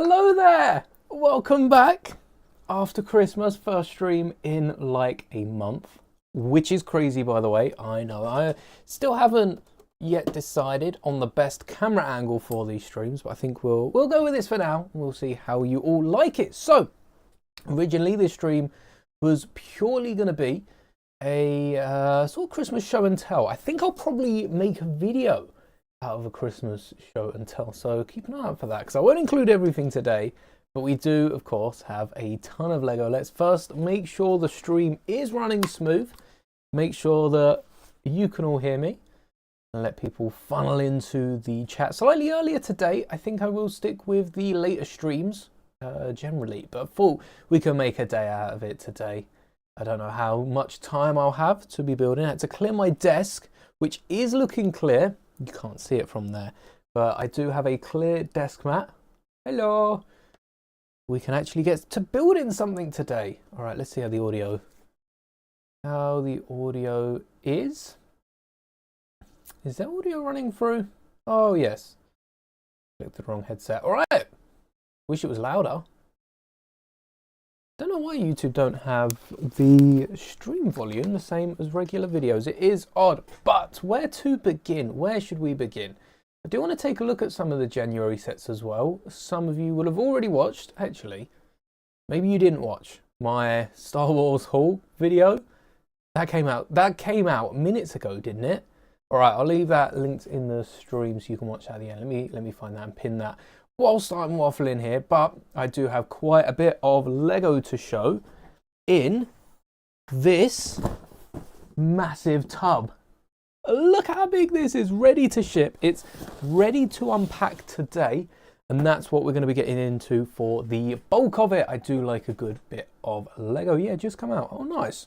Hello there! Welcome back after Christmas, first stream in like a month, which is crazy by the way. I know I still haven't yet decided on the best camera angle for these streams, but I think we'll go with this for now. We'll see how you all like it. So originally this stream was purely going to be a sort of Christmas show and tell. I think I'll probably make a video out of a Christmas show and tell, so keep an eye out for that, because I won't include everything today, but we do of course have a ton of Lego. Let's first make sure the stream is running smooth, make sure that you can all hear me, and let people funnel into the chat slightly earlier today. I think I will stick with the later streams generally, but I thought we can make a day out of it today. I don't know how much time I'll have to be building. I had to clear my desk, which is looking clear. You can't see it from there, but I do have a clear desk mat. Hello. We can actually get to building something today. All right, let's see how the audio is. Is there audio running through? Oh yes. Clicked the wrong headset. All right. Wish it was louder. Don't know why YouTube don't have the stream volume the same as regular videos. It is odd, but where to begin? Where should we begin? I do want to take a look at some of the January sets as well. Some of you will have already watched, actually. Maybe you didn't watch my Star Wars haul video. That came out minutes ago, didn't it? All right, I'll leave that linked in the stream so you can watch that at the end. Let me find that and pin that whilst I'm waffling here, but I do have quite a bit of Lego to show in this massive tub. Look how big this is, ready to ship. It's ready to unpack today, and that's what we're going to be getting into for the bulk of it. I do like a good bit of Lego. Yeah, just come out. Oh, nice.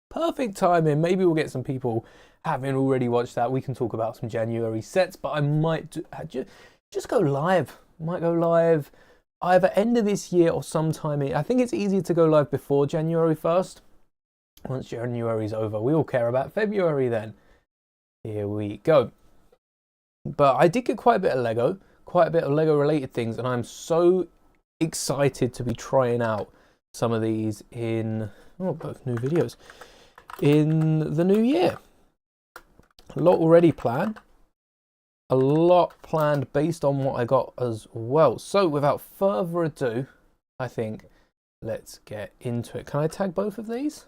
Perfect timing. Maybe we'll get some people having already watched that. We can talk about some January sets, but I might just go live. Might go live either end of this year or sometime. I think it's easier to go live before January 1st. Once January's over, we all care about February then. Here we go. But I did get quite a bit of Lego related things, and I'm so excited to be trying out some of these in both new videos in the new year. A lot already planned. A lot planned based on what I got as well. So without further ado, I think let's get into it. Can I tag both of these?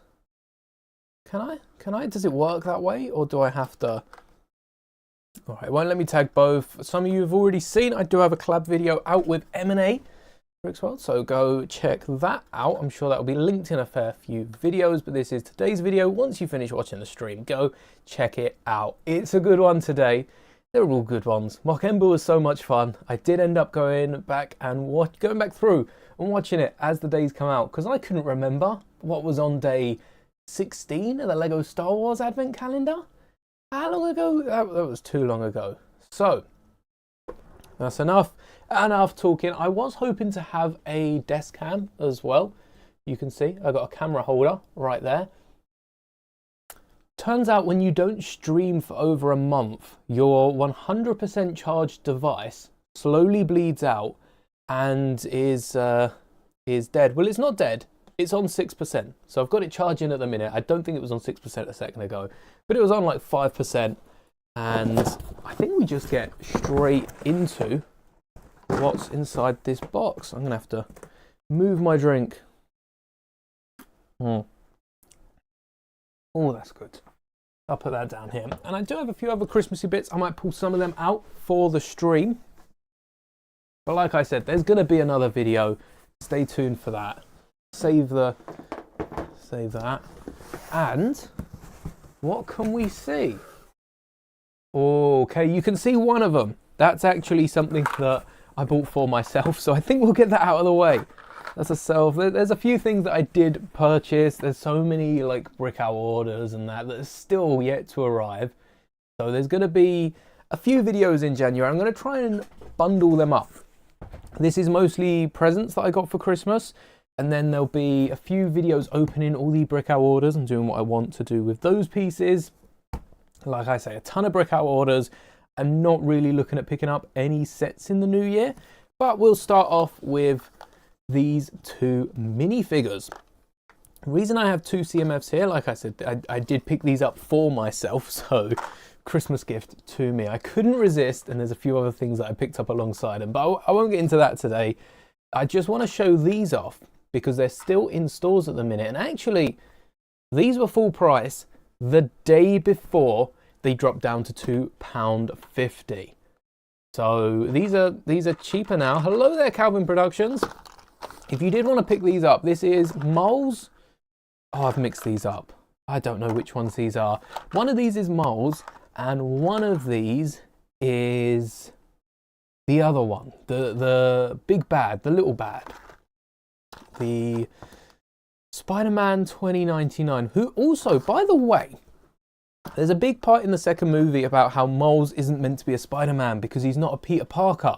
Can I? Does it work that way, or do I have to? All right, won't let me tag both. Some of you have already seen, I do have a collab video out with M&A World, so go check that out. I'm sure that will be linked in a fair few videos, but this is today's video. Once you finish watching the stream, go check it out. It's a good one today. They're all good ones. Mock Ember was so much fun. I did end up going back through and watching it as the days come out, because I couldn't remember what was on day 16 of the Lego Star Wars Advent Calendar. How long ago? That was too long ago. So that's enough talking. I was hoping to have a desk cam as well. You can see I got a camera holder right there. Turns out when you don't stream for over a month, your 100% charged device slowly bleeds out and is dead. Well, it's not dead. It's on 6%. So I've got it charging at the minute. I don't think it was on 6% a second ago, but it was on like 5%. And I think we just get straight into what's inside this box. I'm going to have to move my drink. Oh, that's good. I'll put that down here. And I do have a few other Christmassy bits. I might pull some of them out for the stream. But like I said, there's going to be another video. Stay tuned for that. Save that. And what can we see? Okay, you can see one of them. That's actually something that I bought for myself. So I think we'll get that out of the way. That's a self. There's a few things that I did purchase. There's so many like brick hour orders and that are still yet to arrive. So there's going to be a few videos in January. I'm going to try and bundle them up. This is mostly presents that I got for Christmas. And then there'll be a few videos opening all the brick hour orders and doing what I want to do with those pieces. Like I say, a ton of brick hour orders. I'm not really looking at picking up any sets in the new year. But we'll start off with these two minifigures. The reason I have two CMFs here, like I said, I did pick these up for myself, so Christmas gift to me. I couldn't resist, and there's a few other things that I picked up alongside them, but I won't get into that today. I just want to show these off because they're still in stores at the minute, and actually these were full price the day before they dropped down to £2.50. So these are cheaper now. Hello there, Calvin Productions. If you did want to pick these up, this is Moles. Oh, I've mixed these up. I don't know which ones these are. One of these is Moles, and one of these is the other one, the big bad, the little bad, the Spider-Man 2099, who also, by the way, there's a big part in the second movie about how Moles isn't meant to be a Spider-Man because he's not a Peter Parker.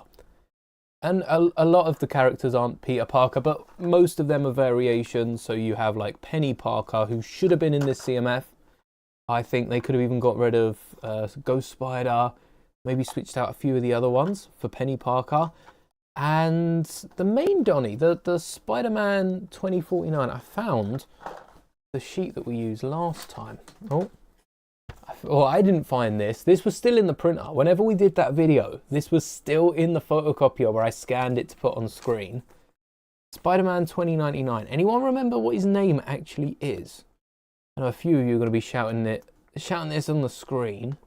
And a lot of the characters aren't Peter Parker, but most of them are variations. So you have like Penny Parker, who should have been in this CMF. I think they could have even got rid of Ghost Spider, maybe switched out a few of the other ones for Penny Parker. And the main Donnie, the Spider-Man 2049, I found the sheet that we used last time. Well, I didn't find this. This was still in the printer. Whenever we did that video, this was still in the photocopier where I scanned it to put on screen. Spider-Man 2099. Anyone remember what his name actually is? I know a few of you are going to be shouting this on the screen.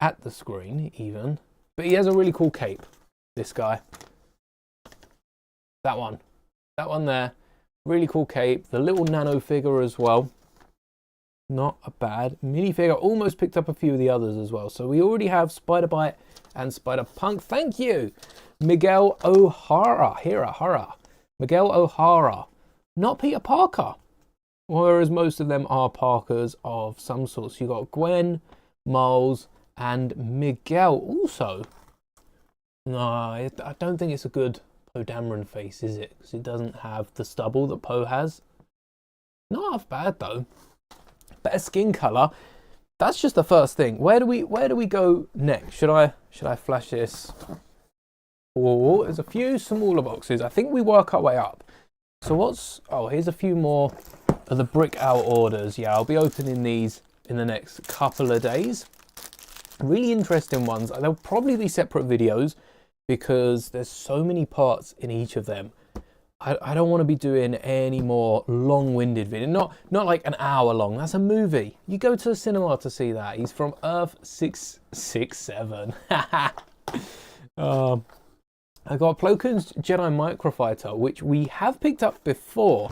At the screen, even. But he has a really cool cape, this guy. That one. That one there. Really cool cape. The little nano figure as well. Not a bad minifigure. Almost picked up a few of the others as well. So we already have Spider-Bite and Spider-Punk. Thank you, Miguel O'Hara. Miguel O'Hara. Not Peter Parker. Whereas most of them are Parkers of some sort. So you got Gwen, Miles, and Miguel also. No, I don't think it's a good Poe Dameron face, is it? Because it doesn't have the stubble that Poe has. Not half bad though. Better skin color. That's just the first thing. Where do we go next? Should I flash this? Oh, there's a few smaller boxes. I think we work our way up. So here's a few more of the brick out orders. Yeah, I'll be opening these in the next couple of days. Really interesting ones. They'll probably be separate videos because there's so many parts in each of them. I don't want to be doing any more long-winded video. Not like an hour long. That's a movie. You go to the cinema to see that. He's from Earth 667. I got Plo Koon's Jedi Microfighter, which we have picked up before,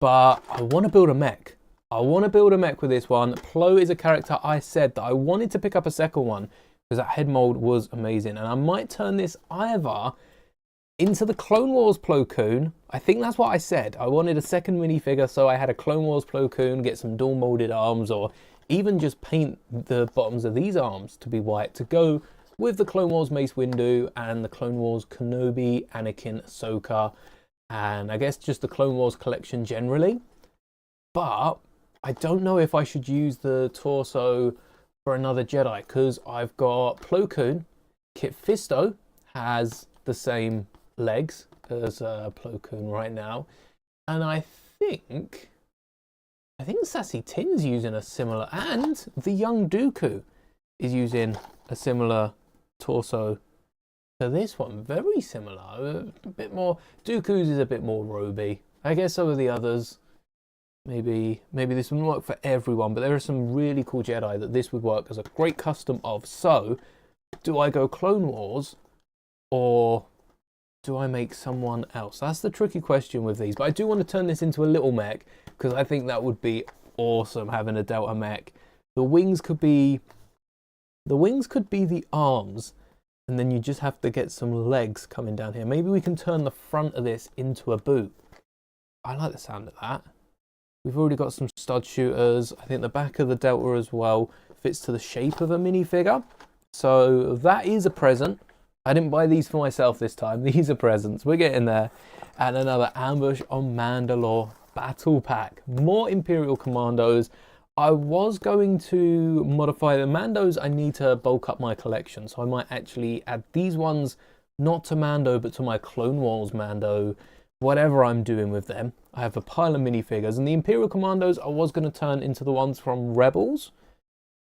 but I want to build a mech. I want to build a mech with this one. Plo is a character I said that I wanted to pick up a second one because that head mold was amazing. And I might turn this either into the Clone Wars Plo Koon. I think that's what I said. I wanted a second minifigure, so I had a Clone Wars Plo Koon, get some dual molded arms, or even just paint the bottoms of these arms to be white to go with the Clone Wars Mace Windu and the Clone Wars Kenobi, Anakin, Ahsoka, and I guess just the Clone Wars collection generally. But I don't know if I should use the torso for another Jedi, because I've got Plo Koon. Kit Fisto has the same legs as Plo Koon right now, and I think Sassy Tin's using a similar, and the young Dooku is using a similar torso to this one. Very similar, a bit more. Dooku's is a bit more roby. I guess some of the others, maybe this wouldn't work for everyone, but there are some really cool Jedi that this would work as a great custom of. So, do I go Clone Wars, or do I make someone else? That's the tricky question with these. But I do want to turn this into a little mech, because I think that would be awesome, having a Delta mech. The wings could be the arms, and then you just have to get some legs coming down here. Maybe we can turn the front of this into a boot. I like the sound of that. We've already got some stud shooters. I think the back of the Delta as well fits to the shape of a minifigure. So that is a present. I didn't buy these for myself this time. These are presents. We're getting there. And another Ambush on Mandalore battle pack. More Imperial Commandos. I was going to modify the Mandos. I need to bulk up my collection. So I might actually add these ones not to Mando, but to my Clone Wars Mando, whatever I'm doing with them. I have a pile of minifigures, and the Imperial Commandos I was going to turn into the ones from Rebels,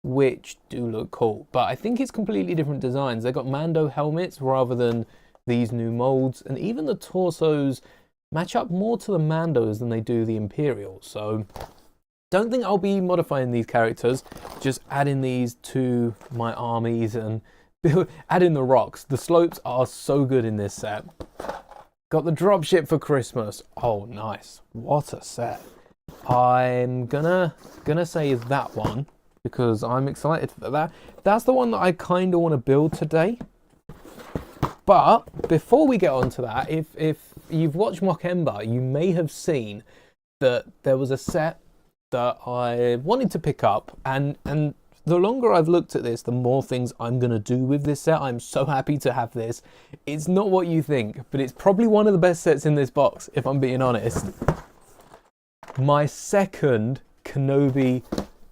which do look cool, but I think it's completely different designs. They got Mando helmets rather than these new molds, and even the torsos match up more to the Mandos than they do the Imperials. So don't think I'll be modifying these characters, just adding these to my armies and adding the rocks. The slopes are so good in this set. Got the dropship for Christmas. Oh, nice. What a set. I'm gonna say is that one, because I'm excited for that. That's the one that I kind of want to build today. But before we get on to that, if you've watched Mockember, you may have seen that there was a set that I wanted to pick up, and the longer I've looked at this, the more things I'm going to do with this set. I'm so happy to have this. It's not what you think, but it's probably one of the best sets in this box, if I'm being honest. My second Kenobi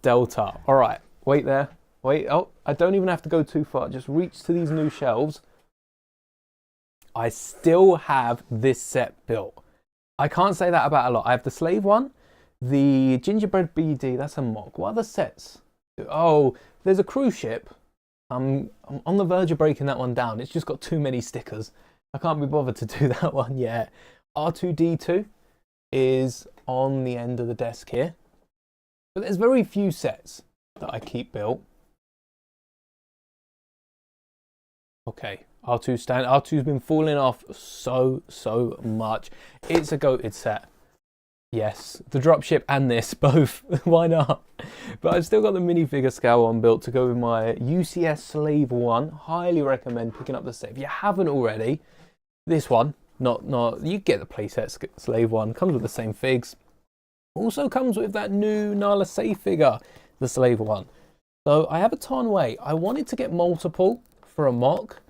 Delta. All right, wait there. Wait, oh, I don't even have to go too far. Just reach to these new shelves. I still have this set built. I can't say that about a lot. I have the slave one, the gingerbread BD, that's a mock. What other sets? Oh, there's a cruise ship. I'm on the verge of breaking that one down. It's just got too many stickers. I can't be bothered to do that one yet. R2-D2 is on the end of the desk here. But there's very few sets that I keep built. Okay, R2's been falling off so much. It's a goated set. Yes, the dropship and this, both. Why not? But I've still got the minifigure scale one built to go with my UCS Slave 1. Highly recommend picking up the set. If you haven't already, this one, not you get the playset Slave 1. Comes with the same figs. Also comes with that new Nala Se figure, the Slave 1. So I have a ton way. I wanted to get multiple for a mock,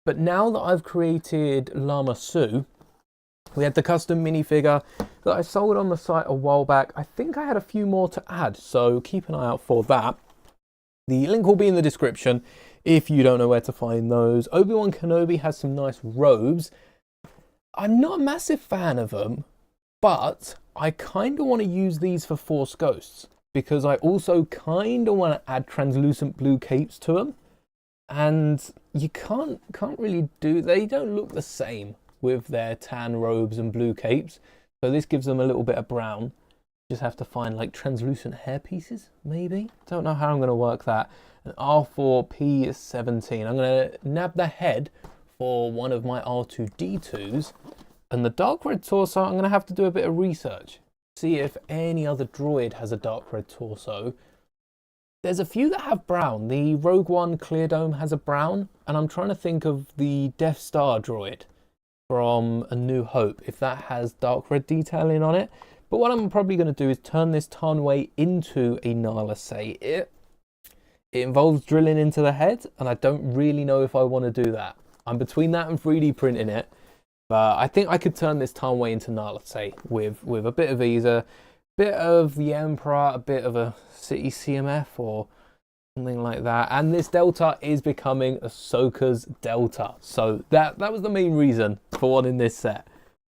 but now that I've created Lama Su, we had the custom minifigure that I sold on the site a while back. I think I had a few more to add, so keep an eye out for that. The link will be in the description if you don't know where to find those. Obi-Wan Kenobi has some nice robes. I'm not a massive fan of them, but I kind of want to use these for Force Ghosts, because I also kind of want to add translucent blue capes to them. And you can't really do, they don't look the same with their tan robes and blue capes. So this gives them a little bit of brown. Just have to find like translucent hair pieces, maybe. Don't know how I'm going to work that. An R4P17. I'm going to nab the head for one of my R2-D2s. And the dark red torso, I'm going to have to do a bit of research. See if any other droid has a dark red torso. There's a few that have brown. The Rogue One Clear Dome has a brown. And I'm trying to think of the Death Star droid from A New Hope, if that has dark red detailing on it. But what I'm probably going to do is turn this Tanway into a Nala Se. It involves drilling into the head, and I don't really know if I want to do that. I'm between that and 3D printing it, but I think I could turn this Tanway into Nala Se with a bit of either, a bit of the Emperor, a bit of a City CMF or something like that. And this Delta is becoming Ahsoka's Delta. So that was the main reason for wanting this set.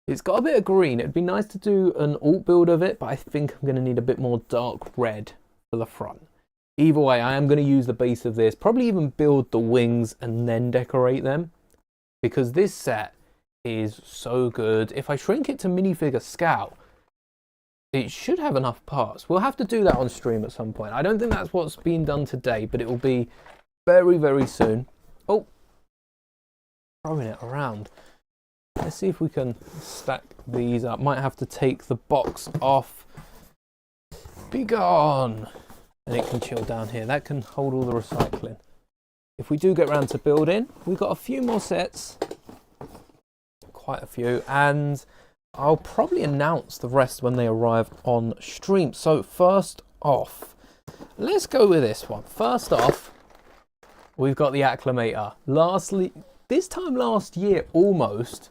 It's got a bit of green. It'd be nice to do an alt build of it, but I think I'm going to need a bit more dark red for the front. Either way, I am going to use the base of this, probably even build the wings and then decorate them, because this set is so good. If I shrink it to minifigure scale, it should have enough parts. We'll have to do that on stream at some point. I don't think that's what's being done today, but it will be very soon. Oh, throwing it around. Let's see if we can stack these up. Might have to take the box off. Be gone. And it can chill down here. That can hold all the recycling. If we do get around to building, we've got a few more sets. Quite a few. And I'll probably announce the rest when they arrive on stream. So first off, let's go with this one. First off, we've got the Acclimator. This time last year, almost,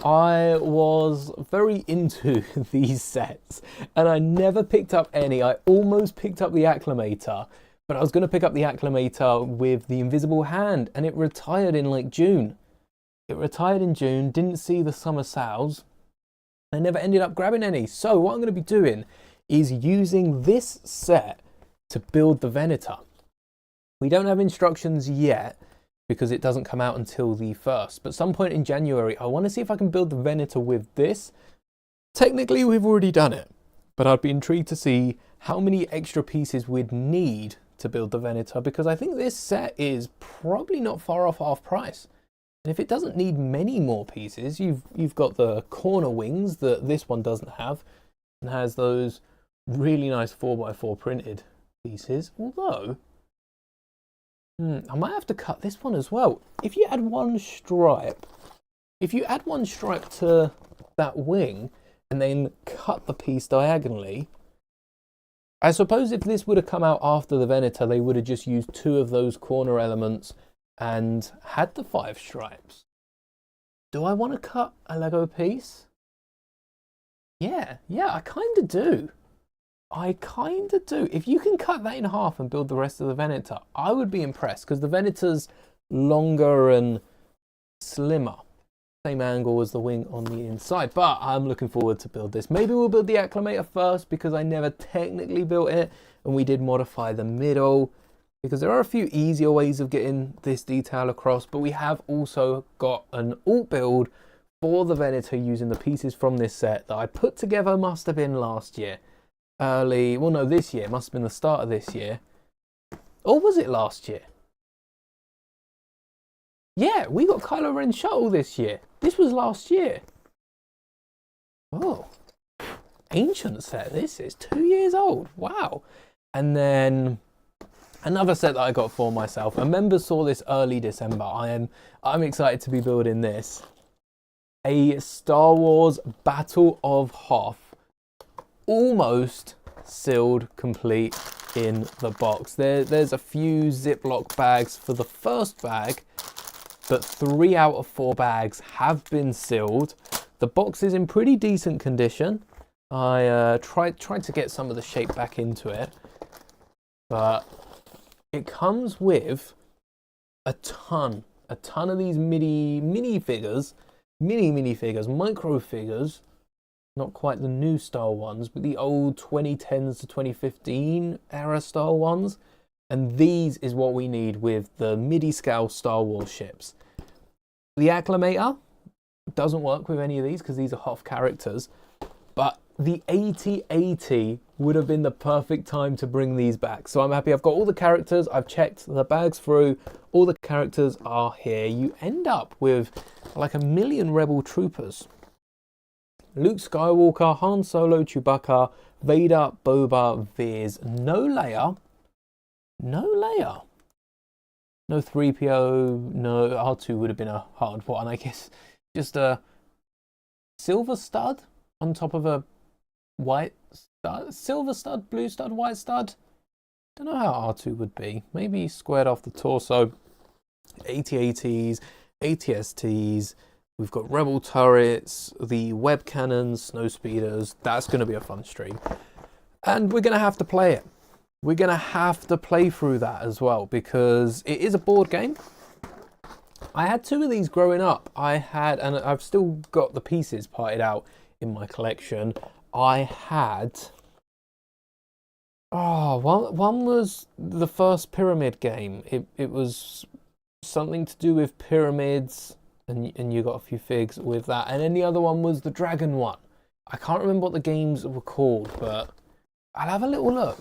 I was very into these sets and I never picked up any. I almost picked up the Acclimator, but I was going to pick up the Acclimator with the Invisible Hand and it retired in like June. It retired in June, didn't see the summer sales. I never ended up grabbing any. So what I'm going to be doing is using this set to build the Venator. We don't have instructions yet because it doesn't come out until the 1st. But some point in January, I want to see if I can build the Venator with this. Technically, we've already done it, but I'd be intrigued to see how many extra pieces we'd need to build the Venator, because I think this set is probably not far off half price. And if it doesn't need many more pieces, you've got the corner wings that this one doesn't have, and has those really nice 4x4 printed pieces. Although, I might have to cut this one as well. If you add one stripe to that wing and then cut the piece diagonally, I suppose if this would have come out after the Venator, they would have just used 2 of those corner elements and had the 5 stripes. Do I want to cut a Lego piece? Yeah, I kind of do. If you can cut that in half and build the rest of the Venator, I would be impressed, because the Venator's longer and slimmer. Same angle as the wing on the inside, but I'm looking forward to build this. Maybe we'll build the acclimator first, because I never technically built it, and we did modify the middle, because there are a few easier ways of getting this detail across, but we have also got an alt build for the Venator using the pieces from this set that I put together, must have been last year. This year, must have been the start of this year. Or was it last year? Yeah, we got Kylo Ren's shuttle this year. This was last year. Oh, ancient set. This is 2 years old. Wow. And then another set that I got for myself. A member saw this early December. I'm excited to be building this. A Star Wars Battle of Hoth. Almost sealed complete in the box. There's a few Ziploc bags for the first bag, but 3 out of 4 bags have been sealed. The box is in pretty decent condition. I tried to get some of the shape back into it, but it comes with a ton of these mini figures, micro figures. Not quite the new style ones, but the old 2010s to 2015 era style ones. And these is what we need with the MIDI scale Star Wars ships. The acclimator doesn't work with any of these because these are Hoth characters, but the 8080 would have been the perfect time to bring these back. So I'm happy I've got all the characters, I've checked the bags through, all the characters are here. You end up with like 1 million Rebel troopers. Luke Skywalker, Han Solo, Chewbacca, Vader, Boba, Veers, no Leia, no 3PO, no R2 would have been a hard one, I guess. Just a silver stud on top of a white stud, silver stud, blue stud, white stud. Don't know how R2 would be. Maybe squared off the torso. 8080s, ATSTs. We've got Rebel turrets, the web cannons, snow speeders. That's going to be a fun stream. And we're going to have to play it. We're going to have to play through that as well, because it is a board game. I had 2 of these growing up. And I've still got the pieces parted out in my collection. I had... one was the first Pyramid game. It was something to do with pyramids. And you got a few figs with that. And then the other one was the dragon one. I can't remember what the games were called, but I'll have a little look.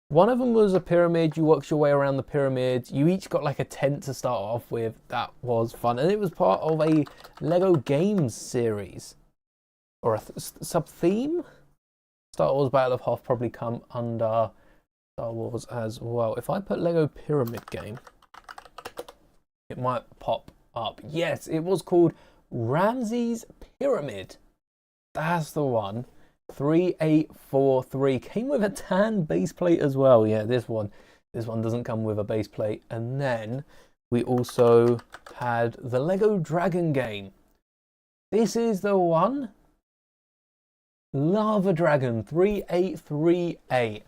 One of them was a pyramid. You worked your way around the pyramid. You each got like a tent to start off with. That was fun. And it was part of a Lego Games series. Or a sub-theme. Star Wars Battle of Hoth probably come under Star Wars as well. If I put Lego Pyramid Game, it might pop up. Yes, it was called Ramses Pyramid. That's the one. 3843. Came with a tan base plate as well. Yeah, this one doesn't come with a base plate. And then we also had the Lego Dragon game. This is the one. Lava Dragon 3838.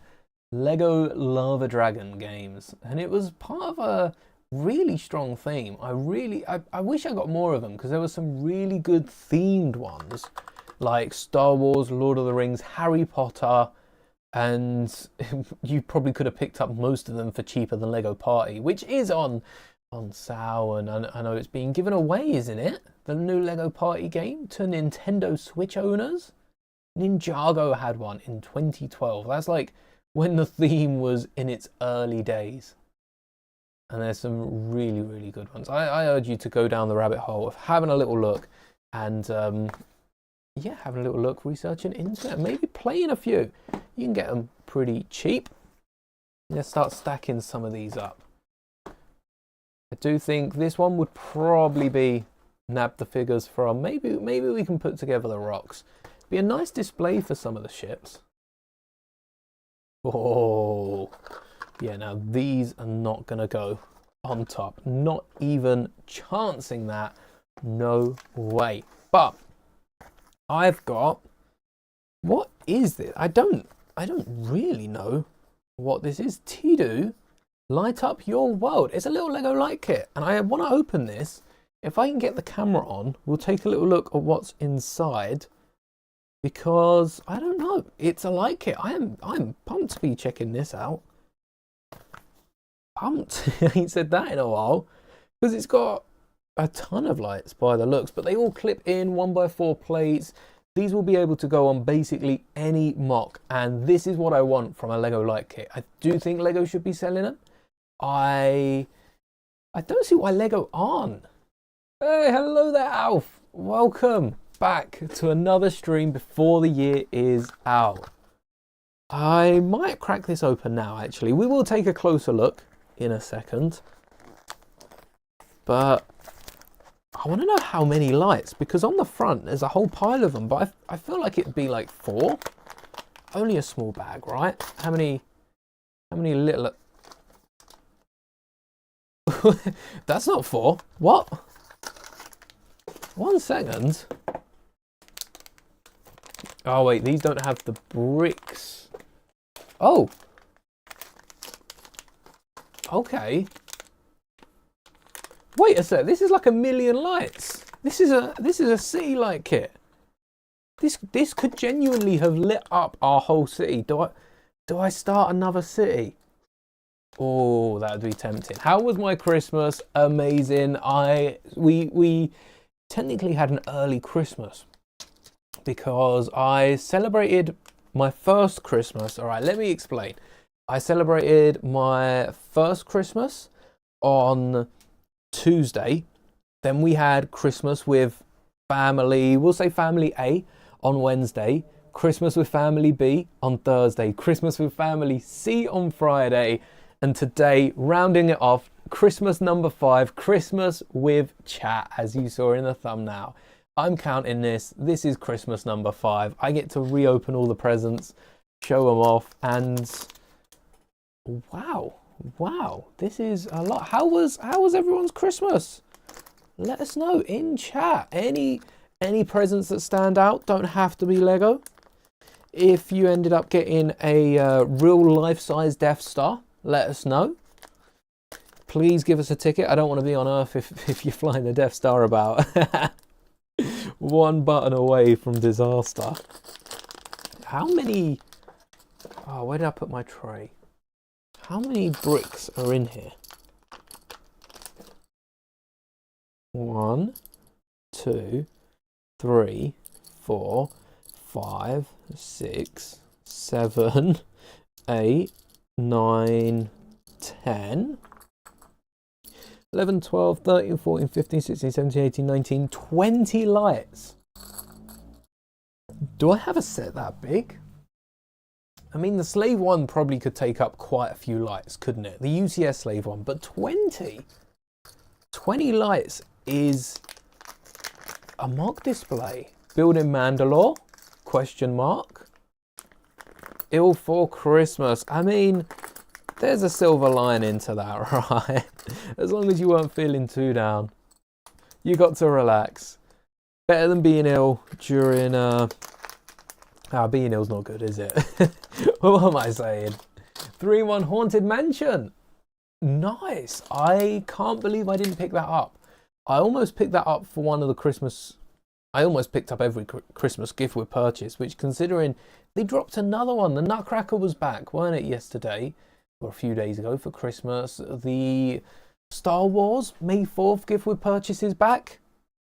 Lego Lava Dragon games. And it was part of a really strong theme. I wish I got more of them, because there were some really good themed ones, like Star Wars, Lord of the Rings, Harry Potter, and you probably could have picked up most of them for cheaper than Lego Party, which is on sale, and I know it's being given away, isn't it? The new Lego Party game to Nintendo Switch owners. Ninjago had one in 2012. That's like when the theme was in its early days. And there's some really, really good ones. I urge you to go down the rabbit hole of having a little look, and yeah, having a little look, researching internet, maybe playing a few. You can get them pretty cheap. Let's start stacking some of these up. I do think this one would probably be nab the figures from. Maybe we can put together the rocks. Be a nice display for some of the ships. Oh, yeah, now these are not going to go on top. Not even chancing that. No way. But I've got, what is this? I don't really know what this is. Tidu, light up your world. It's a little Lego light kit, and I want to open this. If I can get the camera on, we'll take a little look at what's inside, because I don't know. It's a light kit. I'm pumped to be checking this out. Pumped. I ain't said that in a while, because it's got a ton of lights by the looks, but they all clip in 1x4 plates. These will be able to go on basically any mock, and this is what I want from a Lego light kit. I do think Lego should be selling them. I don't see why Lego aren't. Hey, hello there, Alf. Welcome back to another stream before the year is out. I might crack this open now, actually. We will take a closer look in a second. But I want to know how many lights, because on the front there's a whole pile of them, but I feel like it'd be like 4. Only a small bag, right? How many little... That's not 4. What? 1 second. Oh wait, these don't have the bricks. Oh. Okay. Wait a sec, this is like 1,000,000 lights. This is a city light kit. This could genuinely have lit up our whole city. Do I start another city? Oh, that would be tempting. How was my Christmas? Amazing. We technically had an early Christmas, because I celebrated my first Christmas. All right, let me explain. I celebrated my first Christmas on Tuesday. Then we had Christmas with family, we'll say family A, on Wednesday. Christmas with family B on Thursday. Christmas with family C on Friday. And today, rounding it off, Christmas number 5, Christmas with chat, as you saw in the thumbnail. I'm counting this. This is Christmas number 5. I get to reopen all the presents, show them off, and wow, this is a lot. How was everyone's Christmas? Let us know in chat. Any presents that stand out, don't have to be Lego. If you ended up getting a real life-size Death Star, let us know. Please give us a ticket. I don't want to be on Earth if you're flying the Death Star about. One button away from disaster. How many... Oh, where did I put my tray? How many bricks are in here? 1, 2, 3, 4, 5, 6, 7, 8, 9, 10, 11, 12, 13, 14, 15, 16, 17, 18, 19, 20 lights. Do I have a set that big? I mean, the Slave one probably could take up quite a few lights, couldn't it? The UCS Slave one, but 20 lights is a mock display. Building Mandalore? Question mark. Ill for Christmas. I mean, there's a silver lining to that, right? As long as you weren't feeling too down, you got to relax. Better than being ill during being ill's not good, is it? What am I saying? 3-1 Haunted Mansion. Nice. I can't believe I didn't pick that up. I almost picked that up for one of the Christmas. I almost picked up every Christmas gift with purchase, which considering they dropped another one. The Nutcracker was back, weren't it, yesterday or a few days ago for Christmas? The Star Wars May 4th gift with purchase is back,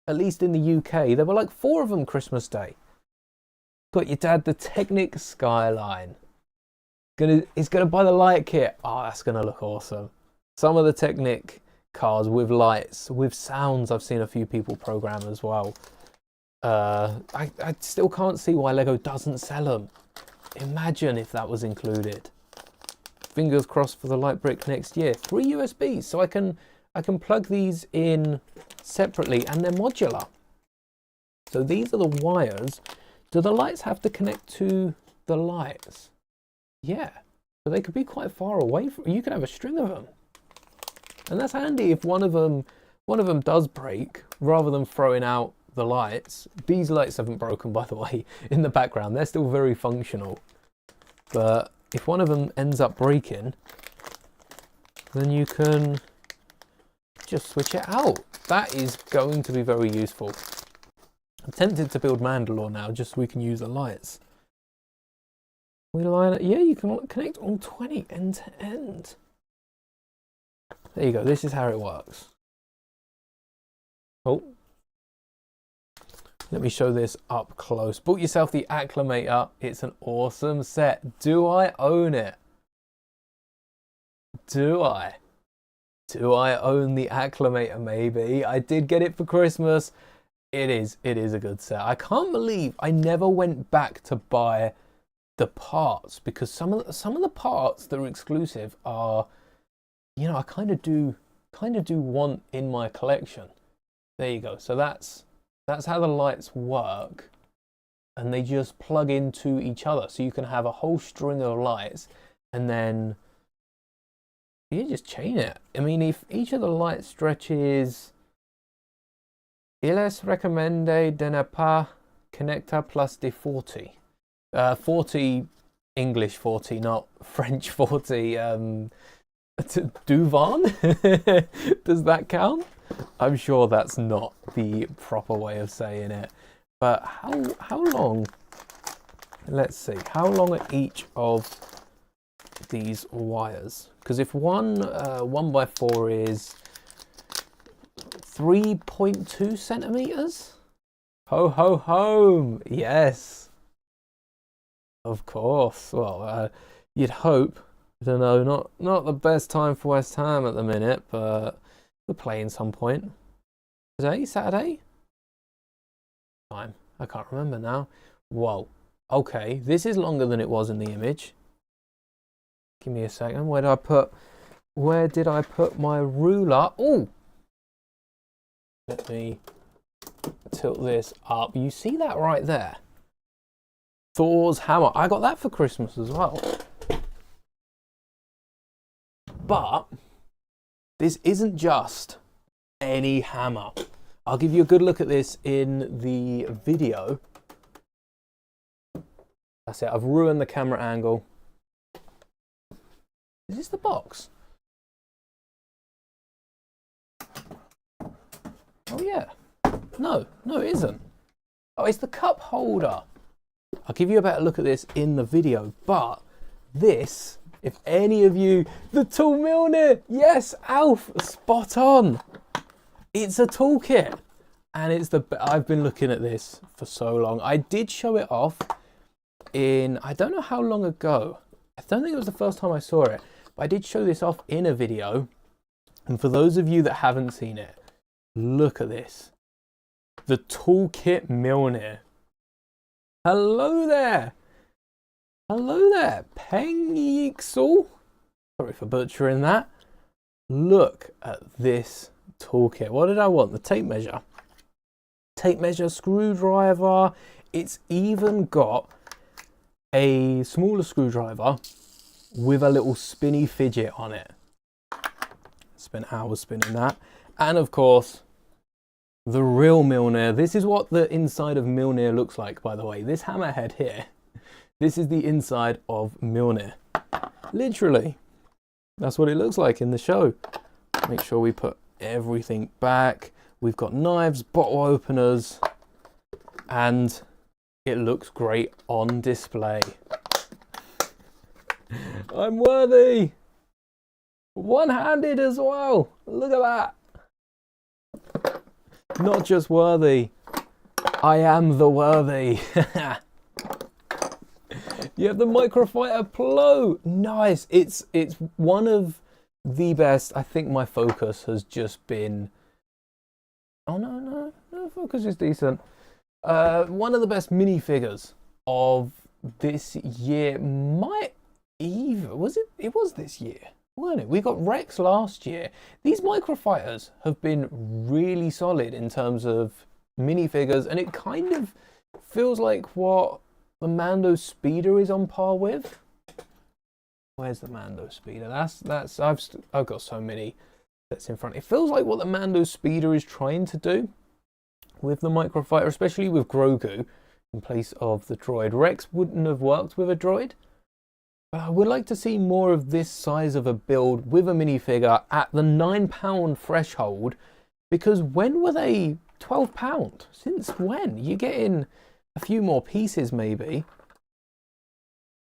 at least in the UK. There were like 4 of them Christmas Day. Got your dad the Technic Skyline. He's gonna buy the light kit. Oh, that's gonna look awesome. Some of the Technic cars with lights, with sounds, I've seen a few people program as well. I still can't see why Lego doesn't sell them. Imagine if that was included. Fingers crossed for the light brick next year. 3 USBs, so I can plug these in separately, and they're modular. So these are the wires. Do the lights have to connect to the lights? Yeah, so they could be quite far away from. You could have a string of them, and that's handy if one of them does break. Rather than throwing out the lights, these lights haven't broken, by the way. In the background, they're still very functional. But if one of them ends up breaking, then you can just switch it out. That is going to be very useful. I'm tempted to build Mandalore now, just so we can use the lights. We line it. Yeah, you can connect all 20 end to end. There you go. This is how it works. Oh, let me show this up close. Bought yourself the Acclimator. It's an awesome set. Do I own it? Do I? Do I own the Acclimator? Maybe. I did get it for Christmas. It is a good set. I can't believe I never went back to buy the parts, because some of the parts that are exclusive are, you know, I kind of do want in my collection. There you go. So that's how the lights work, and they just plug into each other. So you can have a whole string of lights, and then you just chain it. I mean, if each of the light stretches, il est recommandé de ne pas connecter plus de 40. 40 English 40, not French 40. Duvan? Does that count? I'm sure that's not the proper way of saying it. But how long? Let's see. How long are each of these wires? Because if one 1x4 is 3.2 centimeters. Ho ho home. Yes. Of course. Well, you'd hope. I don't know. Not the best time for West Ham at the minute, but we're playing some point. Today, Saturday. Time. I can't remember now. Whoa. Okay, this is longer than it was in the image. Give me a second. Where did I put my ruler? Oh. Let me tilt this up. You see that right there? Thor's hammer. I got that for Christmas as well. But this isn't just any hammer. I'll give you a good look at this in the video. That's it. I've ruined the camera angle. Is this the box? Oh yeah. No, it isn't. Oh, it's the cup holder. I'll give you a better look at this in the video, but this, if any of you, the tool Mjolnir, yes, Alf, spot on. It's a toolkit, and I've been looking at this for so long. I did show it off in, I don't know how long ago. I don't think it was the first time I saw it, but I did show this off in a video. And for those of you that haven't seen it, look at this. The toolkit Mjolnir. Hello there. Hello there. Pengixel. Sorry for butchering that. Look at this toolkit. What did I want? The tape measure. Tape measure, screwdriver. It's even got a smaller screwdriver with a little spinny fidget on it. Spent hours spinning that. And of course, the real Mjolnir. This is what the inside of Mjolnir looks like, by the way. This hammerhead here, this is the inside of Mjolnir. Literally. That's what it looks like in the show. Make sure we put everything back. We've got knives, bottle openers, and it looks great on display. I'm worthy. One-handed as well. Look at that. Not just worthy. I am the worthy. You have the Microfighter Plo. Nice. It's one of the best. I think my focus has just been... Oh, no, focus is decent. One of the best minifigures of this year. Might even... Was it? It was this year, weren't it? We got Rex last year. These Microfighters have been really solid in terms of minifigures, and it kind of feels like what the Mando Speeder is on par with. Where's the Mando Speeder? That's I've got so many that's in front. It feels like what the Mando Speeder is trying to do with the Microfighter, especially with Grogu in place of the droid. Rex wouldn't have worked with a droid, but I would like to see more of this size of a build with a minifigure at the £9 threshold, because when were they £12? Since when? You're getting a few more pieces maybe,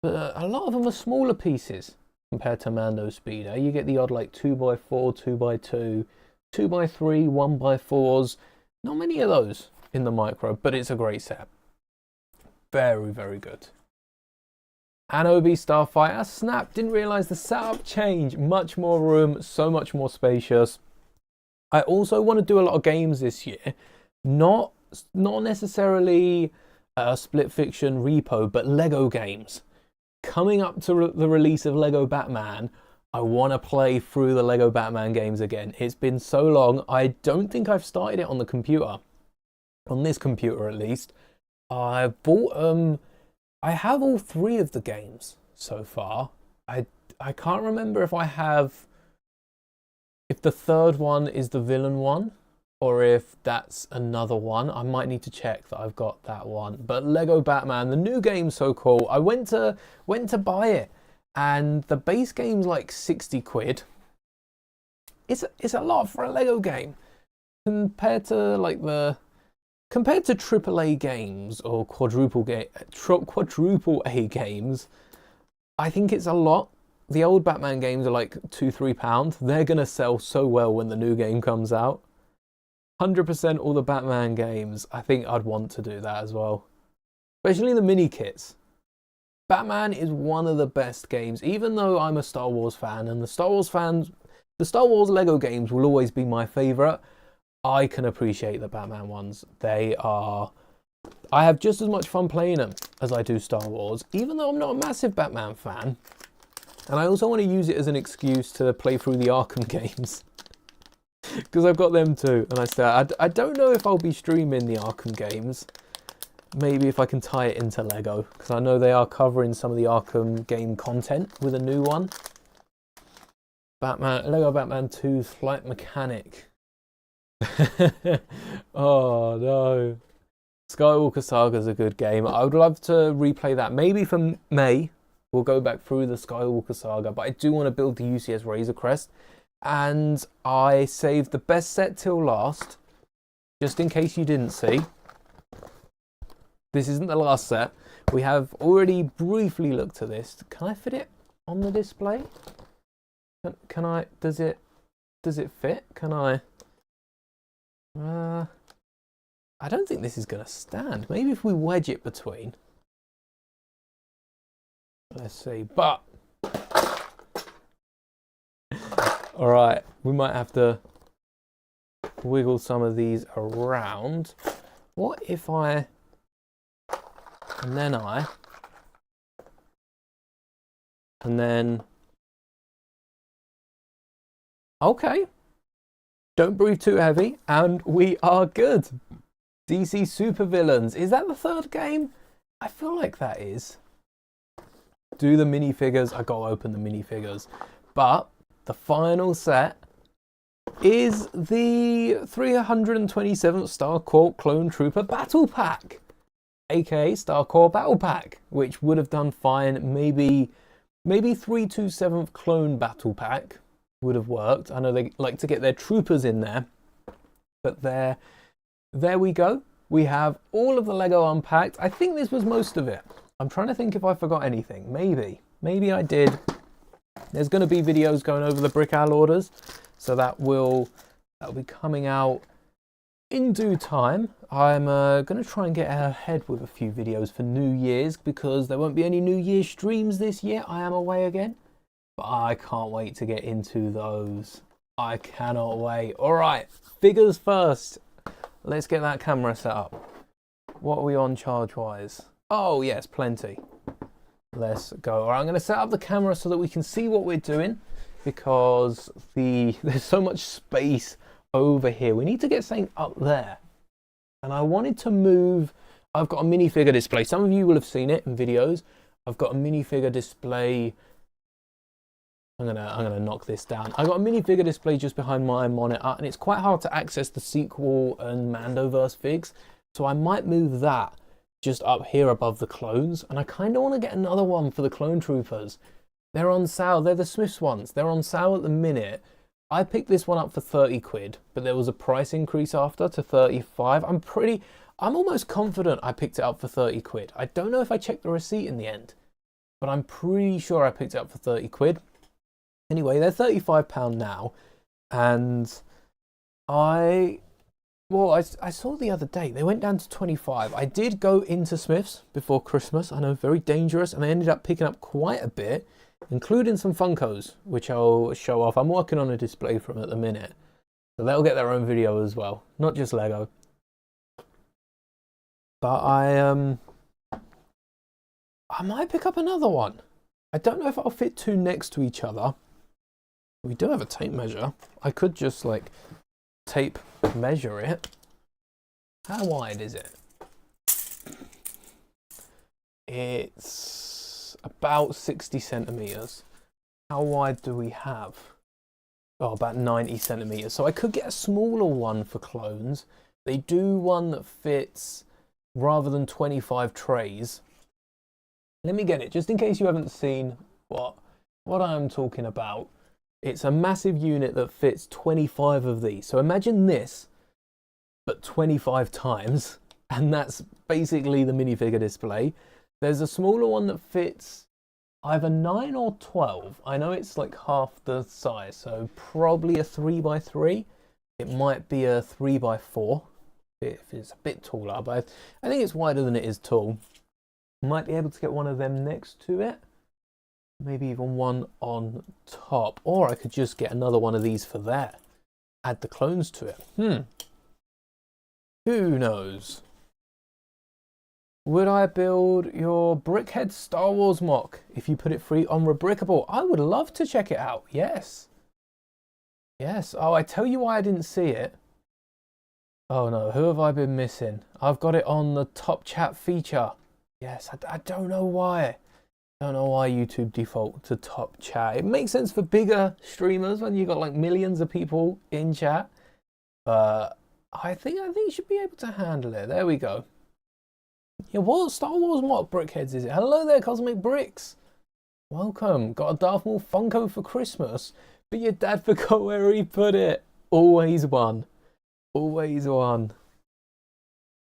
but a lot of them are smaller pieces compared to Mando Speeder. You get the odd like 2x4, 2x2, 2x3, 1x4s. Not many of those in the Micro, but it's a great set. Very, very good. Anobi Starfighter. Snap, didn't realise the setup change. Much more room, so much more spacious. I also want to do a lot of games this year. Not necessarily a Split Fiction repo, but Lego games. Coming up to the release of Lego Batman, I want to play through the Lego Batman games again. It's been so long. I don't think I've started it on the computer. On this computer, at least. I bought I have all 3 of the games so far. I can't remember if the third one is the villain one, or if that's another one. I might need to check that I've got that one. But Lego Batman, the new game's so cool. I went to buy it, and the base game's like 60 quid. It's a lot for a Lego game compared to AAA games or quadruple A games. I think it's a lot. The old Batman games are like £2-3. They're gonna sell so well when the new game comes out. 100% all the Batman games. I think I'd want to do that as well, especially the mini kits. Batman is one of the best games, even though I'm a Star Wars fan, and the Star Wars Lego games will always be my favourite. I can appreciate the Batman ones. I have just as much fun playing them as I do Star Wars, even though I'm not a massive Batman fan. And I also want to use it as an excuse to play through the Arkham games, because I've got them too. And I don't know if I'll be streaming the Arkham games. Maybe if I can tie it into Lego, because I know they are covering some of the Arkham game content with a new one. Lego Batman 2 Flight Mechanic. Oh no. Skywalker Saga's a good game. I would love to replay that. Maybe for May, we'll go back through the Skywalker Saga, but I do want to build the UCS Razor Crest. And I saved the best set till last, just in case you didn't see. This isn't the last set. We have already briefly looked at this. Can I fit it on the display? Can I? Does it fit? Can I? I don't think this is going to stand. Maybe if we wedge it between. Let's see. But all right, we might have to wiggle some of these around. What if I? And then, okay. Don't breathe too heavy, and we are good. DC Supervillains. Is that the third game? I feel like that is. Do the minifigures. I gotta open the minifigures. But the final set is the 327th Star Corps Clone Trooper Battle Pack, aka Star Corps Battle Pack, which would have done fine maybe Maybe 327th Clone Battle Pack would have worked. I know they like to get their troopers in there. But there we go. We have all of the Lego unpacked. I think this was most of it. I'm trying to think if I forgot anything. Maybe I did. There's going to be videos going over the Brick Owl orders. So that'll be coming out in due time. I'm going to try and get ahead with a few videos for New Year's because there won't be any New Year's streams this year. I am away again. But I can't wait to get into those. I cannot wait. All right, figures first. Let's get that camera set up. What are we on charge-wise? Oh, yes, plenty. Let's go. All right, I'm going to set up the camera so that we can see what we're doing because there's so much space over here. We need to get something up there. And I wanted to move. I've got a minifigure display. Some of you will have seen it in videos. I've got a minifigure display. I'm gonna knock this down. I got a minifigure display just behind my monitor, and it's quite hard to access the sequel and Mandoverse figs. So I might move that just up here above the clones, and I kind of want to get another one for the clone troopers. They're on sale. They're the Smiths ones. They're on sale at the minute. I picked this one up for 30 quid, but there was a price increase after to 35. I'm almost confident I picked it up for 30 quid. I don't know if I checked the receipt in the end, but I'm pretty sure I picked it up for 30 quid. Anyway, they're £35 now, and I saw the other day, they went down to 25. I did go into Smiths before Christmas. I know, very dangerous, and I ended up picking up quite a bit, including some Funkos, which I'll show off. I'm working on a display for them at the minute, so they'll get their own video as well, not just Lego. But I might pick up another one. I don't know if I'll fit two next to each other. We do have a tape measure. I could just like tape measure it. How wide is it? It's about 60 centimeters. How wide do we have? Oh, about 90 centimeters. So I could get a smaller one for clones. They do one that fits rather than 25 trays. Let me get it just in case you haven't seen what I'm talking about. It's a massive unit that fits 25 of these. So imagine this, but 25 times, and that's basically the minifigure display. There's a smaller one that fits either 9 or 12. I know it's like half the size, so probably a 3x3. It might be a 3x4 if it's a bit taller, but I think it's wider than it is tall. Might be able to get one of them next to it. Maybe even one on top. Or I could just get another one of these for there. Add the clones to it. Who knows? Would I build your Brickhead Star Wars mock if you put it free on Rebrickable? I would love to check it out. Yes. Yes. Oh, I tell you why I didn't see it. Oh no, who have I been missing? I've got it on the top chat feature. Yes, I don't know why. I don't know why YouTube default to top chat. It makes sense for bigger streamers when you've got like millions of people in chat. But I think you should be able to handle it. There we go. Yeah, what Star Wars mock Brickheads is it? Hello there, Cosmic Bricks. Welcome. Got a Darth Maul Funko for Christmas, but your dad forgot where he put it. Always one. Always one.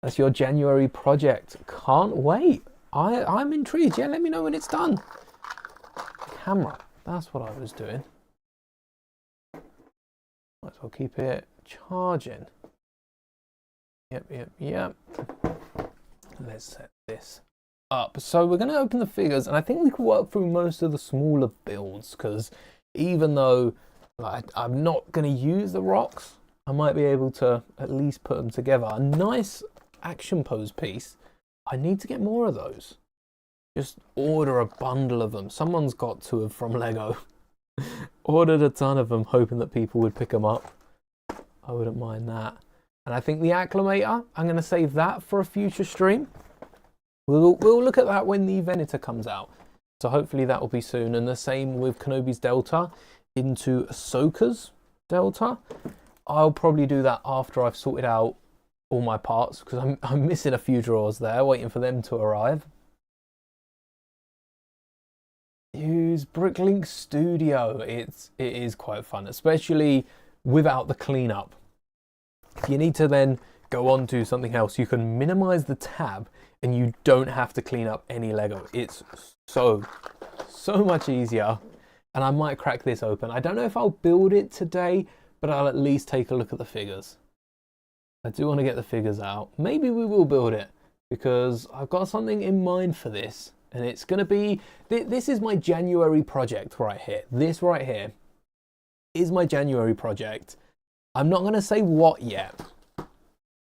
That's your January project. Can't wait. I'm intrigued. Yeah, let me know when it's done. Camera. That's what I was doing. Might as well keep it charging. Yep. Let's set this up. So we're going to open the figures, and I think we can work through most of the smaller builds, because even though I'm not going to use the rocks, I might be able to at least put them together. A nice action pose piece. I need to get more of those. Just order a bundle of them. Someone's got to have from Lego. Ordered a ton of them, hoping that people would pick them up. I wouldn't mind that. And I think the Acclimator, I'm going to save that for a future stream. We'll look at that when the Venator comes out. So hopefully that will be soon. And the same with Kenobi's Delta into Ahsoka's Delta. I'll probably do that after I've sorted out all my parts, because I'm missing a few drawers there, waiting for them to arrive. use Bricklink Studio. It is quite fun, especially without the cleanup. If you need to then go on to something else, you can minimize the tab and you don't have to clean up any Lego. It's so much easier. And I might crack this open. I don't know if I'll build it today, but I'll at least take a look at the figures. I do want to get the figures out. Maybe we will build it because I've got something in mind for this. And it's going to be, this is my January project right here. This right here is my January project. I'm not going to say what yet,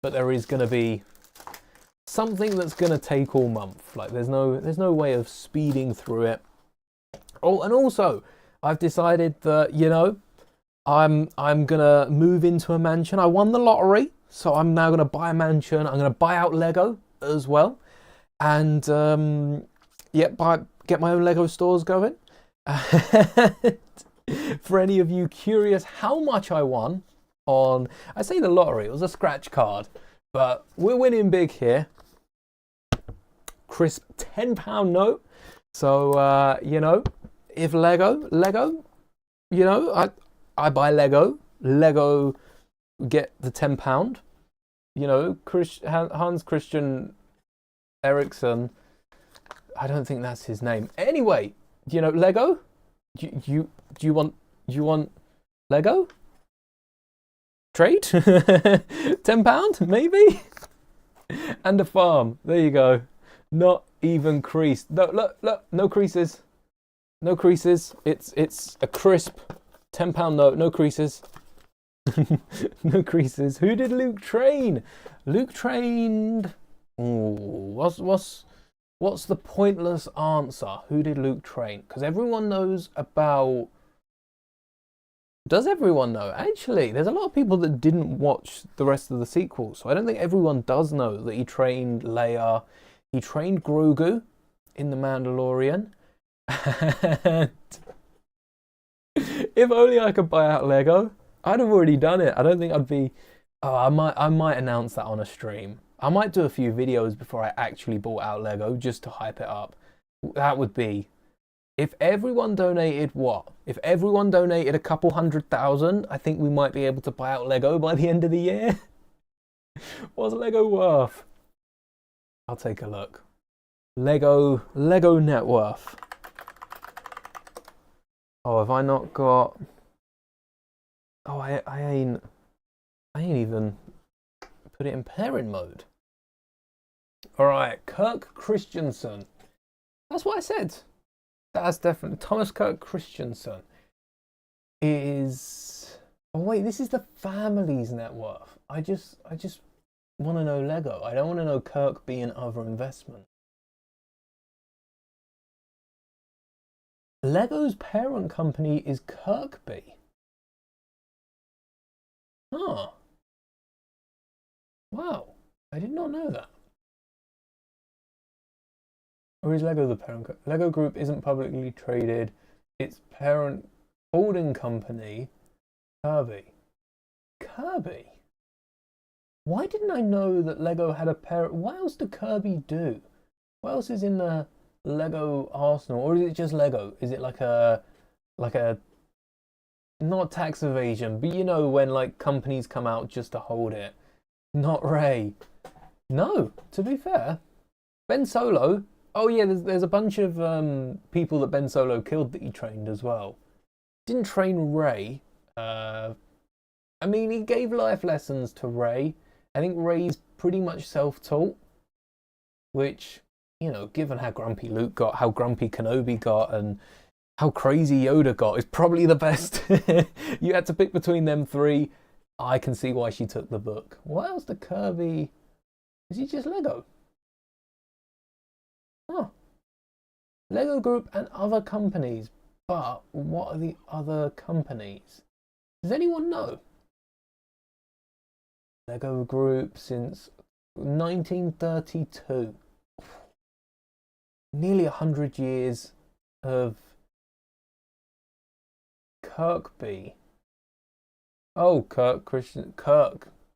but there is going to be something that's going to take all month. Like there's no way of speeding through it. Oh, and also I've decided that, you know, I'm going to move into a mansion. I won the lottery, so I'm now going to buy a mansion. I'm going to buy out Lego as well. And, yeah, get my own Lego stores going. For any of you curious how much I won on, I say the lottery, it was a scratch card, but we're winning big here. Crisp £10 note. So, you know, if Lego, you know, I buy Lego get the £10. You know, Hans Christian Eriksson, I don't think that's his name. Anyway, you know, Lego? Do you want Lego? Trade? £10 maybe? And a farm. There you go. Not even creased. No, look, no creases. No creases. It's a crisp £10 note, no creases. No creases. Who did Luke train? Luke trained. Ooh, what's the pointless answer? Who did Luke train? Because everyone knows about... Does everyone know? Actually, there's a lot of people that didn't watch the rest of the sequels, so I don't think everyone does know that he trained Leia. He trained Grogu in The Mandalorian. And if only I could buy out Lego, I'd have already done it. I don't think I'd be... Oh, I might announce that on a stream. I might do a few videos before I actually bought out Lego just to hype it up. That would be... If everyone donated what? If everyone donated a couple 100,000, I think we might be able to buy out Lego by the end of the year. What's Lego worth? I'll take a look. Lego net worth. Oh, have I not got... Oh, I ain't even put it in parent mode. All right, Kirk Christensen. That's what I said. That's definitely Thomas Kirk Christensen is... Oh wait, this is the family's net worth. I just want to know Lego. I don't want to know Kirkby and other investment. Lego's parent company is Kirkby. Huh. Wow. I did not know that. Or is Lego the parent? Lego Group isn't publicly traded. Its parent holding company, Kirby. Kirby? Why didn't I know that Lego had a parent? What else do Kirby do? What else is in the Lego arsenal? Or is it just Lego? Is it like a not tax evasion, but you know when like companies come out just to hold it? Not Ray. No, to be fair. Ben Solo. Oh yeah, there's a bunch of people that Ben Solo killed that he trained as well. Didn't train Ray. I mean, he gave life lessons to Ray. I think Ray's pretty much self-taught, which, you know, given how grumpy Luke got, how grumpy Kenobi got, and how crazy Yoda got, is probably the best. You had to pick between them three. I can see why she took the book. What else did Kirby... Is he just Lego? Oh. Lego Group and other companies. But what are the other companies? Does anyone know? Lego Group since 1932. Nearly 100 years of Kirkby. Oh,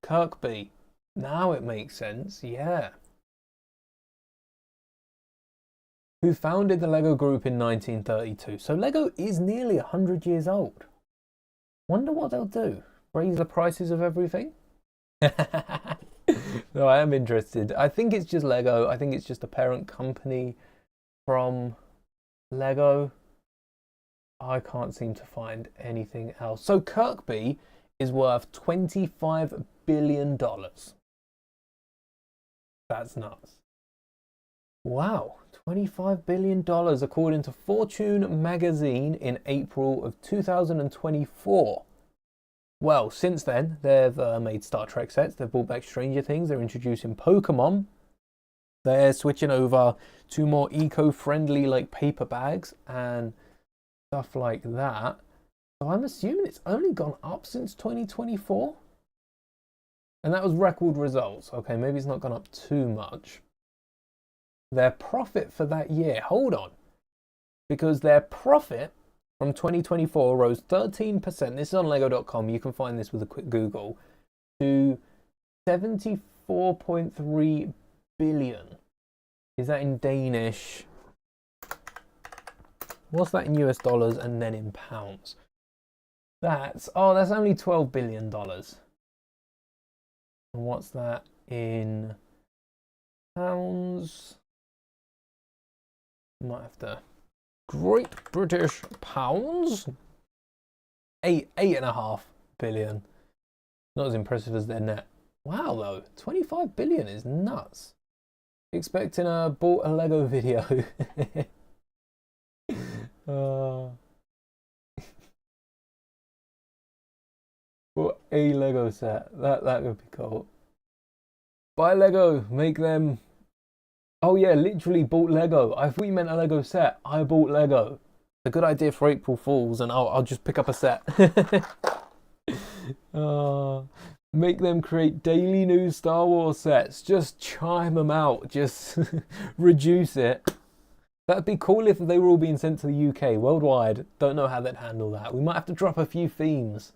Kirkby. Now it makes sense, yeah. who founded the Lego Group in 1932. So Lego is nearly 100 years old. Wonder what they'll do. Raise the prices of everything? No, I am interested. I think it's just Lego. I think it's just a parent company from Lego. I can't seem to find anything else. So Kirkby is worth $25 billion. That's nuts. Wow, $25 billion according to Fortune magazine in April of 2024. Well, since then, they've made Star Trek sets, they've brought back Stranger Things, they're introducing Pokemon, they're switching over to more eco-friendly like paper bags and stuff like that. So I'm assuming it's only gone up since 2024. And that was record results. Okay, maybe it's not gone up too much. Their profit for that year, hold on. Because their profit from 2024 rose 13%. This is on lego.com. You can find this with a quick Google. To 74.3 billion. Is that in Danish? What's that in US dollars and then in pounds? That's only $12 billion. And what's that in pounds? Might have to. Great British pounds. 8.5 billion. Not as impressive as their net. Wow, though, 25 billion is nuts. Expecting a bought a Lego video. Bought a Lego set. That would be cool. Buy Lego, make them. Oh yeah, literally bought Lego. I thought you meant a Lego set. I bought Lego. A good idea for April Fools, and I'll just pick up a set. Make them create daily new Star Wars sets. Just chime them out. Just reduce it. That'd be cool if they were all being sent to the UK. Worldwide, don't know how they'd handle that. We might have to drop a few themes.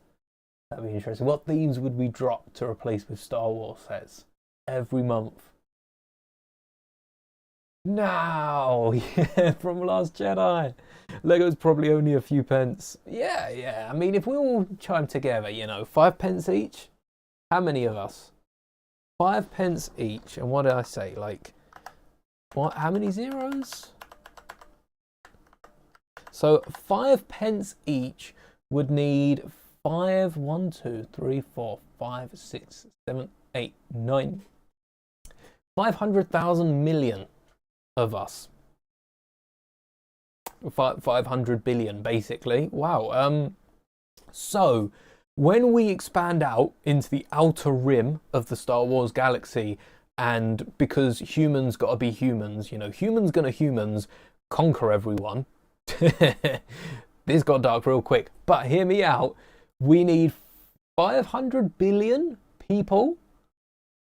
That'd be interesting. What themes would we drop to replace with Star Wars sets every month? Now, yeah, from Last Jedi. Lego's probably only a few pence. Yeah. I mean, if we all chime together, 5 pence each. How many of us? 5 pence each. And what did I say? Like, what? How many zeros? So 5 pence each would need 5, 1, 2, 3, 4, 5, 6, 7, 8, 9. 500,000 million. Of us. 500 billion, basically. Wow. So, when we expand out into the outer rim of the Star Wars galaxy, and because humans gotta be humans, humans gonna humans, conquer everyone. This got dark real quick. But hear me out. We need 500 billion people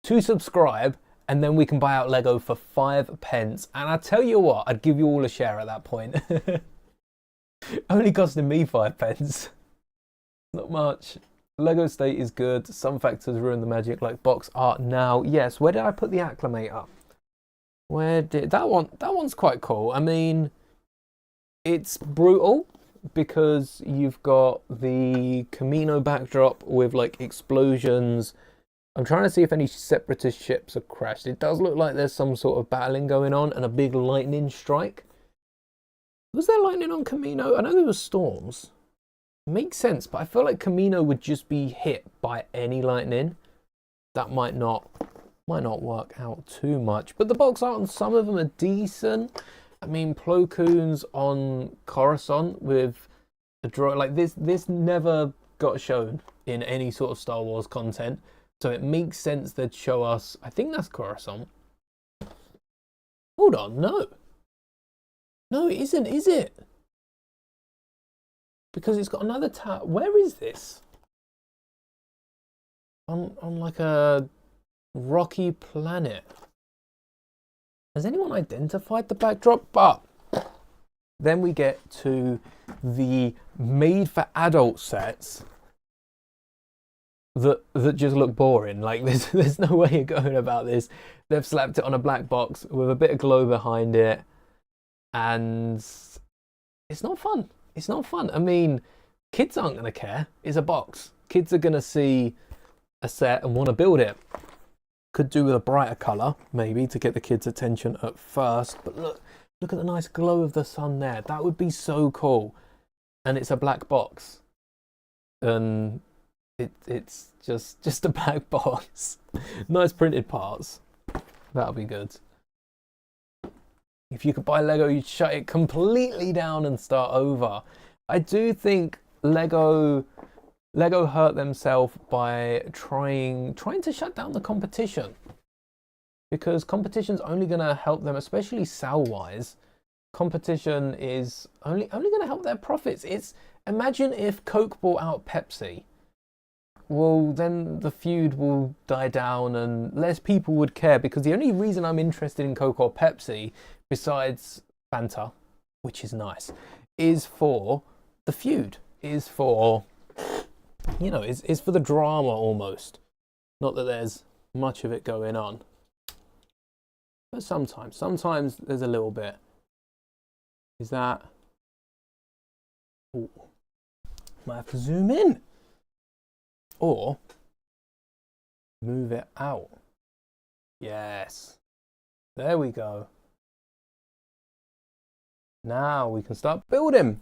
to subscribe. And then we can buy out Lego for 5 pence. And I tell you what, I'd give you all a share at that point. Only costing me 5 pence. Not much. Lego state is good. Some factors ruin the magic, like box art now. Yes, where did I put the acclimate up? Where did that one? That one's quite cool. I mean, it's brutal because you've got the Camino backdrop with like explosions. I'm trying to see if any separatist ships have crashed. It does look like there's some sort of battling going on and a big lightning strike. Was there lightning on Camino? I know there were storms. Makes sense, but I feel like Camino would just be hit by any lightning. That might not work out too much. But the box art on some of them are decent. I mean, Plo Koon's on Coruscant with a draw like this. This never got shown in any sort of Star Wars content. So it makes sense they'd show us. I think that's Coruscant. Hold on, no. No, it isn't, is it? Because it's got another tab. Where is this? On like a rocky planet. Has anyone identified the backdrop? But then we get to the made for adult sets. That just look boring. Like there's no way of going about this. They've slapped it on a black box with a bit of glow behind it. and it's not fun. It's not fun. I mean, kids aren't going to care. It's a box. Kids are going to see a set and want to build it. Could do with a brighter colour, maybe, to get the kids' attention at first. But look at the nice glow of the sun there. That would be so cool. And it's a black box. And it's just a black box. Nice printed parts. That'll be good. If you could buy Lego, you'd shut it completely down and start over. I do think Lego hurt themselves by trying to shut down the competition, because competition's only going to help them, especially sale-wise. Competition is only going to help their profits. Imagine if Coke bought out Pepsi. Well, then the feud will die down and less people would care, because the only reason I'm interested in Coke or Pepsi, besides Fanta, which is nice, is for the feud, is for, you know, it's for the drama almost. Not that there's much of it going on, but sometimes there's a little bit. Is that? Ooh. Might have to zoom in or move it out. Yes, there we go. Now we can start building.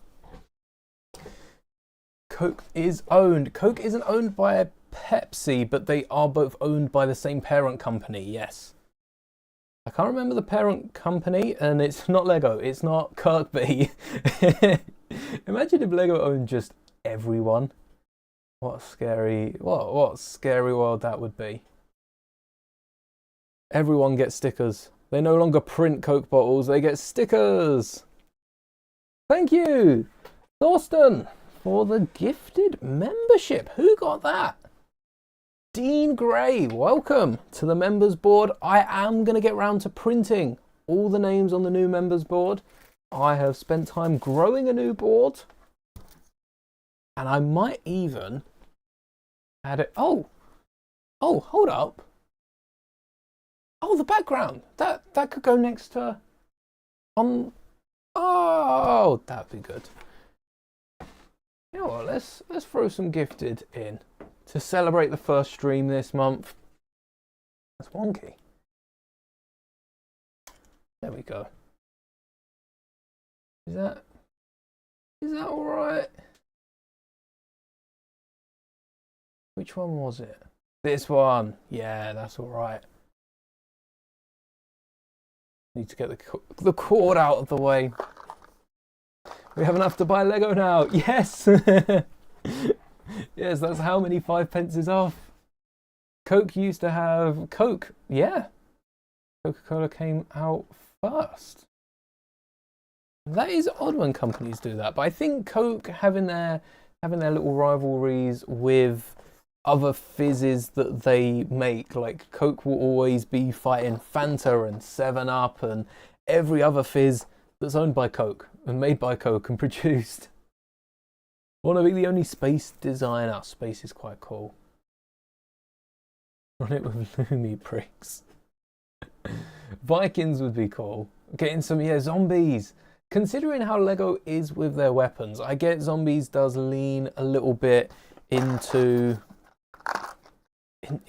Coke is owned. Coke isn't owned by Pepsi, but they are both owned by the same parent company, yes. I can't remember the parent company, and it's not Lego, it's not Kirkby. Imagine if Lego owned just everyone. What a scary world that would be. Everyone gets stickers. They no longer print Coke bottles, they get stickers. Thank you, Thorsten, for the gifted membership. Who got that? Dean Gray, welcome to the members board. I am going to get round to printing all the names on the new members board. I have spent time growing a new board, and I might even add it. Oh, hold up. Oh, the background. That could go next to on. Oh, that'd be good. You know what? Let's throw some gifted in to celebrate the first stream this month. That's wonky. There we go. Is that all right? Which one was it? This one. Yeah, that's all right. Need to get the cord out of the way. We have enough to buy Lego now. Yes. Yes, that's how many 5 pence is off. Coke used to have Coke. Yeah. Coca-Cola came out first. That is odd when companies do that, but I think Coke having their little rivalries with other fizzes that they make, like Coke will always be fighting Fanta and 7-Up and every other fizz that's owned by Coke and made by Coke and produced. I want to be the only space designer. Space is quite cool. Run it with Lumi bricks. Vikings would be cool. Getting some, zombies. Considering how Lego is with their weapons, I get zombies does lean a little bit into kind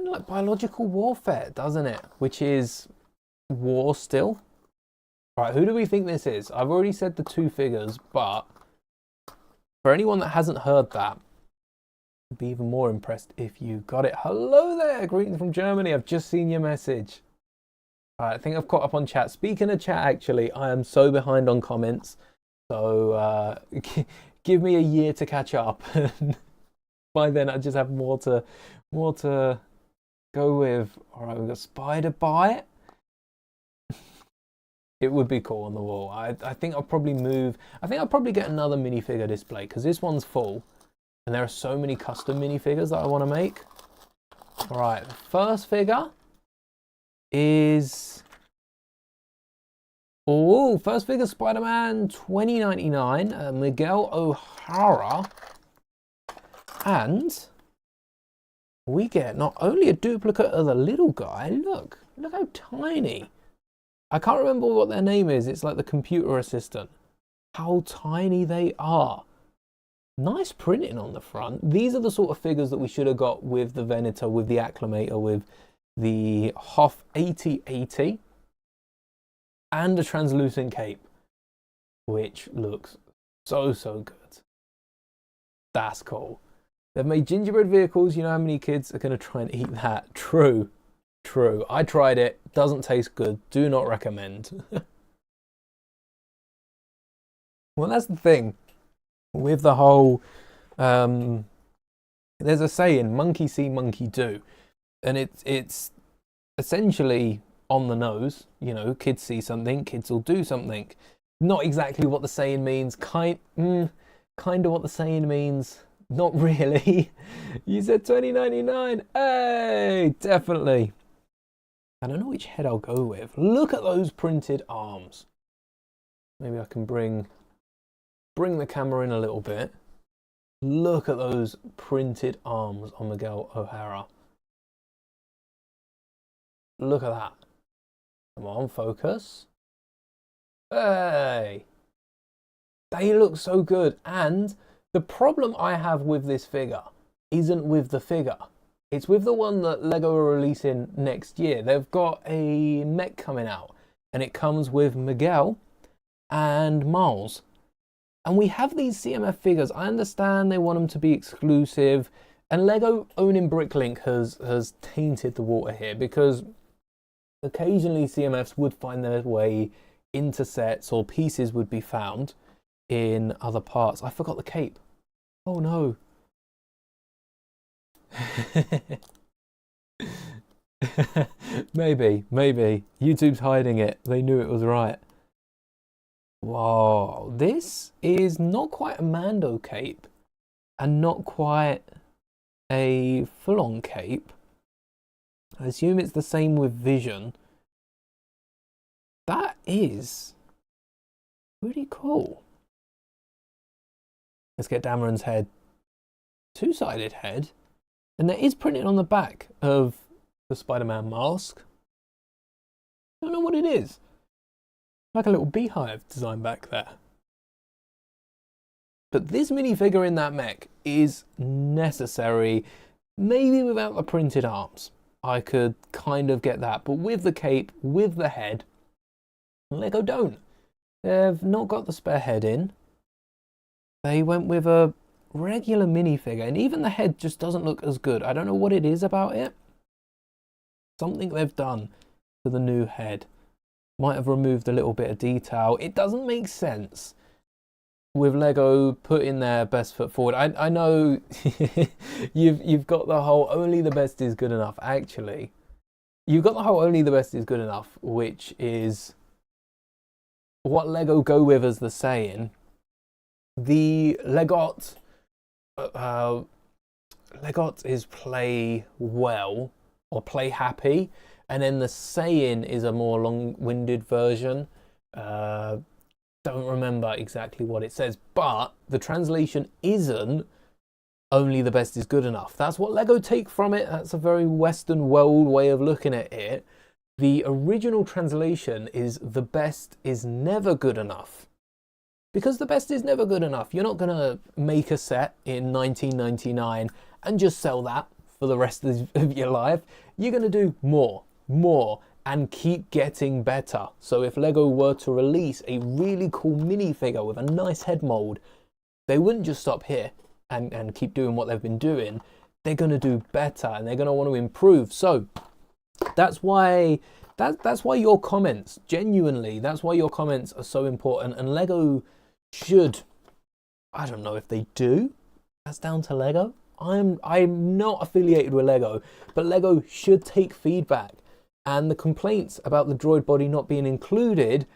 of like biological warfare, doesn't it? Which is war still. All right, who do we think this is? I've already said the 2 figures, but for anyone that hasn't heard that, I'd be even more impressed if you got it. Hello there, greetings from Germany. I've just seen your message. All right, I think I've caught up on chat. Speaking of chat, actually, I am so behind on comments. So give me a year to catch up. By then, I just have more to go with. All right, we've got Spider Bite. It would be cool on the wall. I think I'll probably move. I think I'll probably get another minifigure display because this one's full, and there are so many custom minifigures that I want to make. All right, the first figure is first figure Spider-Man 2099, Miguel O'Hara, and we get not only a duplicate of the little guy. Look Look how tiny. I can't remember what their name is. It's like the computer assistant. How tiny they are. Nice printing on the front. These are the sort of figures that we should have got with the Venator, with the Acclamator, with the Hoff 8080. And a translucent cape, which looks so good. That's cool. They've made gingerbread vehicles. You know how many kids are going to try and eat that? True. I tried it. Doesn't taste good. Do not recommend. Well, that's the thing with the whole... there's a saying, monkey see, monkey do. And it's essentially on the nose. You know, kids see something, kids will do something. Not exactly what the saying means. Kind of what the saying means. Not really. You said 2099. Hey, definitely. I don't know which head I'll go with. Look at those printed arms. Maybe I can bring the camera in a little bit. Look at those printed arms on Miguel O'Hara. Look at that. Come on, focus. Hey. They look so good. And the problem I have with this figure isn't with the figure. It's with the one that LEGO are releasing next year. They've got a mech coming out. And it comes with Miguel and Miles. And we have these CMF figures. I understand they want them to be exclusive. And LEGO owning Bricklink has tainted the water here, because occasionally CMFs would find their way into sets, or pieces would be found in other parts. I forgot the cape. Oh no. Maybe. YouTube's hiding it. They knew it was right. Whoa, this is not quite a Mando cape and not quite a full-on cape. I assume it's the same with Vision. That is pretty cool. Let's get Dameron's head. Two-sided head. And there is printing on the back of the Spider-Man mask. I don't know what it is. Like a little beehive design back there. But this minifigure in that mech is necessary. Maybe without the printed arms, I could kind of get that. But with the cape, with the head, LEGO don't. They've not got the spare head in. They went with a regular minifigure, and even the head just doesn't look as good. I don't know what it is about it. Something they've done to the new head. Might have removed a little bit of detail. It doesn't make sense with LEGO putting their best foot forward. I know you've got the whole only the best is good enough. Actually, you've got the whole only the best is good enough, which is what LEGO go with as the saying. The Legot is play well or play happy. And then the saying is a more long-winded version. Don't remember exactly what it says, but the translation isn't only the best is good enough. That's what LEGO take from it. That's a very Western world way of looking at it. The original translation is the best is never good enough. Because the best is never good enough. You're not going to make a set in 1999 and just sell that for the rest of your life. You're going to do more, and keep getting better. So if LEGO were to release a really cool minifigure with a nice head mold, they wouldn't just stop here and keep doing what they've been doing. They're going to do better, and they're going to want to improve. So that's why your comments, genuinely, that's why your comments are so important. And LEGO should, I don't know if they do, that's down to LEGO. I'm not affiliated with LEGO, but LEGO should take feedback. And the complaints about the droid body not being included,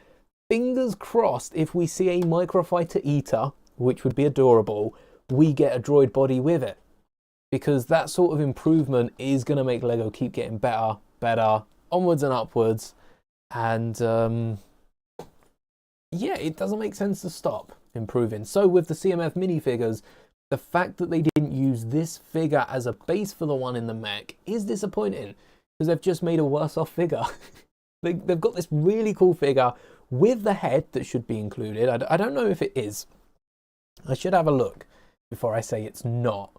fingers crossed, if we see a Microfighter Eater, which would be adorable, we get a droid body with it. Because that sort of improvement is going to make LEGO keep getting better, onwards and upwards. And yeah, it doesn't make sense to stop improving. So with the CMF minifigures, the fact that they didn't use this figure as a base for the one in the mech is disappointing. because they've just made a worse off figure. They've got this really cool figure with the head that should be included. I don't know if it is. I should have a look before I say it's not,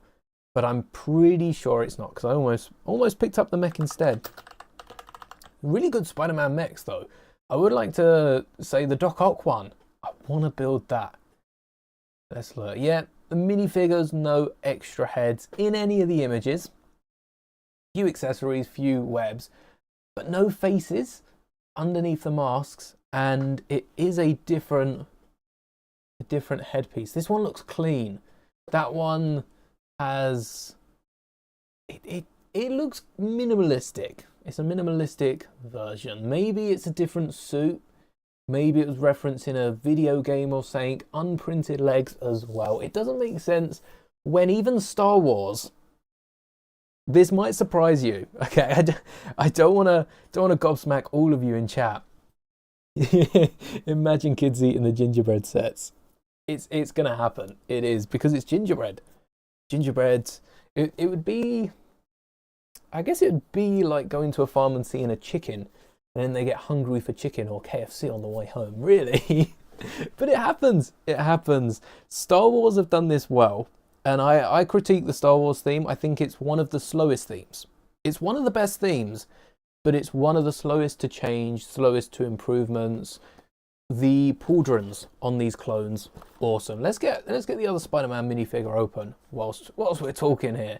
but I'm pretty sure it's not, because I almost picked up the mech instead. Really good Spider-Man mechs though. I would like to say the Doc Ock one. I want to build that. Let's look. Yeah, the minifigures, no extra heads in any of the images. Few accessories, few webs, but no faces underneath the masks, and it is a different headpiece. This one looks clean. That one has it looks minimalistic. It's a minimalistic version. Maybe it's a different suit. Maybe it was referencing a video game or something. Unprinted legs as well. It doesn't make sense when even Star Wars. This might surprise you. Okay, I don't want to gobsmack all of you in chat. Imagine kids eating the gingerbread sets. It's gonna happen. It is, because it's gingerbread. Gingerbread. It would be. I guess it would be like going to a farm and seeing a chicken, and then they get hungry for chicken or KFC on the way home. Really, but it happens. It happens. Star Wars have done this well. And I critique the Star Wars theme. I think it's one of the slowest themes. It's one of the best themes, but it's one of the slowest to change, slowest to improvements. The pauldrons on these clones, awesome. Let's get the other Spider-Man minifigure open whilst we're talking here.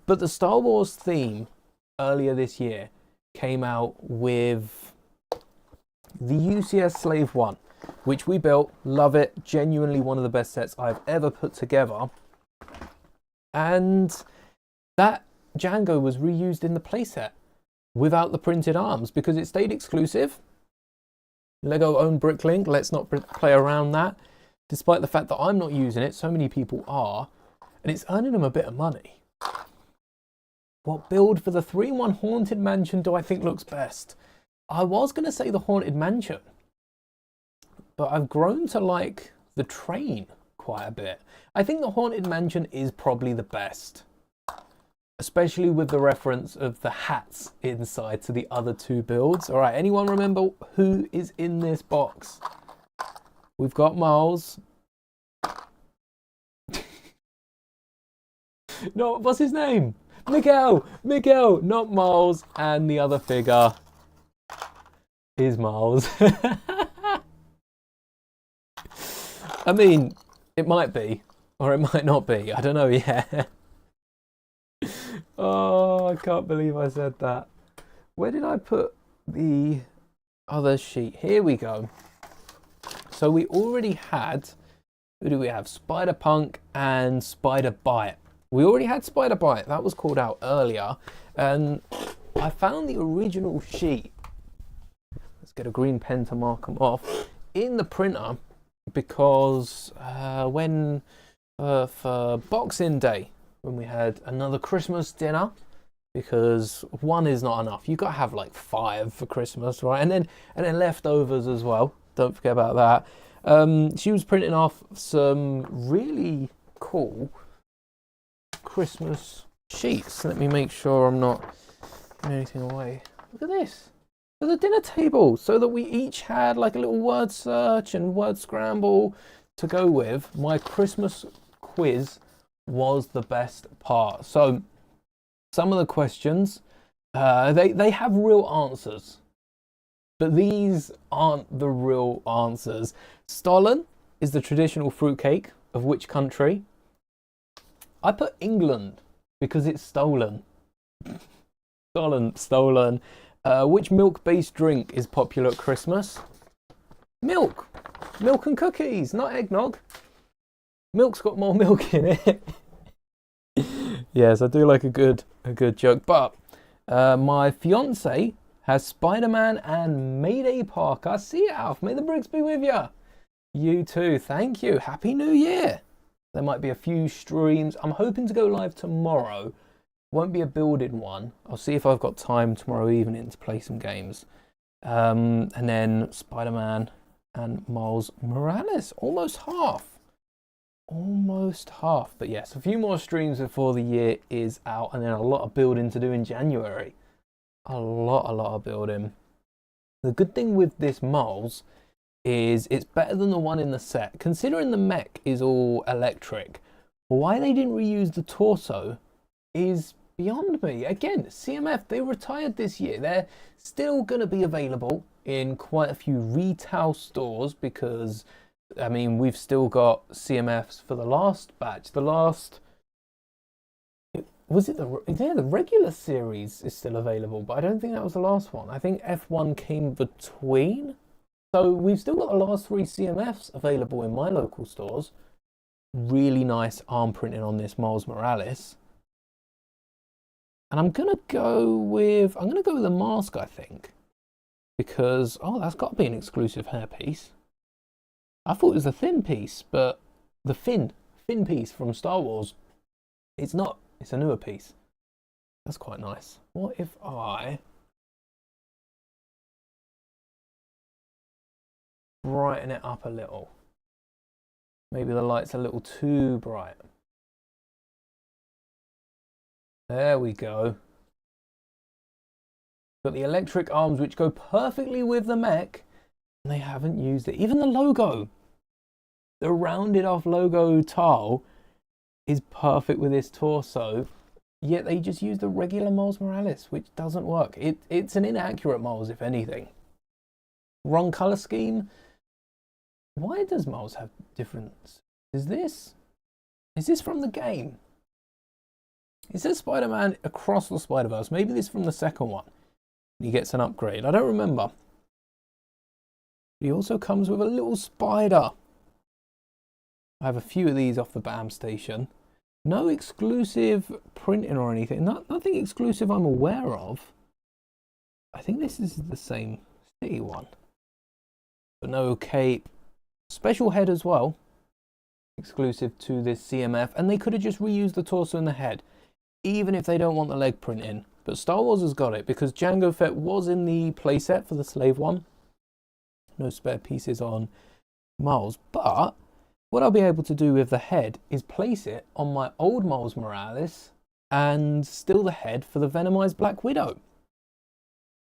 But the Star Wars theme earlier this year came out with the UCS Slave 1, which we built. Love it. Genuinely one of the best sets I've ever put together. And that Django was reused in the playset without the printed arms because it stayed exclusive. Lego owned Bricklink, let's not play around that. Despite the fact that I'm not using it, so many people are, and it's earning them a bit of money. What build for the 3-in-1 Haunted Mansion do I think looks best? I was going to say the Haunted Mansion, but I've grown to like the train quite a bit. I think the Haunted Mansion is probably the best, especially with the reference of the hats inside to the other two builds. All right, anyone remember who is in this box? We've got Miles. No, what's his name? Miguel, not Miles. And the other figure is Miles. I mean, it might be, or it might not be. I don't know yet. Oh, I can't believe I said that. Where did I put the other sheet? Here we go. So we already had, who do we have? Spider-Punk and Spider-Bite. We already had Spider-Bite. That was called out earlier. And I found the original sheet. Let's get a green pen to mark them off. In the printer, because for Boxing Day, when we had another Christmas dinner, because one is not enough. You've got to have like 5 for Christmas, right? And then leftovers as well. Don't forget about that. She was printing off some really cool Christmas sheets. Let me make sure I'm not giving anything away. Look at this. There's a dinner table, so that we each had like a little word search and word scramble to go with. My Christmas quiz was the best part. So some of the questions, they have real answers, but these aren't the real answers. Stollen is the traditional fruitcake of which country? I put England because it's stolen. Stolen. Which milk-based drink is popular at Christmas? Milk and cookies, not eggnog. Milk's got more milk in it. Yes, I do like a good joke. But my fiance has Spider-Man and Mayday Parker. See you, Alf. May the bricks be with you. You too. Thank you. Happy New Year. There might be a few streams. I'm hoping to go live tomorrow. Won't be a building one. I'll see if I've got time tomorrow evening to play some games. And then Spider-Man and Miles Morales. Almost half. But yes, a few more streams before the year is out, and then a lot of building to do in January. a lot of building. The good thing with this Miles is it's better than the one in the set. Considering the mech is all electric, why they didn't reuse the torso is beyond me. Again, CMF, they retired this year. They're still going to be available in quite a few retail stores because, I mean, we've still got CMFs for the last batch. The last... Was it the regular series is still available, but I don't think that was the last one. I think F1 came between. So we've still got the last 3 CMFs available in my local stores. Really nice arm printing on this Miles Morales. And I'm gonna go with the mask, I think. Because that's gotta be an exclusive hair piece. I thought it was a thin piece, but the fin piece from Star Wars, it's not. It's a newer piece. That's quite nice. What if I brighten it up a little? Maybe the light's a little too bright. There we go. Got the electric arms which go perfectly with the mech, and they haven't used it. Even the logo, the rounded off logo tile, is perfect with this torso, yet they just use the regular Miles Morales, which doesn't work. It's an inaccurate Miles, if anything. Wrong color scheme. Why does Miles have difference? Is this from the game? It says Spider-Man Across the Spider-Verse. Maybe this is from the second one. He gets an upgrade. I don't remember. He also comes with a little spider. I have a few of these off the BAM station. No exclusive printing or anything. Nothing exclusive I'm aware of. I think this is the same city one. But no cape. Special head as well. Exclusive to this CMF. And they could have just reused the torso and the head. Even if they don't want the leg print in. But Star Wars has got it. Because Jango Fett was in the playset for the Slave one. No spare pieces on Miles. But what I'll be able to do with the head is place it on my old Miles Morales and still the head for the Venomized Black Widow.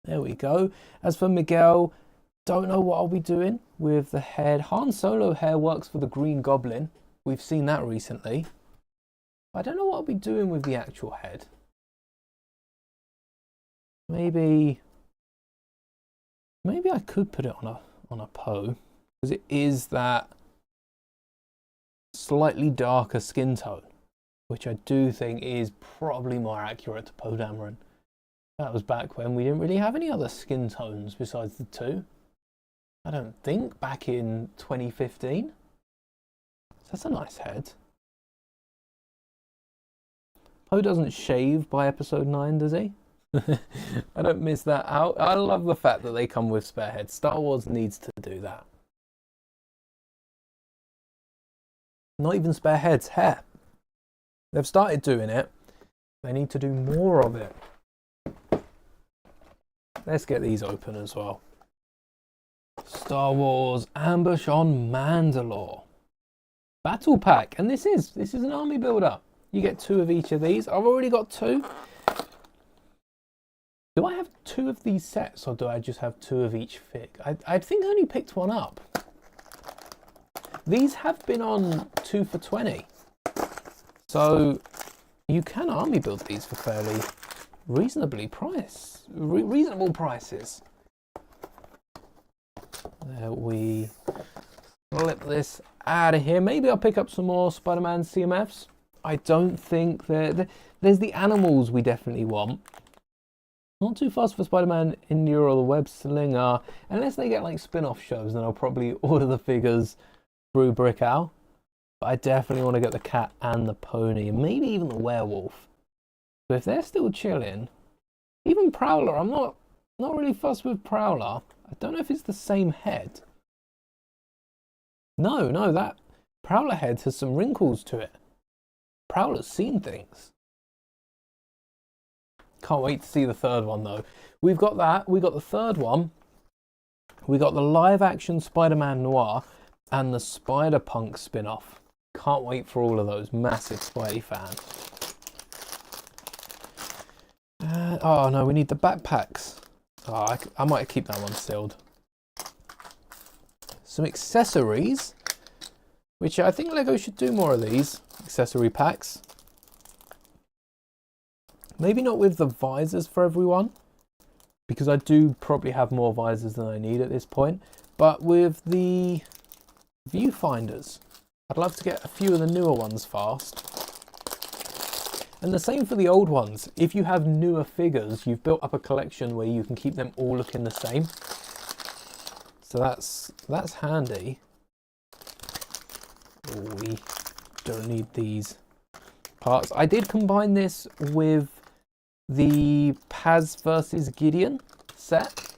There we go. As for Miguel, don't know what I'll be doing with the head. Han Solo hair works for the Green Goblin. We've seen that recently. I don't know what I'll be doing with the actual head. Maybe I could put it on a Poe, because it is that slightly darker skin tone, which I do think is probably more accurate to Poe Dameron. That was back when we didn't really have any other skin tones besides the 2. I don't think, back in 2015. So that's a nice head. Poe doesn't shave by episode 9, does he? I don't miss that out. I love the fact that they come with spare heads. Star Wars needs to do that. Not even spare heads, hair. They've started doing it. They need to do more of it. Let's get these open as well. Star Wars Ambush on Mandalore. Battle pack. And this is an army builder. You get 2 of each of these. I've already got 2. Do I have 2 of these sets, or do I just have 2 of each fig? I think I only picked one up. These have been on 2 for $20. So you can army build these for fairly reasonable prices. There we flip this out of here. Maybe I'll pick up some more Spider-Man CMFs. I don't think there's the animals we definitely want. Not too fast for Spider-Man India or the Web Slinger. Unless they get like spin-off shows, then I'll probably order the figures through Brick Owl. But I definitely want to get the cat and the pony, and maybe even the werewolf. So if they're still chilling, even Prowler, I'm not really fussed with Prowler. I don't know if it's the same head. No, that Prowler head has some wrinkles to it. Prowler's seen things. Can't wait to see the third one though. We've got that. We got the third one. We got the live action Spider-Man Noir and the Spider-Punk spin-off. Can't wait for all of those. Massive Spidey fan. Oh no, we need the backpacks. Oh, I might keep that one sealed. Some accessories, which I think Lego should do more of these accessory packs. Maybe not with the visors for everyone, because I do probably have more visors than I need at this point. But with the viewfinders, I'd love to get a few of the newer ones fast. And the same for the old ones. If you have newer figures, you've built up a collection where you can keep them all looking the same. So that's handy. Oh, we don't need these parts. I did combine this with the Paz versus Gideon set.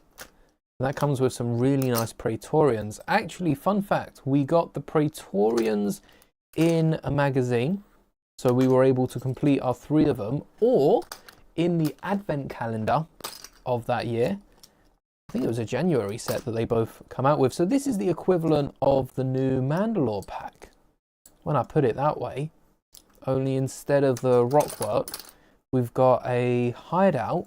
And that comes with some really nice Praetorians. Actually, fun fact, we got the Praetorians in a magazine. So we were able to complete our 3 of them, or in the advent calendar of that year. I think it was a January set that they both come out with. So this is the equivalent of the new Mandalore pack, when I put it that way. Only instead of the rockwork, we've got a hideout.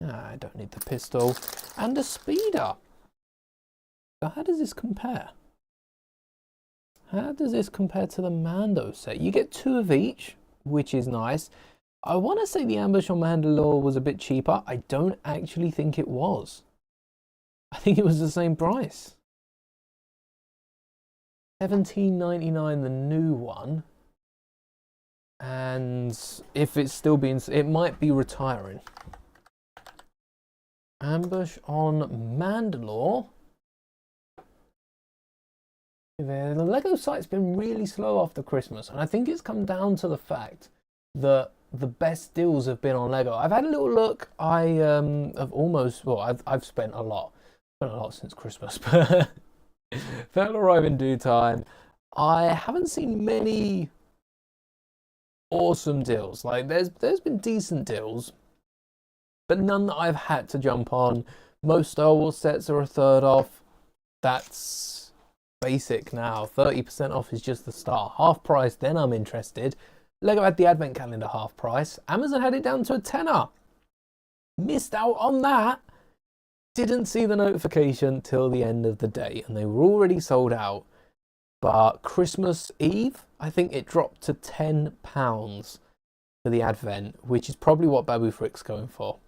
I don't need the pistol. And a speeder. So how does this compare? How does this compare to the Mando set? You get 2 of each, which is nice. I want to say the ambush on Mandalore was a bit cheaper. I don't actually think it was. I think it was the same price. $17.99 the new one. And if it's still being, it might be retiring. Ambush on Mandalore. The Lego site's been really slow after Christmas, and I think it's come down to the fact that the best deals have been on Lego. I've had a little look. I have almost, well, I've spent a lot since Christmas, but that'll arrive in due time. I haven't seen many awesome deals. Like there's been decent deals, but none that I've had to jump on. Most Star Wars sets are a third off. That's basic now. 30% off is just the start. Half price, then I'm interested. Lego had the advent calendar half price. Amazon had it down to a tenner. Missed out on that. Didn't see the notification till the end of the day, and they were already sold out. But Christmas Eve, I think it dropped to £10 for the advent, which is probably what Babu Frick's going for.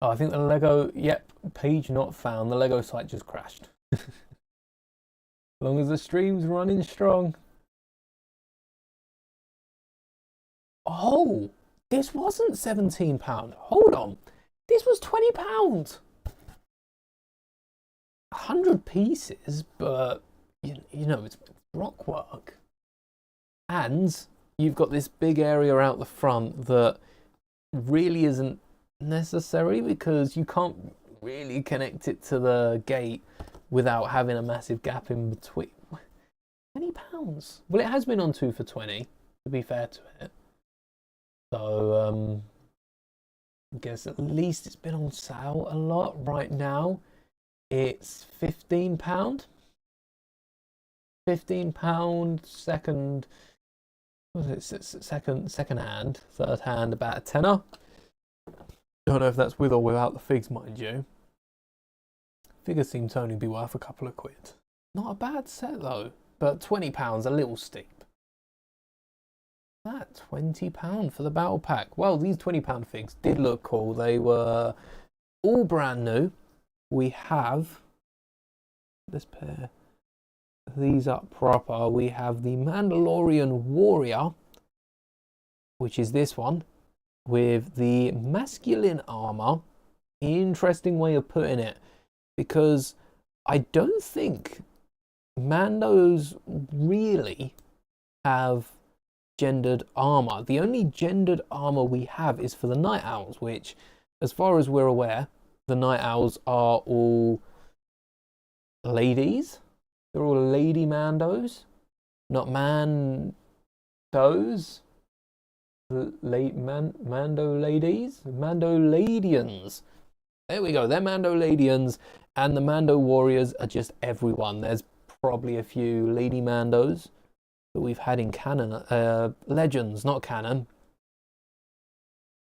Oh, I think the Lego, yep, page not found. The Lego site just crashed. As long as the stream's running strong. Oh, this wasn't £17. Hold on. This was £20. 100 pieces, but you know, it's rock work. And you've got this big area out the front that really isn't necessary because you can't really connect it to the gate without having a massive gap in between. £20. Well, it has been on 2 for 20, to be fair to it. So I guess at least it's been on sale a lot. Right now it's £15. £15 second, what is it, second hand, third hand about a tenner. Don't know if that's with or without the figs, mind you. Figures seem to only be worth a couple of quid. Not a bad set though, but £20 a little steep. That £20 for the battle pack. Well, these £20 figs did look cool. They were all brand new. We have this pair. These up proper. We have the Mandalorian Warrior, which is this one, with the masculine armor. Interesting way of putting it, because I don't think Mandos really have gendered armor. The only gendered armor we have is for the Night Owls, which, as far as we're aware, the Night Owls are all ladies. They're all lady Mandos, not Mandos. Mando ladies, Mando Ladians. There we go. They're Mando Ladians, and the Mando Warriors are just everyone. There's probably a few Lady Mandos that we've had in canon, Legends, not canon.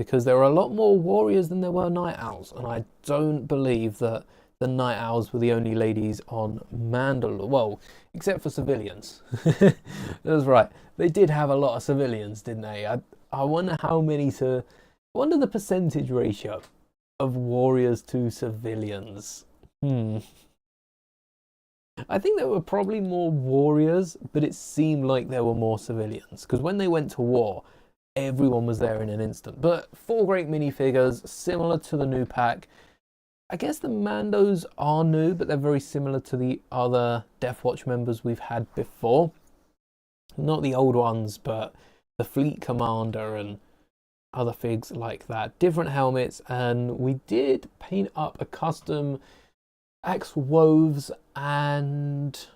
because there were a lot more warriors than there were night owls, and I don't believe that the night owls were the only ladies on Mandalore. Well, except for civilians. That's right. They did have a lot of civilians, didn't they? I wonder how many to... I wonder the percentage ratio of warriors to civilians. I think there were probably more warriors, but it seemed like there were more civilians. Because when they went to war, everyone was there in an instant. But 4 great minifigures, similar to the new pack. I guess the Mandos are new, but they're very similar to the other Death Watch members we've had before. Not the old ones, but the Fleet Commander and other figs like that. Different helmets, and we did paint up a custom Axe Woves and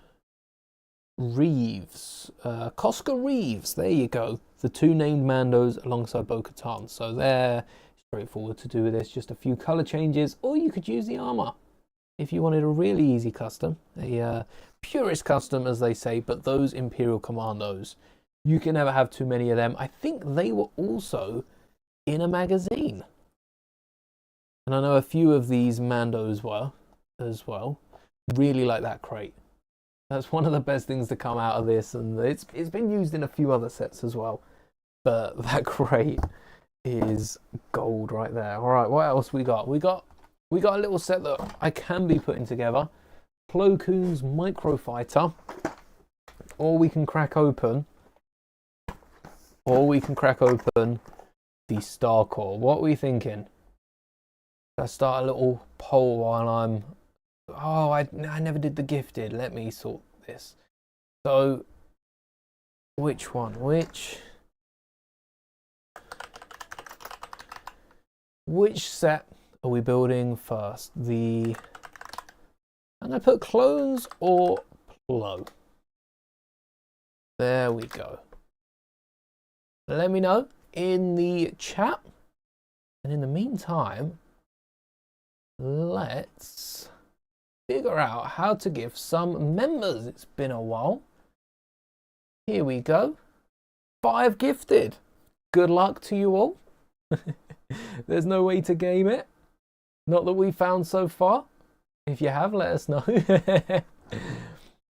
Reeves. Cosca Reeves, there you go. The 2 named Mandos alongside Bo-Katan. So they're straightforward to do with this, just a few color changes, or you could use the armor if you wanted a really easy custom, a purist custom as they say. But those Imperial Commandos, you can never have too many of them. I think they were also in a magazine, and I know a few of these Mandos were as well. Really like that crate. That's one of the best things to come out of this, and it's been used in a few other sets as well, but that crate is gold right there. All right, what else we got? We got a little set that I can be putting together. Plo Koon's Microfighter, or we can crack open the Star Core. What are we thinking? Let's start a little poll while I'm... Oh, I never did the gifted. Let me sort this. So, which one? Which set are we building first? I'm going to put clones or Plo. There we go. Let me know in the chat. And in the meantime, let's figure out how to give some members. It's been a while. Here we go. 5 gifted. Good luck to you all. There's no way to game it. Not that we found so far. If you have, let us know.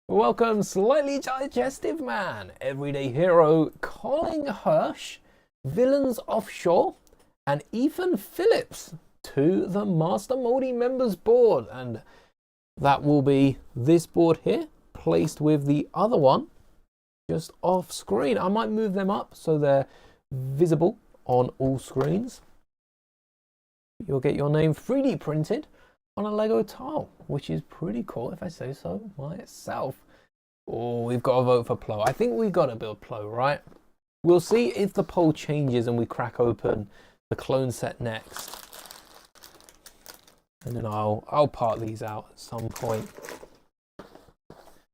Welcome, Slightly Digestive Man, Everyday Hero, Colin Hirsch, Villains Offshore, and Ethan Phillips to the Master Mouldie members board. And that will be this board here, placed with the other one just off screen. I might move them up so they're visible on all screens. You'll get your name 3D printed on a Lego tile, which is pretty cool if I say so myself. Oh, we've got to vote for Plo. I think we've got to build Plo, right? We'll see if the poll changes and we crack open the clone set next. And then I'll part these out at some point.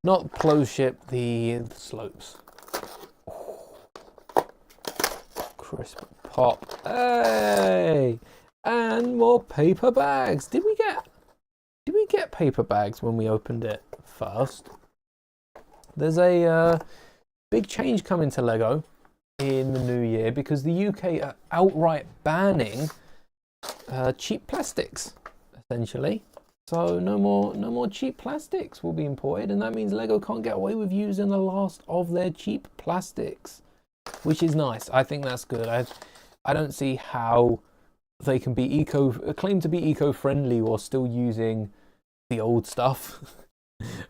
Not Plo ship, the slopes. Oh. Crisp pop. Hey! And more paper bags. Did we get paper bags when we opened it first? There's a big change coming to Lego in the new year because the UK are outright banning cheap plastics, essentially. So no more cheap plastics will be imported, and that means Lego can't get away with using the last of their cheap plastics, which is nice. I think that's good. I don't see how they can be claim to be eco-friendly while still using the old stuff.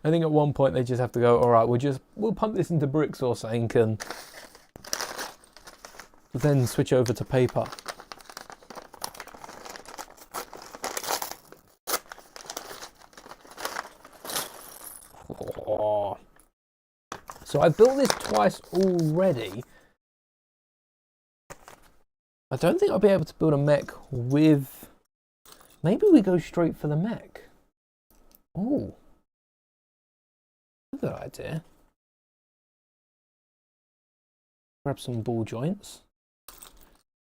I think at one point they just have to go, all right, we'll pump this into bricks or something and then switch over to paper. Oh. So I've built this twice already. I don't think I'll be able to build a mech with... Maybe we go straight for the mech. Oh. Good idea. Grab some ball joints.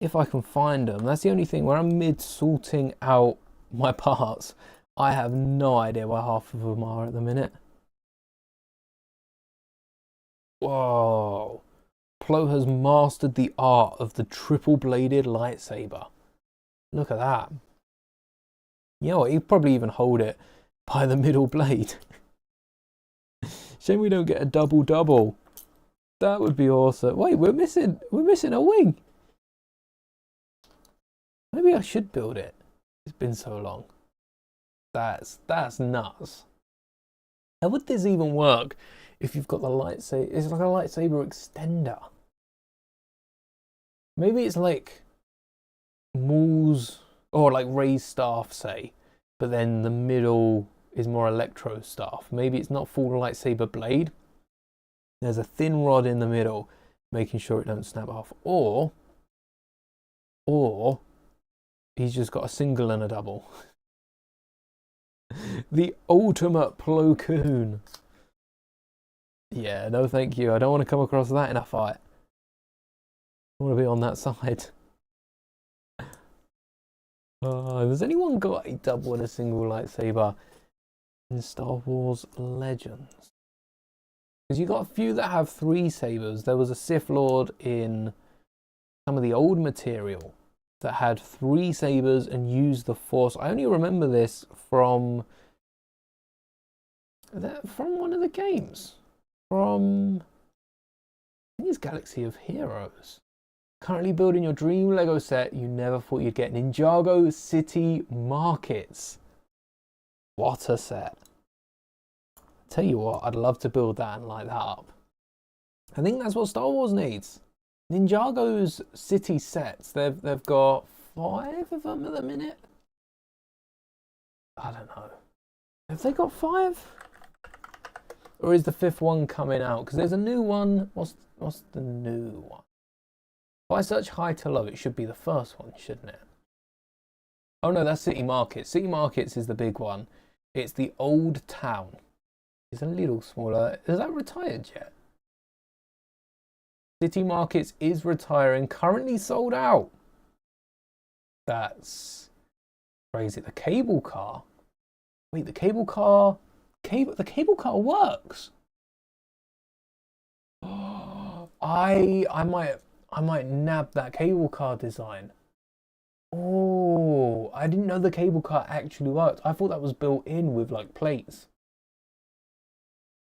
If I can find them. That's the only thing. Where I'm mid-sorting out my parts, I have no idea where half of them are at the minute. Whoa. Plo has mastered the art of the triple-bladed lightsaber. Look at that. You know what, he'd probably even hold it by the middle blade. Shame we don't get a double-double. That would be awesome. Wait, we're missing a wing. Maybe I should build it. It's been so long. That's nuts. How would this even work if you've got the lightsaber? It's like a lightsaber extender. Maybe it's like Maul's, or like Rey's staff, say, but then the middle is more electro staff. Maybe it's not full lightsaber blade. There's a thin rod in the middle, making sure it don't snap off. Or he's just got a single and a double. The ultimate Plo Koon. Yeah, no thank you. I don't want to come across that in a fight. I want to be on that side. Has anyone got a double and a single lightsaber in Star Wars Legends? Because you got a few that have 3 sabers. There was a Sith Lord in some of the old material that had 3 sabers and used the Force. I only remember this from one of the games. I think it's Galaxy of Heroes. Currently building your dream Lego set you never thought you'd get. Ninjago City Markets. What a set. Tell you what, I'd love to build that and light that up. I think that's what Star Wars needs. Ninjago's city sets, they've got 5 of them at the minute. I don't know. Have they got 5? Or is the 5th one coming out? Because there's a new one. What's the new one? If I search high to low, it should be the first one, shouldn't it? Oh no, that's City Markets. City Markets is the big one. It's the Old Town. It's a little smaller. Is that retired yet? City Markets is retiring. Currently sold out. That's crazy. The cable car. Wait, the cable car works. I might nab that cable car design. Oh, I didn't know the cable car actually worked. I thought that was built in with like plates.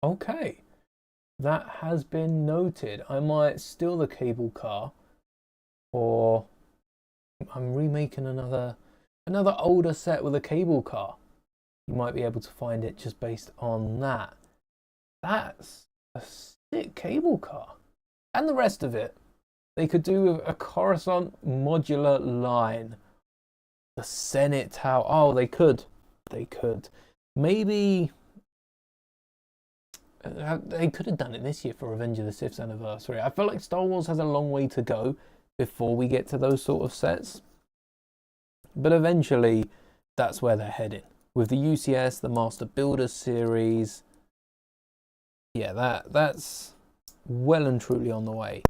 Okay, that has been noted. I might steal the cable car, or I'm remaking another older set with a cable car. You might be able to find it just based on that. That's a sick cable car. And the rest of it. They could do a Coruscant modular line. The Senate Tower. Oh, they could. They could. Maybe they could have done it this year for Revenge of the Sith's anniversary. I feel like Star Wars has a long way to go before we get to those sort of sets. But eventually, that's where they're heading. With the UCS, the Master Builders series. Yeah, that's well and truly on the way.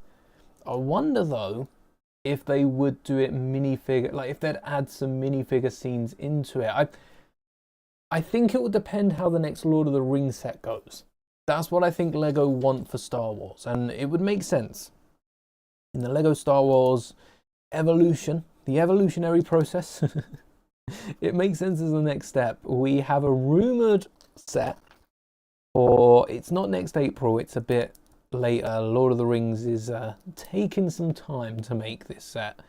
I wonder though if they would do it minifigure, like if they'd add some minifigure scenes into it. I think it would depend how the next Lord of the Rings set goes. That's what I think Lego want for Star Wars, and it would make sense. In the Lego Star Wars evolution, the evolutionary process, it makes sense as the next step. We have a rumored set for, it's not next April, it's a bit later. Lord of the Rings is taking some time to make this set,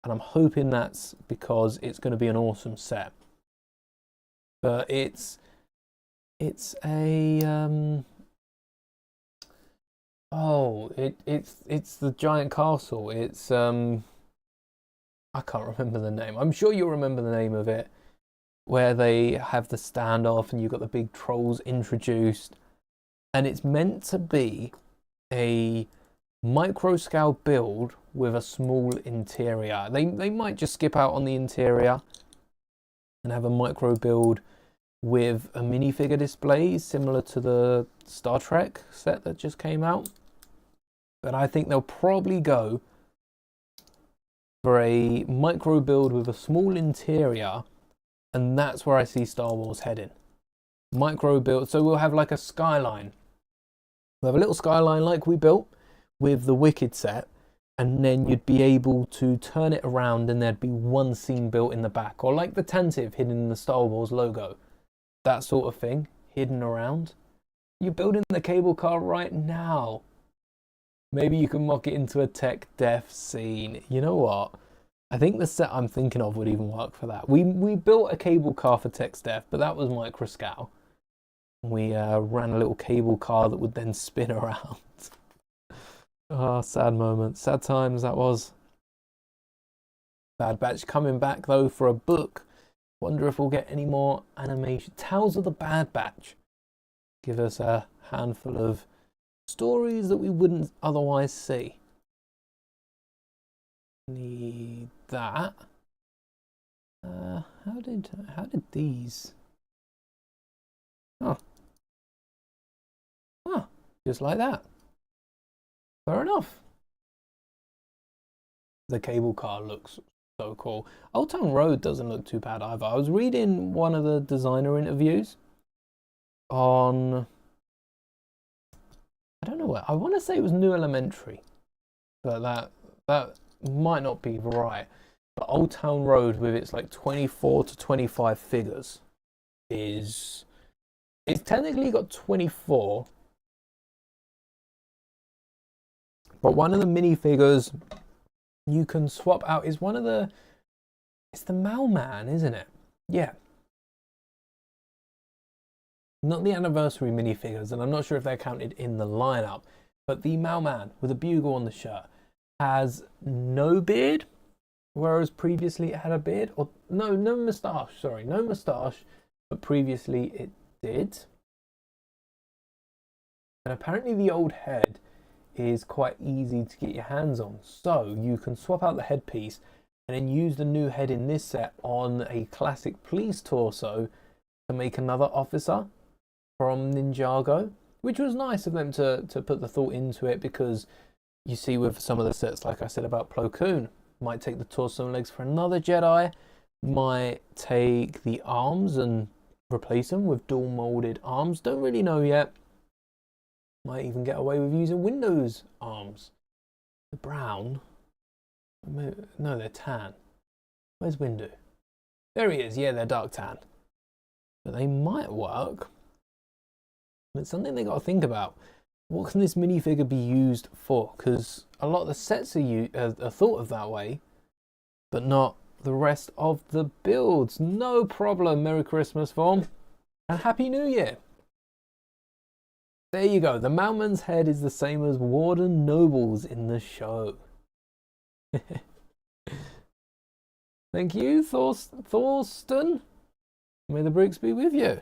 and I'm hoping that's because it's going to be an awesome set. But it's a it's the giant castle. It's I can't remember the name. I'm sure you'll remember the name of it, where they have the standoff and you've got the big trolls introduced, and it's meant to be a micro scale build with a small interior. They might just skip out on the interior and have a micro build with a minifigure display similar to the Star Trek set that just came out. But I think they'll probably go for a micro build with a small interior, and that's where I see Star Wars heading. Micro build, so we'll have like a skyline. We'll have a little skyline like we built with the Wicked set, and then you'd be able to turn it around and there'd be one scene built in the back, or like the Tantive hidden in the Star Wars logo, that sort of thing hidden around. You're building the cable car right now. Maybe you can mock it into a tech def scene. You know what? I think the set I'm thinking of would even work for that. We built a cable car for tech def, but that was microscale. We ran a little cable car that would then spin around. Oh, sad moment. Sad times that was. Bad Batch coming back though for a book. Wonder if we'll get any more animation. Tales of the Bad Batch. Give us a handful of stories that we wouldn't otherwise see. Need that. How did these? Oh. Oh, just like that. Fair enough. The cable car looks so cool. Old Town Road doesn't look too bad either. I was reading one of the designer interviews on, I don't know where, I want to say it was New Elementary, but that might not be right. But Old Town Road with its like 24 to 25 figures it's technically got 24, but one of the minifigures you can swap out is one of the, it's the Mailman, isn't it? Yeah. Not the anniversary minifigures, and I'm not sure if they're counted in the lineup, but the Mailman with a bugle on the shirt has no beard, whereas previously it had a beard, or no moustache, sorry, no moustache, but previously it did. And apparently the old head is quite easy to get your hands on, so you can swap out the headpiece and then use the new head in this set on a classic police torso to make another officer from Ninjago, which was nice of them to put the thought into it, because you see with some of the sets, like I said about Plo Koon, might take the torso and legs for another Jedi, might take the arms and replace them with dual molded arms, don't really know yet. Might even get away with using Windows arms. The brown, no, they're tan. Where's Windu? There he is. Yeah, they're dark tan, but they might work. It's something they got to think about. What can this minifigure be used for? Because a lot of the sets are thought of that way, but not the rest of the builds. No problem. Merry Christmas, Form, and Happy New Year. There you go. The Mailman's head is the same as Warden Noble's in the show. Thank you, Thorsten. May the bricks be with you.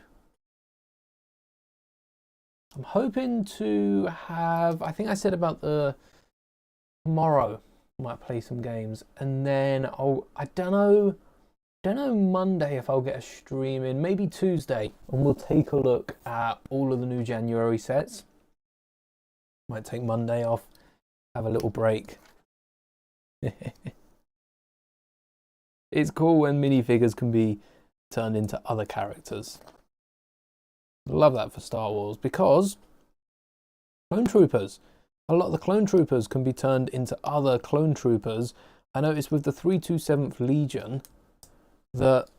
I'm hoping to have, I think I said about tomorrow, I might play some games, and then I don't know Monday if I'll get a stream in, maybe Tuesday, and we'll take a look at all of the new January sets. Might take Monday off, have a little break. It's cool when minifigures can be turned into other characters. Love that for Star Wars, because clone troopers, a lot of the clone troopers can be turned into other clone troopers. I noticed with the 327th Legion that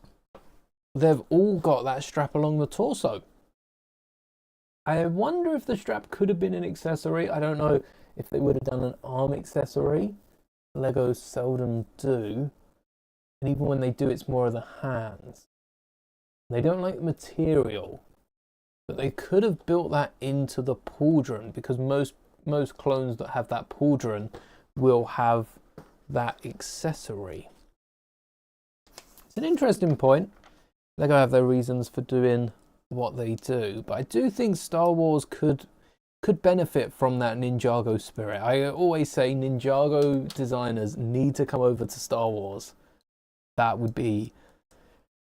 they've all got that strap along the torso. I wonder if the strap could have been an accessory. I don't know if they would have done an arm accessory. Legos seldom do, and even when they do, it's more of the hands. They don't like the material. But they could have built that into the pauldron, because most clones that have that pauldron will have that accessory. It's an interesting point. They're going to have their reasons for doing what they do, but I do think Star Wars could benefit from that Ninjago spirit. I always say Ninjago designers need to come over to Star Wars. That would be,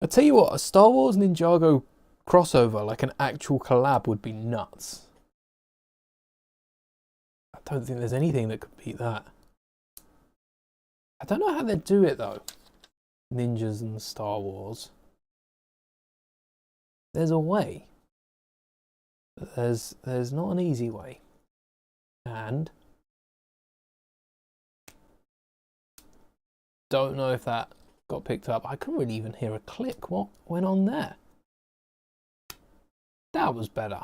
I tell you what, a Star Wars Ninjago crossover, like an actual collab, would be nuts. I don't think there's anything that could beat that. I don't know how they do it though. Ninjas and Star Wars. There's a way. But there's not an easy way. And don't know if that got picked up. I couldn't really even hear a click. What went on there? That was better.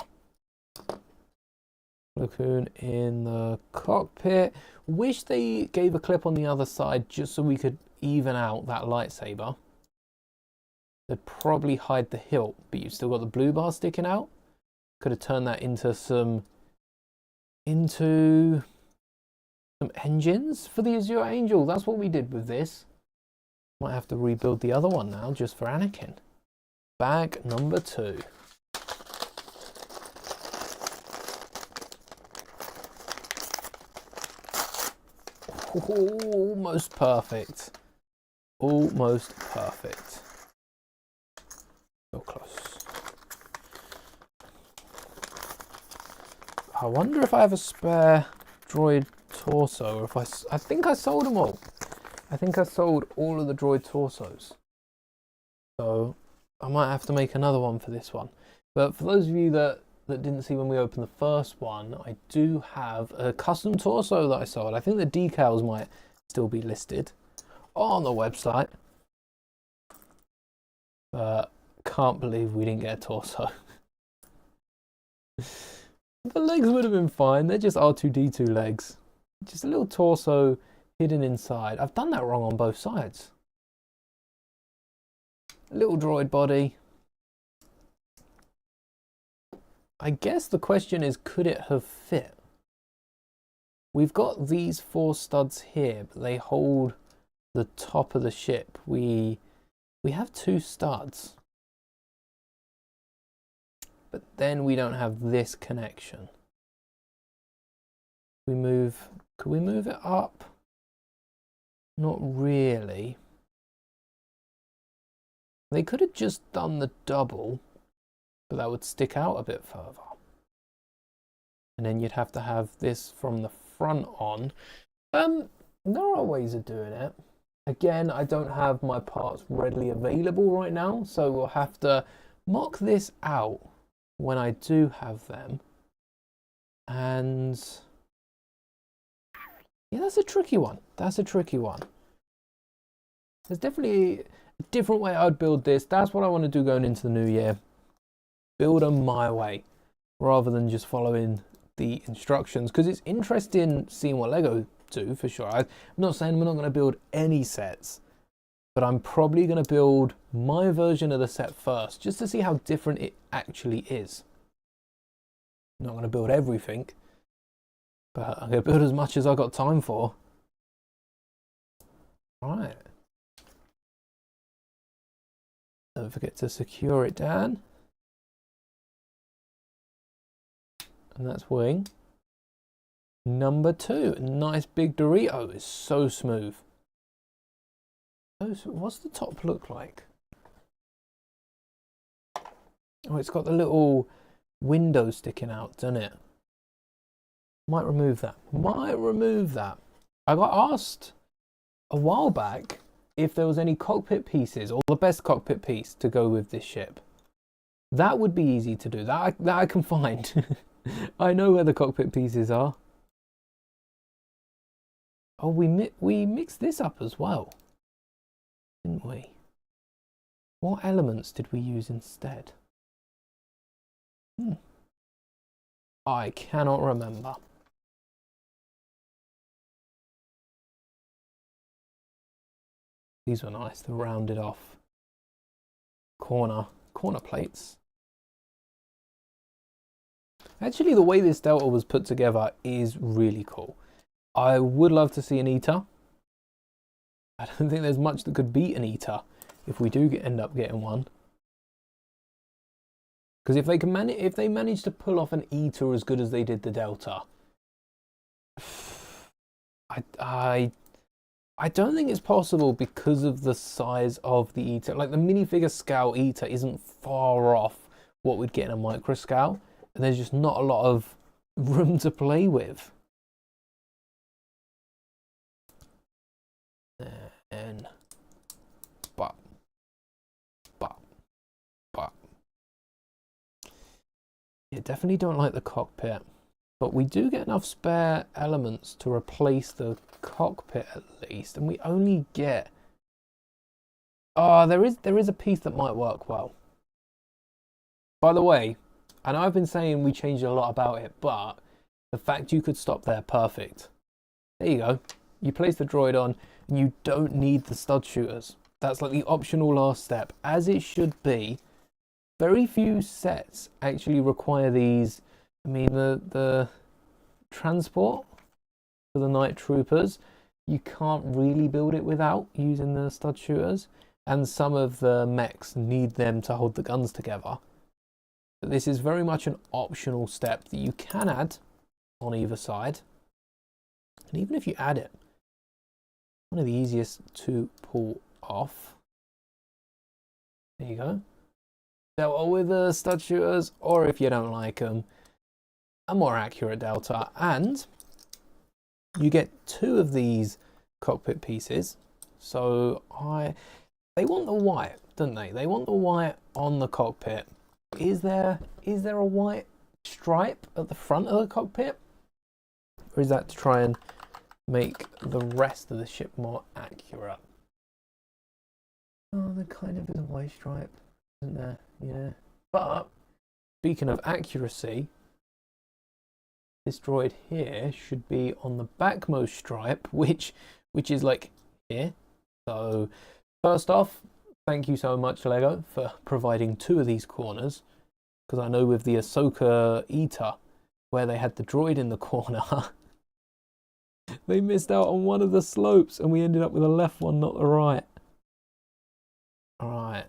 Raccoon in the cockpit. Wish they gave a clip on the other side just so we could even out that lightsaber. They'd probably hide the hilt, but you've still got the blue bar sticking out. Could have turned that into some engines for the Azure Angel. That's what we did with this. Might have to rebuild the other one now just for Anakin. Bag number 2. Almost perfect. Almost perfect. So close. I wonder if I have a spare droid torso, or if I think I sold them all. I think I sold all of the droid torsos. So I might have to make another one for this one. But for those of you that didn't see when we opened the first one, I do have a custom torso that I sold. I think the decals might still be listed on the website. But can't believe we didn't get a torso. The legs would have been fine. They're just R2-D2 legs. Just a little torso hidden inside. I've done that wrong on both sides. Little droid body. I guess the question is, could it have fit? We've got these 4 studs here, but they hold the top of the ship. We have 2 studs. But then we don't have this connection. Could we move it up? Not really. They could have just done the double, but that would stick out a bit further. And then you'd have to have this from the front on. There are ways of doing it. Again, I don't have my parts readily available right now, so we'll have to mock this out when I do have them. And yeah, that's a tricky one. That's a tricky one. There's definitely a different way I'd build this. That's what I want to do going into the new year. Build them my way rather than just following the instructions, because it's interesting seeing what Lego do for sure. I'm not saying we're not going to build any sets, but I'm probably going to build my version of the set first just to see how different it actually is. I'm not going to build everything, but I'm going to build as much as I got time for. Right. Don't forget to secure it down. And that's wing number 2. Nice big Dorito. Is so smooth. What's the top look like? Oh, it's got the little window sticking out, doesn't it? Might remove that. Might remove that. I got asked a while back if there was any cockpit pieces or the best cockpit piece to go with this ship. That would be easy to do. That I can find. I know where the cockpit pieces are. Oh, we mixed this up as well, didn't we? What elements did we use instead? I cannot remember. These were nice, the rounded off corner plates. Actually, the way this Delta was put together is really cool. I would love to see an eater. I don't think there's much that could beat an eater if we do end up getting one. Because if they manage to pull off an eater as good as they did the Delta, I don't think it's possible because of the size of the eater. Like the minifigure scale eater isn't far off what we'd get in a micro scale, and there's just not a lot of room to play with. And bop. Yeah, definitely don't like the cockpit, but we do get enough spare elements to replace the cockpit at least, and we only get Oh, there is a piece that might work well. By the way, I know I've been saying we changed a lot about it, but the fact you could stop there, perfect. There you go. You place the droid on, and you don't need the stud shooters. That's like the optional last step, as it should be. Very few sets actually require these. I mean, the transport for the night troopers, you can't really build it without using the stud shooters, and some of the mechs need them to hold the guns together. But this is very much an optional step that you can add on either side. And even if you add it, one of the easiest to pull off. There you go. Delta with the stud shooters, or if you don't like them, a more accurate delta. And you get 2 of these cockpit pieces. So they want the white, don't they? They want the white on the cockpit. Is there a white stripe at the front of the cockpit? Or is that to try and make the rest of the ship more accurate? Oh, there kind of is a white stripe, isn't there? Yeah. But speaking of accuracy, this droid here should be on the backmost stripe, which is like here. So first off, thank you so much, Lego, for providing 2 of these corners, because I know with the Ahsoka Eater, where they had the droid in the corner, they missed out on one of the slopes, and we ended up with a left one, not the right. All right,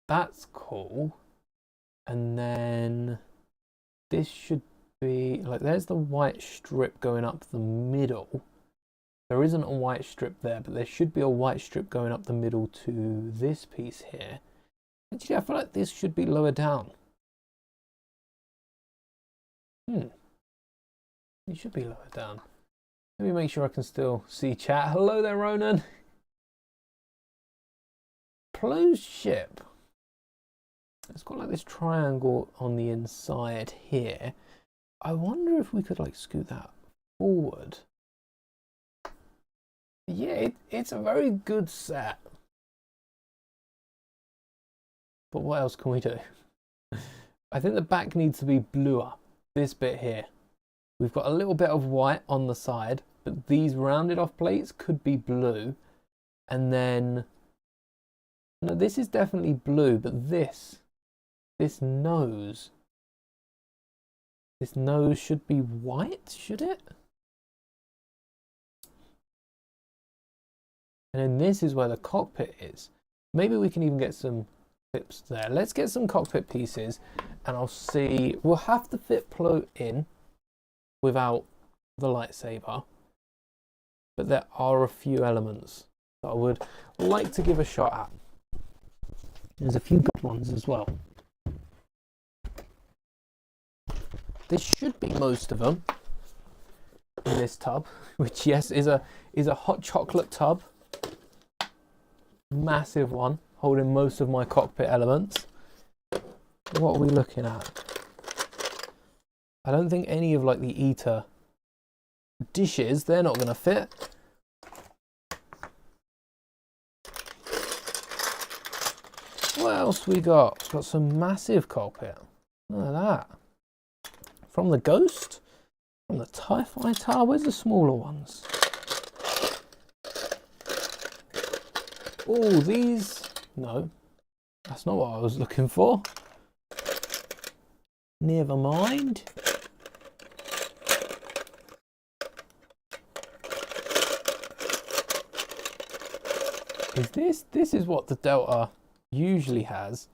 that's cool. And then this should be like, there's the white strip going up the middle. There isn't a white strip there, but there should be a white strip going up the middle to this piece here. Actually, I feel like this should be lower down. It should be lower down. Let me make sure I can still see chat. Hello there, Ronan. Closed ship. It's got like this triangle on the inside here. I wonder if we could like scoot that forward. Yeah, it's a very good set. But what else can we do? I think the back needs to be bluer. This bit here. We've got a little bit of white on the side, but these rounded off plates could be blue. And then, no, this is definitely blue, but this nose should be white, should it? And then this is where the cockpit is. Maybe we can even get some clips there. Let's get some cockpit pieces, and I'll see. We'll have to fit Plo in without the lightsaber, but there are a few elements that I would like to give a shot at. There's a few good ones as well. This should be most of them in this tub, which yes is a hot chocolate tub. Massive one, holding most of my cockpit elements. What are we looking at? I don't think any of like the Eater dishes, they're not going to fit. What else we got? We've got some massive cockpit. Look at that. From the Ghost, from the TIE Fighter. Where's the smaller ones? Oh, these. No, that's not what I was looking for. Never mind. This is what the Delta usually has,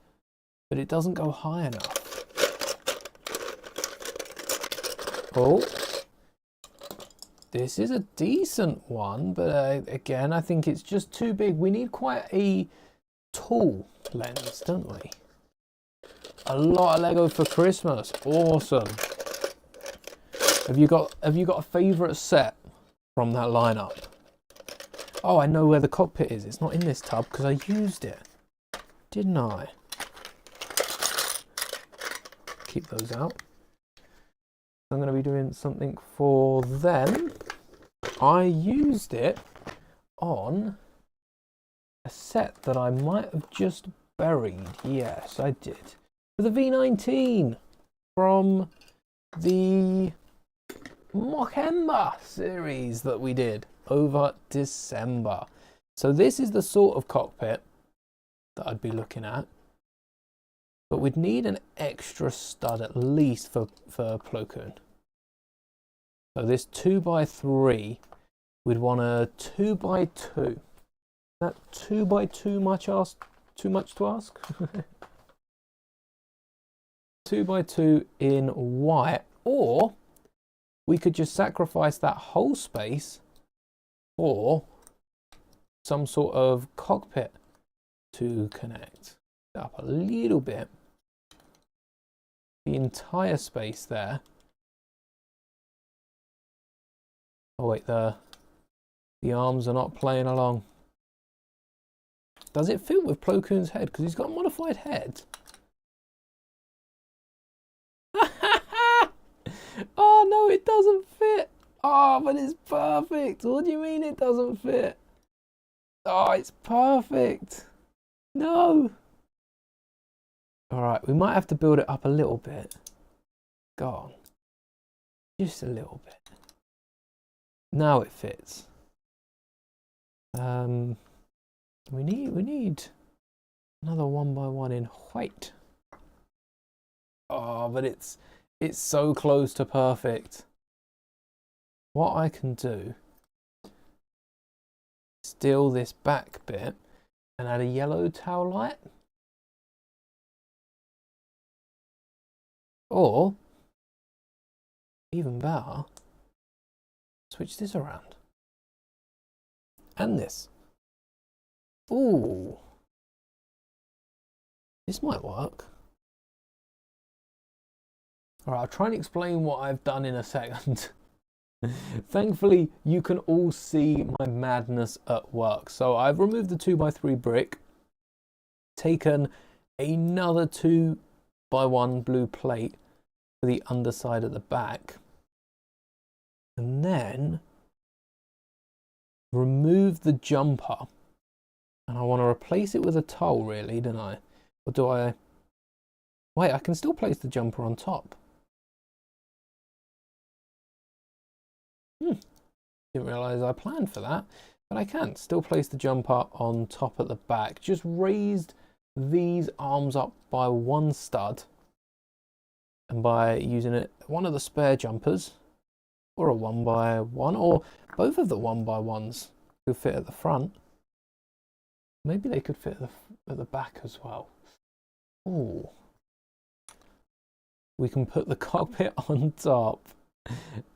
but it doesn't go high enough. Oh, this is a decent one, but again, I think it's just too big. We need quite a tall lens, don't we? A lot of Lego for Christmas. Awesome. Have you got a favourite set from that lineup? Oh, I know where the cockpit is. It's not in this tub because I used it, didn't I? Keep those out. I'm going to be doing something for them. I used it on a set that I might have just buried. Yes, I did. For the V19 from the Mokemba series that we did over December. So this is the sort of cockpit that I'd be looking at. But we'd need an extra stud at least for Plo Koon. So this 2x3, we'd want a 2x2. Is that 2x2 too much to ask? 2x2 in white, or we could just sacrifice that whole space for some sort of cockpit to connect up a little bit. The entire space there. Oh wait, the arms are not playing along. Does it fit with Plo Koon's head? Because he's got a modified head. Oh no, it doesn't fit. Oh, but it's perfect. What do you mean it doesn't fit? Oh, it's perfect. No. All right, we might have to build it up a little bit. Go on. Just a little bit. Now it fits. We need another 1x1 in white. Oh, but it's so close to perfect. What I can do, steal this back bit and add a yellow tail light. Or, even better, switch this around. And this. Ooh. This might work. Alright, I'll try and explain what I've done in a second. Thankfully, you can all see my madness at work. So I've removed the 2x3 brick, taken another 2x1 blue plate for the underside at the back, and then remove the jumper. And I want to replace it with a tulle, really, don't I? Or do I? Wait, I can still place the jumper on top. Didn't realise I planned for that, but I can still place the jumper on top at the back. Just raised these arms up by one stud, and by using one of the spare jumpers, or a 1x1, or both of the 1x1s could fit at the front. Maybe they could fit at the back as well. Ooh. We can put the cockpit on top.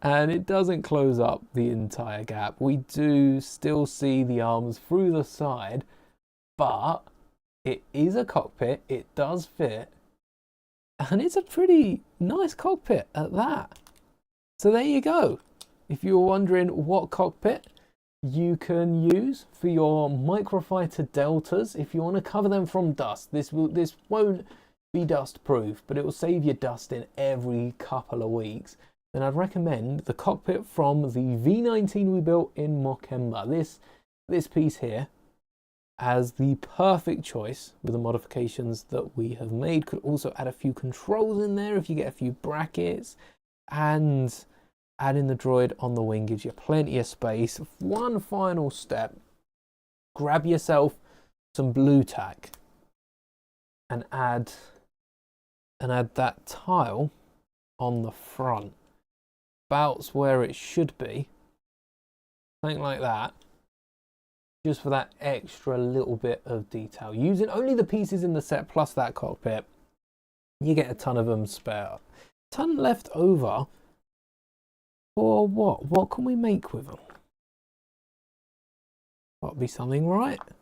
And it doesn't close up the entire gap. We do still see the arms through the side, but it is a cockpit, it does fit, and it's a pretty nice cockpit at that. So there you go. If you were wondering what cockpit you can use for your microfighter deltas, if you want to cover them from dust, this won't be dust proof, but it will save you dust in every couple of weeks. Then I'd recommend the cockpit from the V19 we built in Mokemba. This piece here as the perfect choice with the modifications that we have made. Could also add a few controls in there if you get a few brackets, and adding the droid on the wing gives you plenty of space. One final step, grab yourself some blue tack and add that tile on the front. About where it should be, something like that, just for that extra little bit of detail. Using only the pieces in the set plus that cockpit, you get a ton of them spare. A ton left over for what? What can we make with them? That'd be something, right? If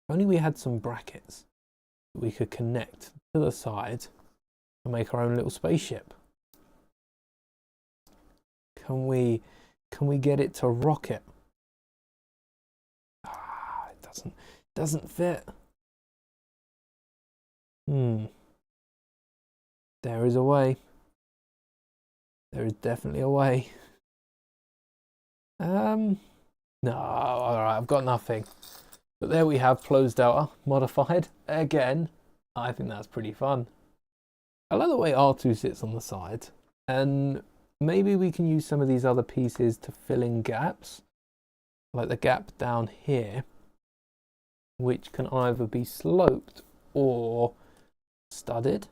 only we had some brackets that we could connect to the side and make our own little spaceship. Can we get it to rocket? Ah, it doesn't fit. There is a way. There is definitely a way. No, alright, I've got nothing. But there we have closed delta modified again. I think that's pretty fun. I like the way R2 sits on the side, and maybe we can use some of these other pieces to fill in gaps, like the gap down here, which can either be sloped or studded.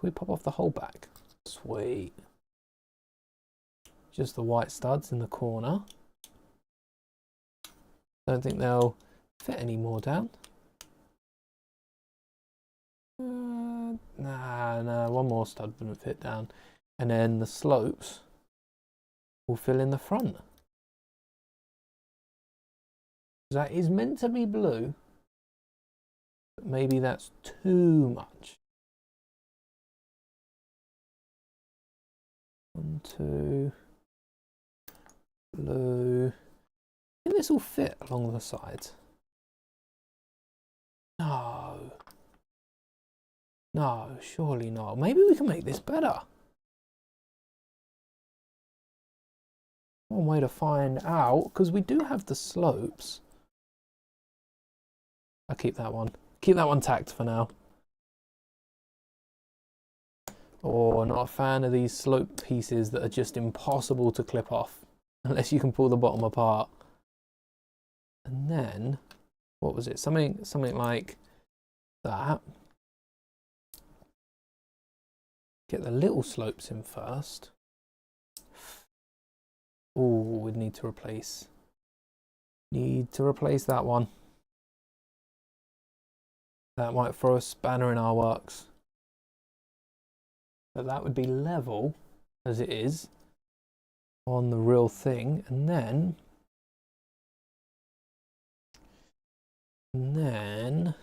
Can we pop off the whole back? Sweet. Just the white studs in the corner. Don't think they'll fit any more down. Nah, one more stud wouldn't fit down. And then the slopes will fill in the front. That is meant to be blue, but maybe that's too much. 1, 2, blue. I think this will fit along the sides. No, surely not. Maybe we can make this better. One way to find out, because we do have the slopes. I'll keep that one. Keep that one tacked for now. Oh, not a fan of these slope pieces that are just impossible to clip off unless you can pull the bottom apart. And then, what was it? Something like that. Get the little slopes in first. Oh, we'd need to replace that one. That might throw a spanner in our works. But that would be level as it is on the real thing, and then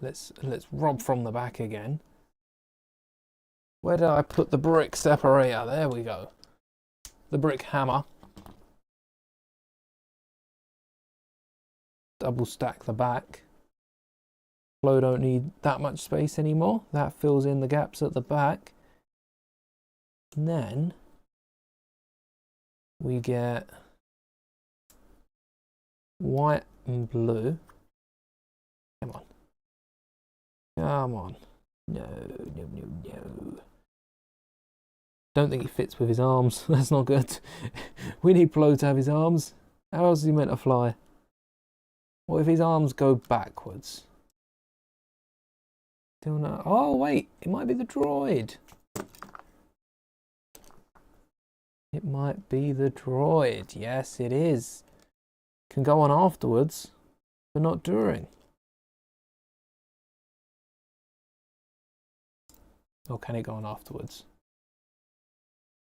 let's rob from the back again. Where did I put the brick separator? There we go. The brick hammer. Double stack the back. Flow don't need that much space anymore. That fills in the gaps at the back. And then we get white and blue. Come on. Come on. No. Don't think he fits with his arms. That's not good. We need Flo to have his arms. How else is he meant to fly? What if his arms go backwards? Still not. Oh, wait. It might be the droid. It might be the droid. Yes, it is. Can go on afterwards, but not during. Or can it go on afterwards?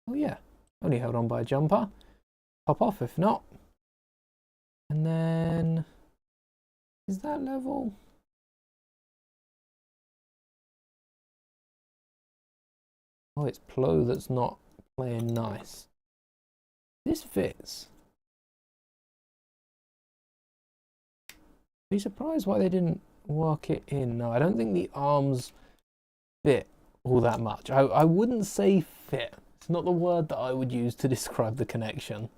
Oh yeah, only held on by a jumper. Pop off if not. And then, is that level? Oh, it's Plo that's not playing nice. This fits. Be surprised why they didn't work it in. No, I don't think the arms fit all that much. I wouldn't say fit. It's not the word that I would use to describe the connection.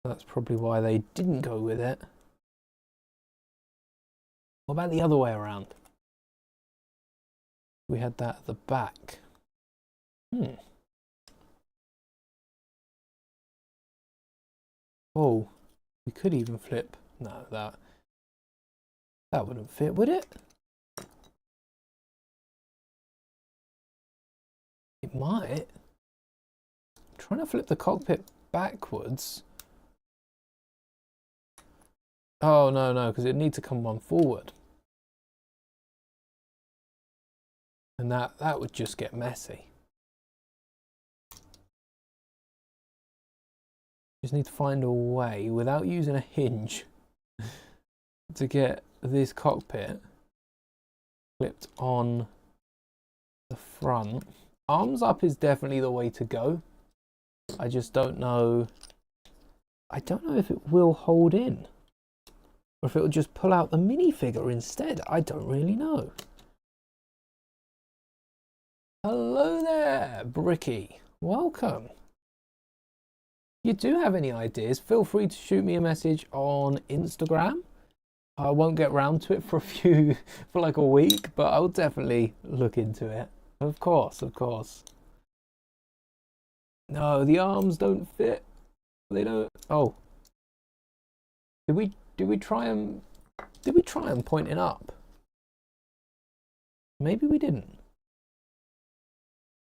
That's probably why they didn't go with it. What about the other way around? We had that at the back. Oh, we could even flip. No, that wouldn't fit, would it? It might. I'm trying to flip the cockpit backwards. Oh, no, because it needs to come one forward. And that would just get messy. Just need to find a way without using a hinge to get this cockpit flipped on the front. Arms up is definitely the way to go. I just don't know. I don't know if it will hold in, or if it will just pull out the minifigure instead. I don't really know. Hello there, Bricky. Welcome. If you do have any ideas, feel free to shoot me a message on Instagram. I won't get round to it for like a week, but I'll definitely look into it. Of course, of course. No, the arms don't fit. They don't. Oh, did we try them? Did we try them pointing up? Maybe we didn't.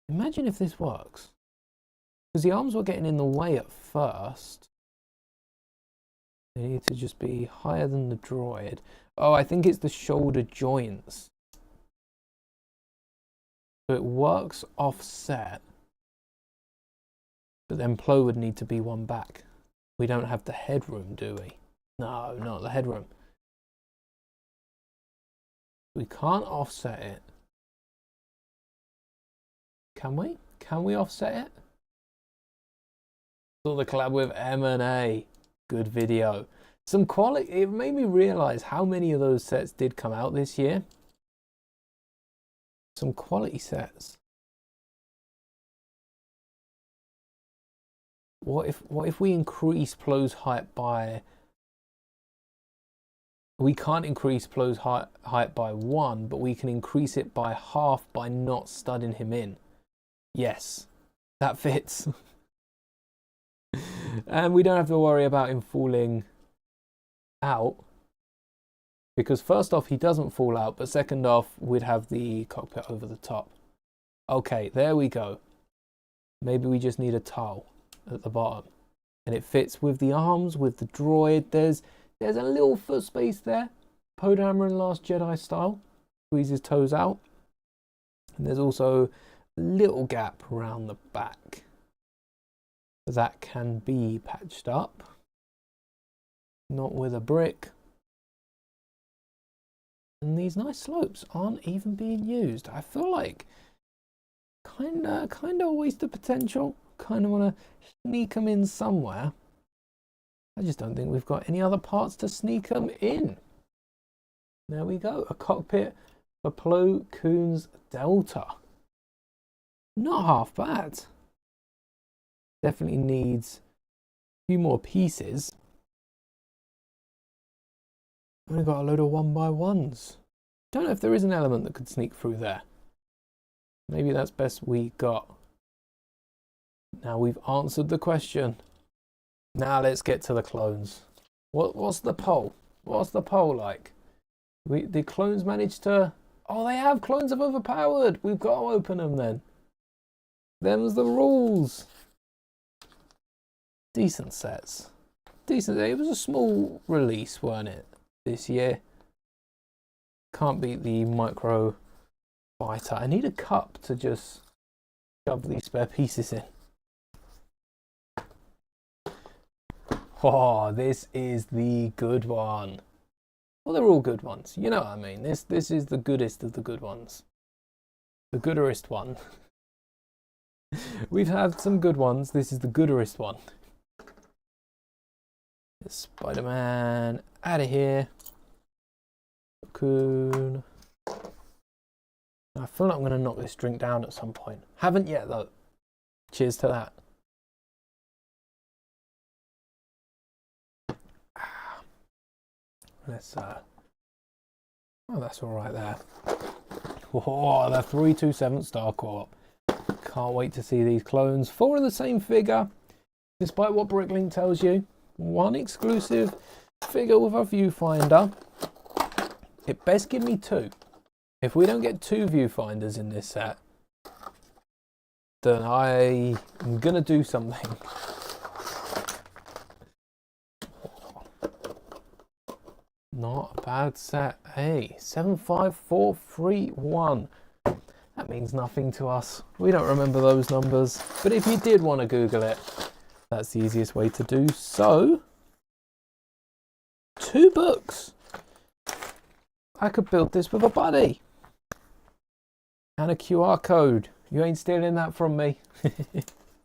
Imagine if this works. Because the arms were getting in the way at first. They need to just be higher than the droid. Oh, I think it's the shoulder joints. So it works offset. But then Plo would need to be one back. We don't have the headroom, do we? No, not the headroom. We can't offset it. Can we? Can we offset it? Saw the collab with M&A. Good video. Some quality. It made me realize how many of those sets did come out this year. Some quality sets. What if we increase Plo's height by... We can't increase Plo's height by 1, but we can increase it by half by not studding him in. Yes, that fits. And we don't have to worry about him falling out. Because first off, he doesn't fall out, but second off, we'd have the cockpit over the top. Okay, there we go. Maybe we just need a tile at the bottom. And it fits with the arms, with the droid. There's a little foot space there. Poe Dameron Last Jedi style. Squeeze his toes out. And there's also a little gap around the back. That can be patched up. Not with a brick. And these nice slopes aren't even being used. I feel like kind of a waste of potential. Kind of want to sneak them in somewhere. I just don't think we've got any other parts to sneak them in. There we go. A cockpit for Plo Koon's Delta. Not half bad. Definitely needs a few more pieces. Only got a load of 1x1s. Don't know if there is an element that could sneak through there. Maybe that's best we got. Now we've answered the question. Now let's get to the clones. What's the poll? What's the poll like? The clones managed to... Oh, they have. Clones have overpowered. We've got to open them then. Them's the rules. Decent sets. Decent. It was a small release, weren't it, this year? Can't beat the micro fighter. I need a cup to just shove these spare pieces in. Oh, this is the good one. Well, they're all good ones. You know what I mean. This is the goodest of the good ones. The gooderest one. We've had some good ones. This is the gooderest one. Spider-Man out of here. Coon. I feel like I'm going to knock this drink down at some point. Haven't yet though. Cheers to that. Let's oh, that's all right there. Oh, the 327 Star Corp. Can't wait to see these clones. 4 of the same figure, despite what Bricklink tells you. 1 exclusive figure with a viewfinder. It best give me 2. If we don't get 2 viewfinders in this set, then I am gonna do something. Not a bad set. Hey, 75431. That means nothing to us. We don't remember those numbers. But if you did want to Google it, that's the easiest way to do so. 2 books. I could build this with a buddy. And a QR code. You ain't stealing that from me.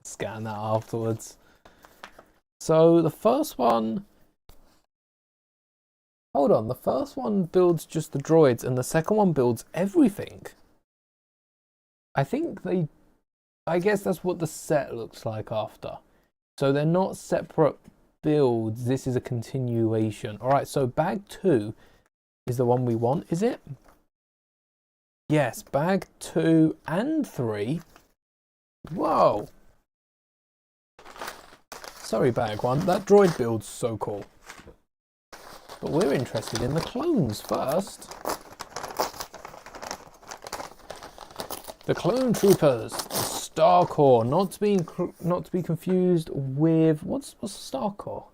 Scan that afterwards. So the first one... Hold on, the first one builds just the droids and the second one builds everything. I think I guess that's what the set looks like after. So they're not separate builds. This is a continuation. All right, so bag 2 is the one we want, is it? Yes, bag 2 and 3. Whoa. Sorry, bag 1. That droid build's so cool. But we're interested in the clones first. The clone troopers, the Star Corps, not to be confused with what's Star Corps?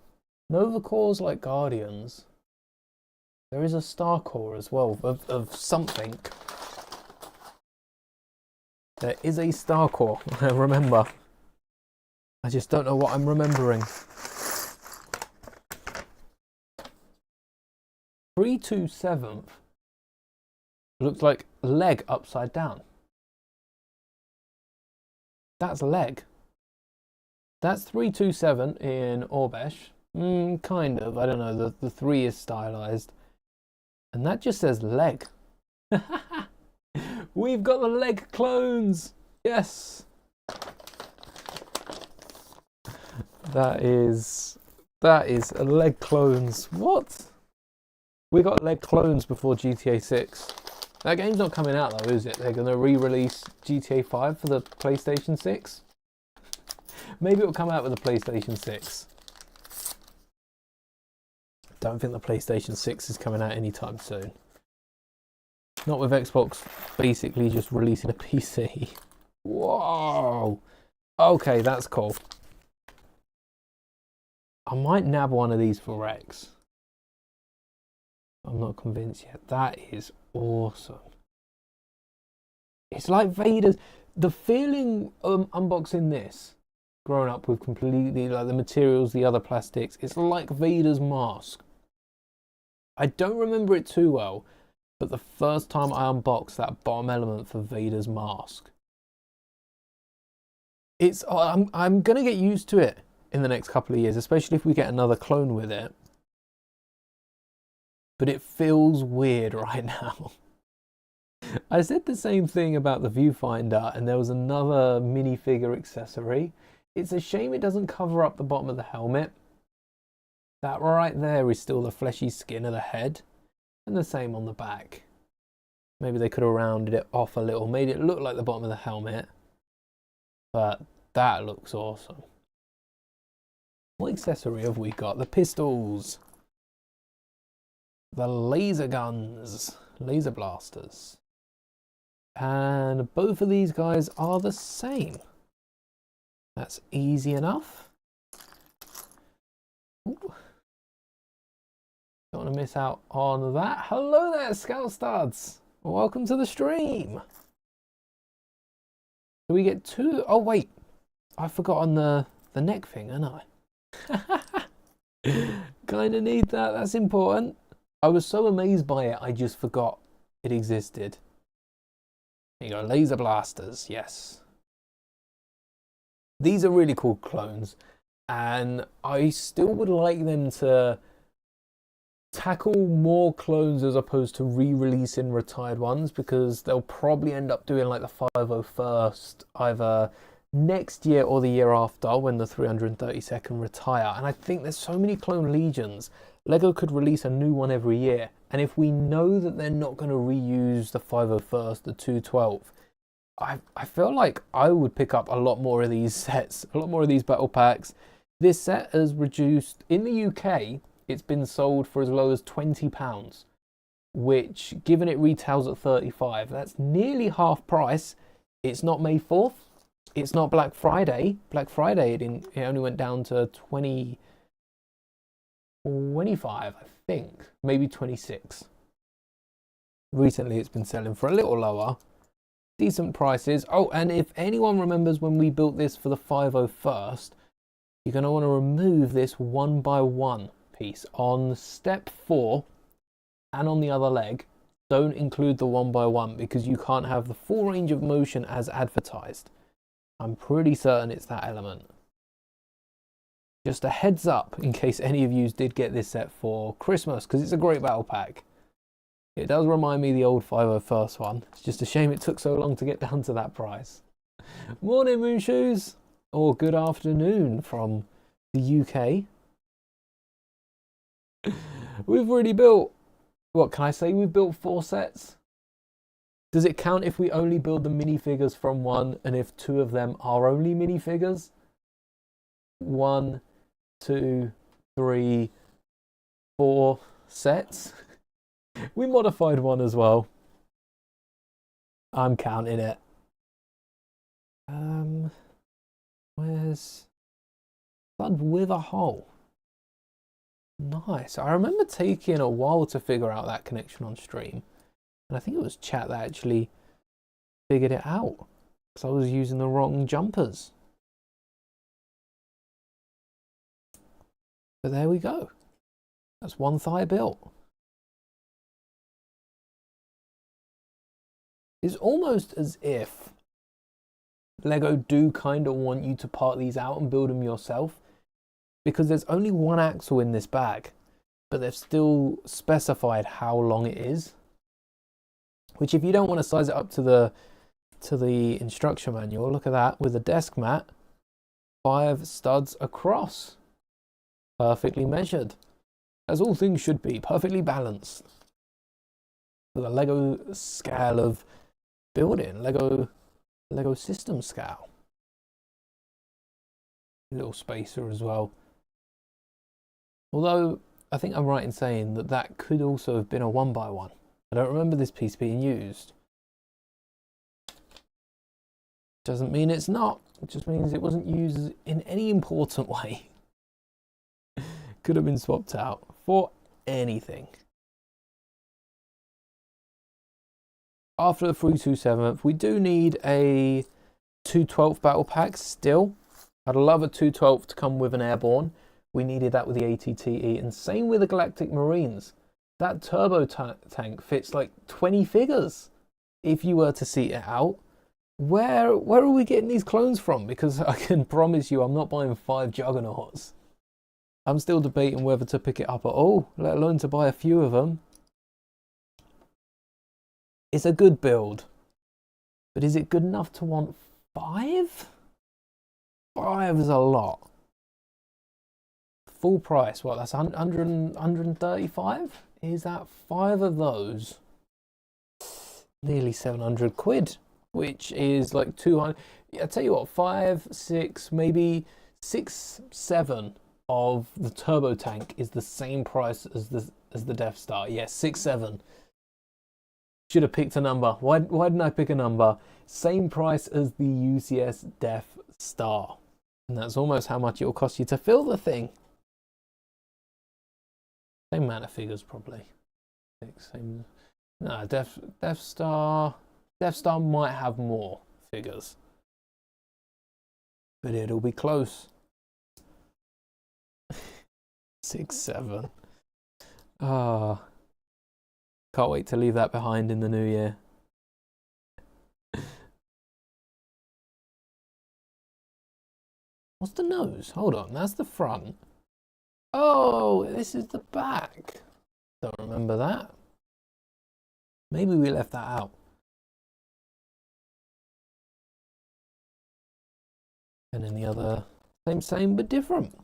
Nova Corps like Guardians. There is a Star Corps as well of something. There is a Star Corps. Remember, I just don't know what I'm remembering. 327th looks like leg upside down. That's leg. That's 327 in Orbesh. Kind of. I don't know. The 3 is stylized. And that just says leg. We've got the leg clones. Yes. That is a leg clones. What? We got leg clones before GTA 6. That game's not coming out though, is it? They're going to re-release GTA 5 for the PlayStation 6? Maybe it'll come out with the PlayStation 6. Don't think the PlayStation 6 is coming out anytime soon. Not with Xbox basically just releasing a PC. Whoa! Okay, that's cool. I might nab one of these for Rex. I'm not convinced yet. That is awesome. It's like Vader's. The feeling unboxing this, growing up with completely like the materials, the other plastics, it's like Vader's mask. I don't remember it too well, but the first time I unboxed that bottom element for Vader's mask, I'm gonna get used to it in the next couple of years, especially if we get another clone with it. But it feels weird right now. I said the same thing about the viewfinder, and there was another minifigure accessory. It's a shame it doesn't cover up the bottom of the helmet. That right there is still the fleshy skin of the head, and the same on the back. Maybe they could have rounded it off a little, made it look like the bottom of the helmet, but that looks awesome. What accessory have we got? The pistols. The laser guns, laser blasters. And both of these guys are the same. That's easy enough. Ooh. Don't want to miss out on that. Hello there, Scout Studs. Welcome to the stream. Do we get 2? Oh wait, I've forgotten the neck thing, haven't I? Kinda need that, that's important. I was so amazed by it, I just forgot it existed. There you go, laser blasters, yes. These are really cool clones, and I still would like them to tackle more clones as opposed to re-releasing retired ones, because they'll probably end up doing like the 501st either next year or the year after when the 332nd retire. And I think there's so many clone legions. Lego could release a new one every year, and if we know that they're not going to reuse the 501st, the 212th, I feel like I would pick up a lot more of these sets, a lot more of these battle packs. This set has reduced, in the UK, it's been sold for as low as £20, which, given it retails at 35, that's nearly half price. It's not May 4th, it's not Black Friday. Black Friday, it only went down to 25, I think, maybe 26. Recently it's been selling for a little lower. Decent prices. Oh, and if anyone remembers when we built this for the 501st, you're going to want to remove this 1x1 piece on step 4 and on the other leg. Don't include the 1x1 because you can't have the full range of motion as advertised. I'm pretty certain it's that element. Just a heads up in case any of you did get this set for Christmas, because it's a great battle pack. It does remind me of the old 501st one. It's just a shame it took so long to get down to that price. Morning, Moonshoes, or good afternoon from the UK. We've already built, what can I say? We've built 4 sets. Does it count if we only build the minifigures from one and if 2 of them are only minifigures? 1, 2, 3, 4 sets. We modified one as well. I'm counting it. Where's Blood with a hole? Nice. I remember taking a while to figure out that connection on stream. And I think it was chat that actually figured it out. Because I was using the wrong jumpers. But there we go. That's 1 thigh built. It's almost as if Lego do kind of want you to part these out and build them yourself, because there's only 1 axle in this bag, but they've still specified how long it is, which if you don't want to size it up to the instruction manual, look at that, with a desk mat, 5 studs across, perfectly measured, as all things should be, perfectly balanced. The Lego scale of building, Lego system scale. Little spacer as well. Although I think I'm right in saying that that could also have been a 1x1. I don't remember this piece being used. Doesn't mean it's not. It just means it wasn't used in any important way. Could have been swapped out for anything. After the 327th, we do need a 212th battle pack still. I'd love a 212th to come with an airborne. We needed that with the ATTE, and same with the Galactic Marines. That turbo tank fits like 20 figures if you were to seat it out. Where are we getting these clones from? Because I can promise you I'm not buying 5 Juggernauts. I'm still debating whether to pick it up at all, let alone to buy a few of them. It's a good build, but is it good enough to want 5? 5 is a lot. Full price, what, that's 135? Is that 5 of those? Nearly 700 quid, which is like 200. I tell you what, 5, 6, maybe 6, 7 of the turbo tank is the same price as the Death Star. Yes, 6, 7. Should have picked a number. Why didn't I pick a number? Same price as the UCS Death Star. And that's almost how much it will cost you to fill the thing. Same amount of figures, probably. Same. No, Death Star might have more figures. But it'll be close. 6, 7. Ah. Can't wait to leave that behind in the new year. What's the nose? Hold on, that's the front. Oh, this is the back. Don't remember that. Maybe we left that out. And then the other, same but different.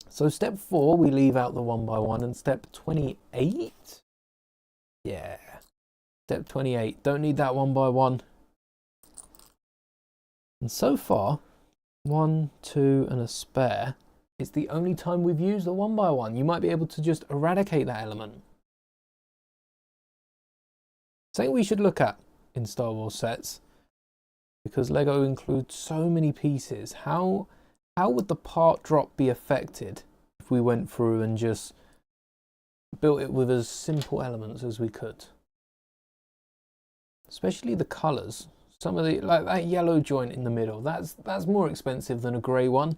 So step 4, we leave out the 1x1, and step 28. Yeah, step 28, don't need that 1x1. And so far, 1, 2 and a spare, it's the only time we've used the 1x1. You might be able to just eradicate that element. Something we should look at in Star Wars sets, because Lego includes so many pieces. How would the part drop be affected if we went through and just built it with as simple elements as we could? Especially the colours. Some of the, like that yellow joint in the middle, that's more expensive than a grey one,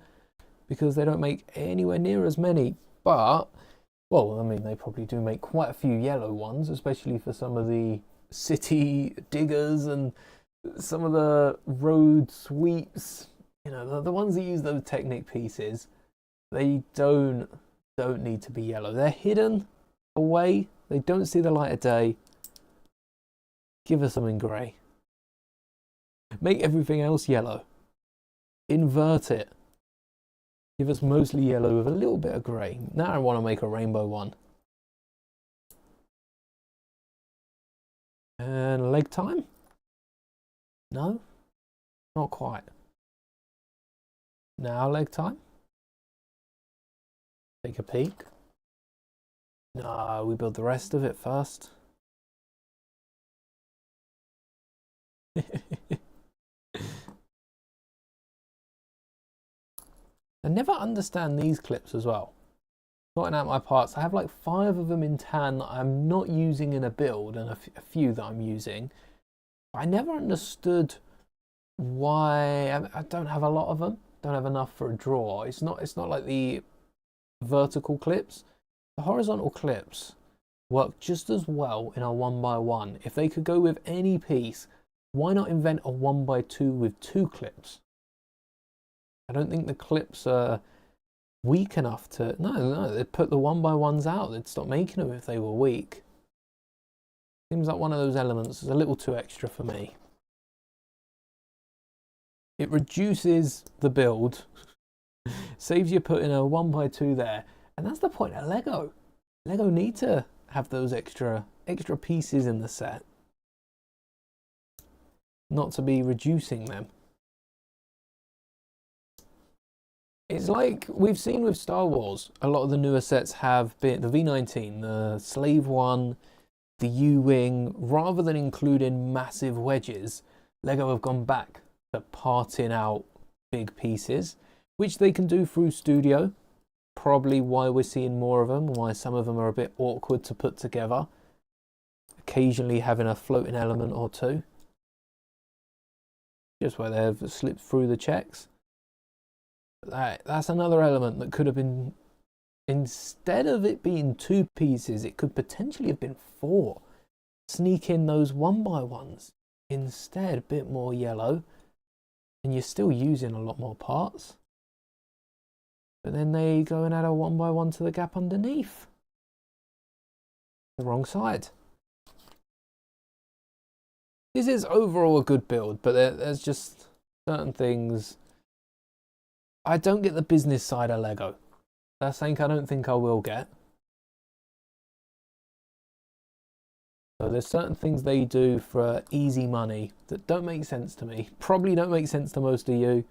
because they don't make anywhere near as many. But, well, I mean, they probably do make quite a few yellow ones, especially for some of the city diggers and some of the road sweeps. You know, the ones that use those Technic pieces, they don't need to be yellow. They're hidden away They don't see the light of day. Give us something grey. Make everything else yellow. Invert it. Give us mostly yellow with a little bit of grey. Now I want to make a rainbow one. And leg time? No, not quite. Now leg time. Take a peek. No, we build the rest of it first. I never understand these clips as well. Sorting out my parts, I have like 5 of them in tan that I'm not using in a build and a few that I'm using. I never understood why. I don't have a lot of them. Don't have enough for a draw. It's not like the vertical clips. The horizontal clips work just as well in a 1x1. If they could go with any piece, why not invent a 1x2 with 2 clips? I don't think the clips are weak enough to... No, they'd put the 1x1s out. They'd stop making them if they were weak. Seems like one of those elements is a little too extra for me. It reduces the build, saves you putting a 1x2 there, and that's the point of Lego. Lego need to have those extra pieces in the set, not to be reducing them. It's like we've seen with Star Wars, a lot of the newer sets have been the V19, the Slave One, the U-Wing. Rather than including massive wedges, Lego have gone back to parting out big pieces, which they can do through Studio. Probably why we're seeing more of them, why some of them are a bit awkward to put together. Occasionally having a floating element or two. Just where they've slipped through the checks. That's another element that could have been, instead of it being 2 pieces, it could potentially have been 4. Sneak in those 1x1s. Instead, a bit more yellow. And you're still using a lot more parts. But then they go and add a 1x1 to the gap underneath. The wrong side. This is overall a good build, but there's just certain things. I don't get the business side of Lego. That's something I don't think I will get. So there's certain things they do for easy money that don't make sense to me. Probably don't make sense to most of you.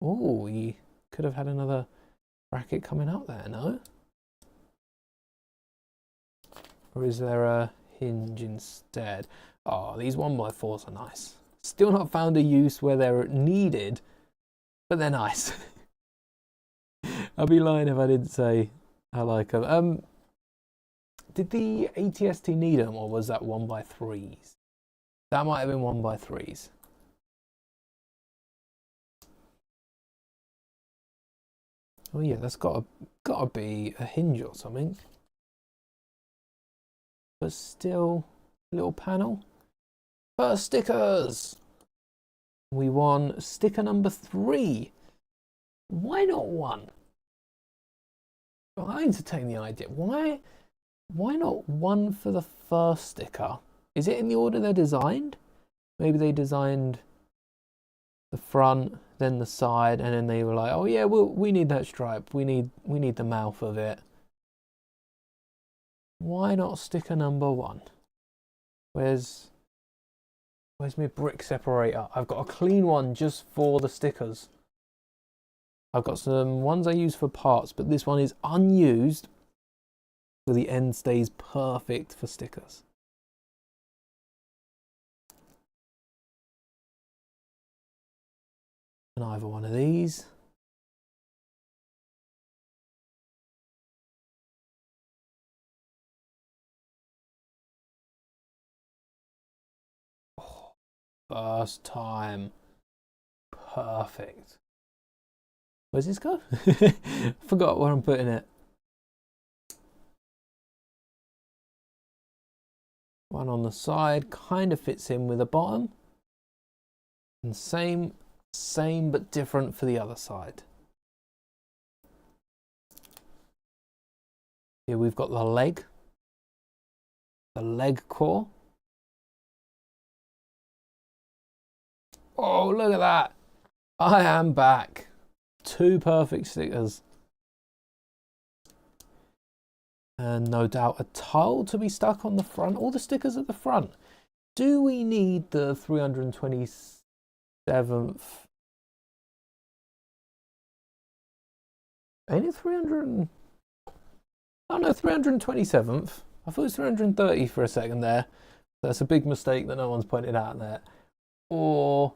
Oh, you could have had another bracket coming up there, no? Or is there a hinge instead? Oh, these 1x4s are nice. Still not found a use where they're needed, but they're nice. I'd be lying if I didn't say I like them. Did the ATST need them, or was that 1x3s? That might have been 1x3s. Oh yeah, that's gotta be a hinge or something. But still, little panel. First stickers. We won sticker number 3. Why not 1? Well, I entertain the idea. Why not 1 for the first sticker? Is it in the order they're designed? Maybe they designed the front, then the side, and then they were like, oh yeah, we need that stripe. We need the mouth of it. Why not sticker number 1? Where's my brick separator? I've got a clean one just for the stickers. I've got some ones I use for parts, but this one is unused. So the end stays perfect for stickers. And either one of these. Oh, first time. Perfect. Where's this go? Forgot where I'm putting it. One on the side kind of fits in with the bottom. And same but different for the other side. Here we've got the leg core. Oh, look at that. I am back. 2 perfect stickers. And no doubt a tile to be stuck on the front. All the stickers at the front. Do we need the 327th? Ain't it 300? Oh no, 327th. I thought it was 330 for a second there. That's a big mistake that no one's pointed out there. Or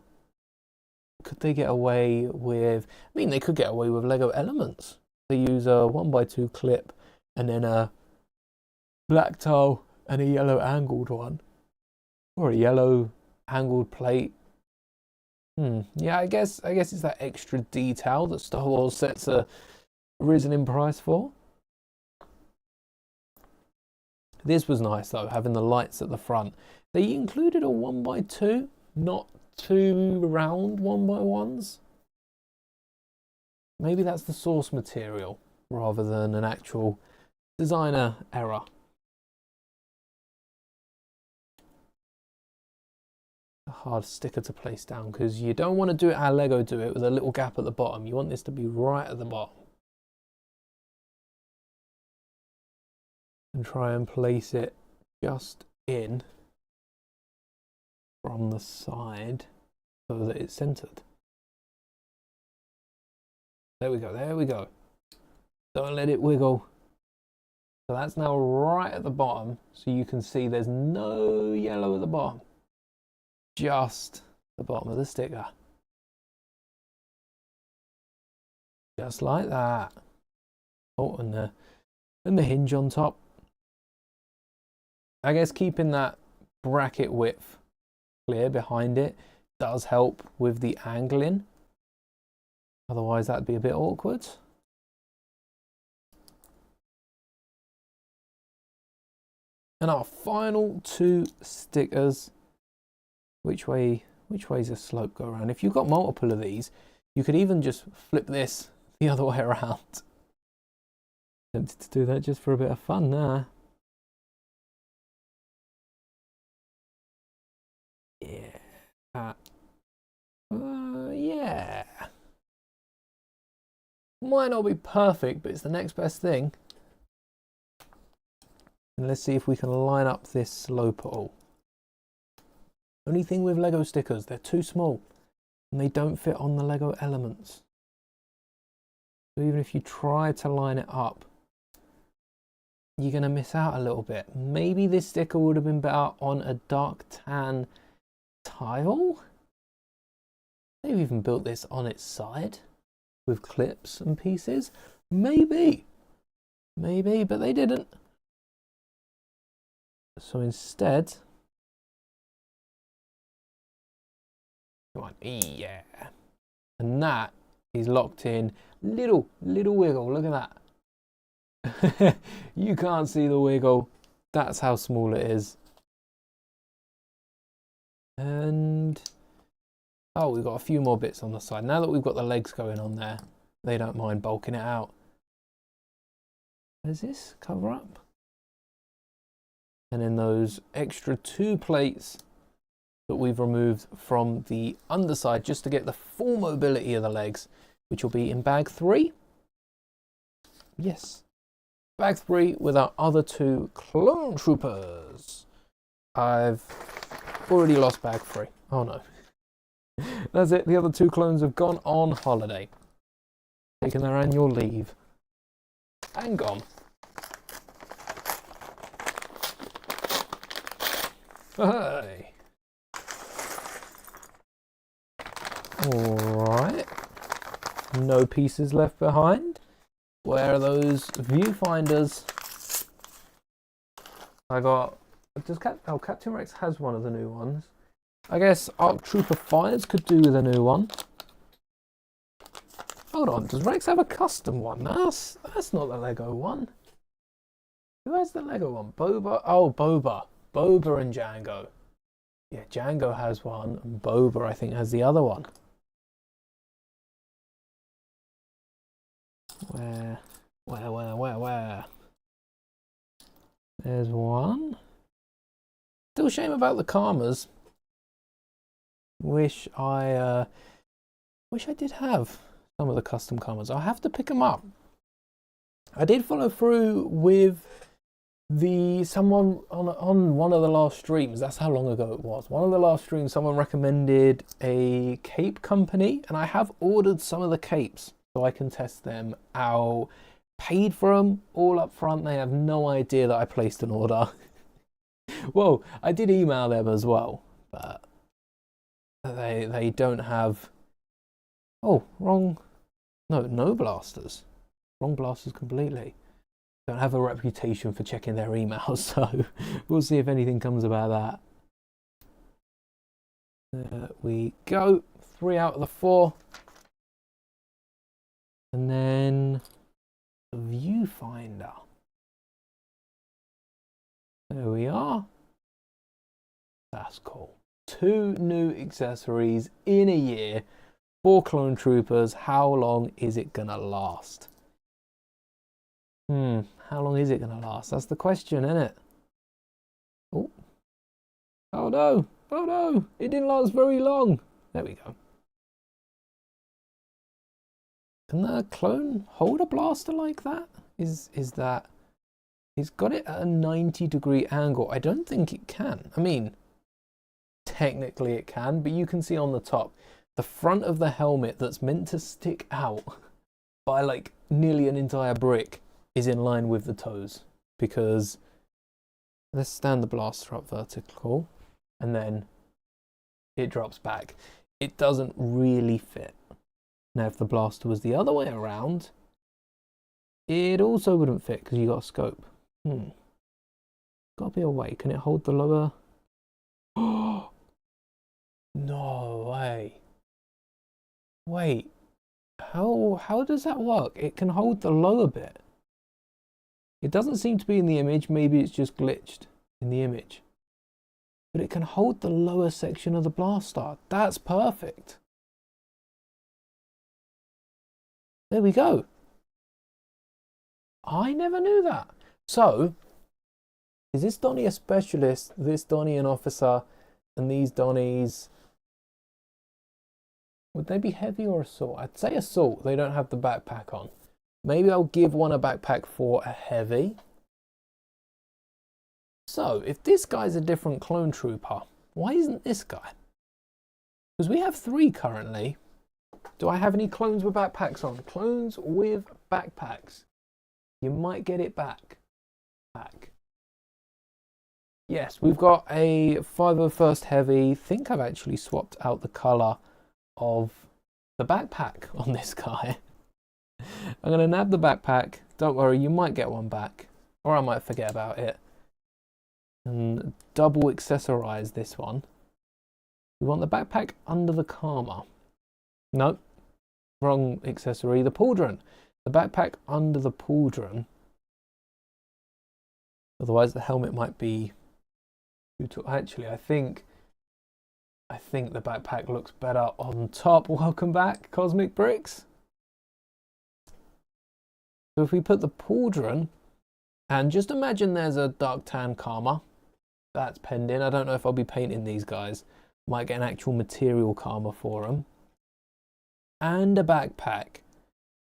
could they get away with... I mean, they could get away with Lego elements. They use a 1x2 clip and then a black tile and a yellow angled one. Or a yellow angled plate. Yeah, I guess it's that extra detail that Star Wars sets a risen in price for. This was nice though, having the lights at the front. They included a 1x2, not 2 round 1x1s. Maybe that's the source material rather than an actual designer error. A hard sticker to place down because you don't want to do it how Lego do it with a little gap at the bottom. You want this to be right at the bottom. And try and place it just in from the side so that it's centered. There we go, there we go. Don't let it wiggle. So that's now right at the bottom, so you can see there's no yellow at the bottom. Just the bottom of the sticker. Just like that. Oh, and the hinge on top. I guess keeping that bracket width clear behind it does help with the angling. Otherwise that'd be a bit awkward. And our final 2 stickers. Which way is the slope go around? If you've got multiple of these, you could even just flip this the other way around. Tempted to do that just for a bit of fun now. Yeah. Yeah. Might not be perfect, but it's the next best thing. And let's see if we can line up this slope at all. Only thing with Lego stickers, they're too small and they don't fit on the Lego elements. So even if you try to line it up, you're going to miss out a little bit. Maybe this sticker would have been better on a dark tan tile. They've even built this on its side with clips and pieces. Maybe, but they didn't. So instead, come on, yeah. And that is locked in. Little wiggle, look at that. You can't see the wiggle. That's how small it is. And, oh, we've got a few more bits on the side. Now that we've got the legs going on there, they don't mind bulking it out. Does this cover up? And then those extra 2 plates that we've removed from the underside just to get the full mobility of the legs, which will be in bag 3. Yes, bag 3 with our other 2 clone troopers. I've already lost bag 3. Oh no. That's it, the other 2 clones have gone on holiday, taken their annual leave and gone. Hey. Alright, no pieces left behind. Where are those viewfinders? I got, Captain Rex has one of the new ones. I guess Arc Trooper Fires could do with a new one. Hold on, does Rex have a custom one? That's not the Lego one. Who has the Lego one? Boba? Oh, Boba. Boba and Django. Yeah, Django has one, and Boba, I think, has the other one. Where? There's one. Still shame about the Karmas. Wish I did have some of the custom Karmas. I'll have to pick them up. I did follow through with someone on one of the last streams. That's how long ago it was. One of the last streams, someone recommended a cape company, and I have ordered some of the capes so I can test them out. Paid for them all up front. They have no idea that I placed an order. Well, I did email them as well, but they don't have. Oh, wrong. No blasters. Wrong blasters completely. Don't have a reputation for checking their emails, so we'll see if anything comes about that. There we go. 3 out of the 4. And then the viewfinder. There we are. That's cool. 2 new accessories in a year. 4 clone troopers. How long is it gonna last? How long is it gonna last? That's the question, isn't it? Oh. Oh no. Oh no. It didn't last very long. There we go. Can the clone hold a blaster like that? Is that... He's got it at a 90-degree angle. I don't think it can. I mean, technically it can, but you can see on the top, the front of the helmet that's meant to stick out by like nearly an entire brick is in line with the toes, because let's stand the blaster up vertical and then it drops back. It doesn't really fit. Now if the blaster was the other way around, it also wouldn't fit because you got a scope. Gotta be a way. Can it hold the lower? Oh no way. Wait, how does that work? It can hold the lower bit. It doesn't seem to be in the image. Maybe it's just glitched in the image. But it can hold the lower section of the blaster. That's perfect. There we go. I never knew that. So, is this Donnie a specialist, this Donnie an officer, and these Donnies... Would they be heavy or assault? I'd say assault. They don't have the backpack on. Maybe I'll give one a backpack for a heavy. So, if this guy's a different clone trooper, why isn't this guy? Because we have 3 currently. Do I have any clones with backpacks on? Clones with backpacks. You might get it back. Yes, we've got a 501st Heavy. I think I've actually swapped out the colour of the backpack on this guy. I'm going to nab the backpack. Don't worry, you might get one back. Or I might forget about it. And double accessorize this one. We want the backpack under the Karma. Nope. Wrong accessory. The pauldron. The backpack under the pauldron. Otherwise the helmet might be too tall. Actually, I think the backpack looks better on top. Welcome back, Cosmic Bricks. So if we put the pauldron, and just imagine there's a dark tan Karma. That's penned in. I don't know if I'll be painting these guys. Might get an actual material Karma for them. And a backpack.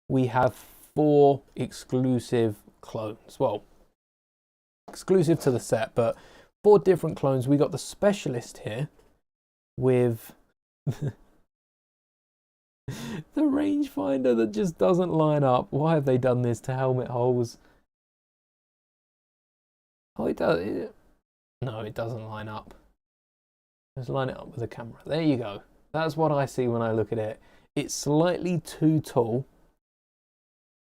We have 4 exclusive clones. Well, exclusive to the set, but 4 different clones. We got the specialist here with the rangefinder that just doesn't line up. Why have they done this to helmet holes? Oh, it does. No, it doesn't line up. Let's line it up with the camera. There you go. That's what I see when I look at it. It's slightly too tall.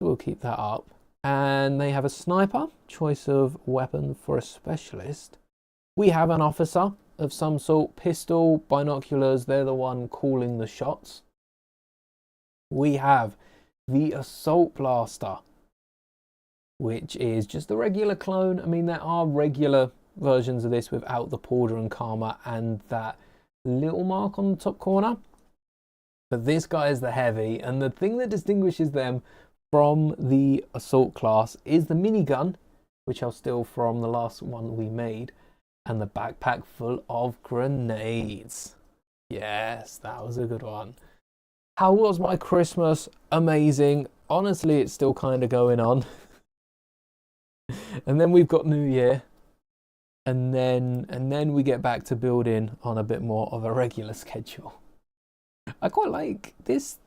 We'll keep that up. And they have a sniper, choice of weapon for a specialist. We have an officer of some sort, pistol, binoculars, they're the one calling the shots. We have the assault blaster, which is just a regular clone. I mean, there are regular versions of this without the pauldron Karma and that little mark on the top corner. But this guy is the heavy, and the thing that distinguishes them from the assault class is the minigun, which I'll steal from the last one we made, and the backpack full of grenades. Yes, that was a good one. How was my Christmas? Amazing. Honestly, it's still kind of going on. And then we've got New Year. And then we get back to building on a bit more of a regular schedule. I quite like this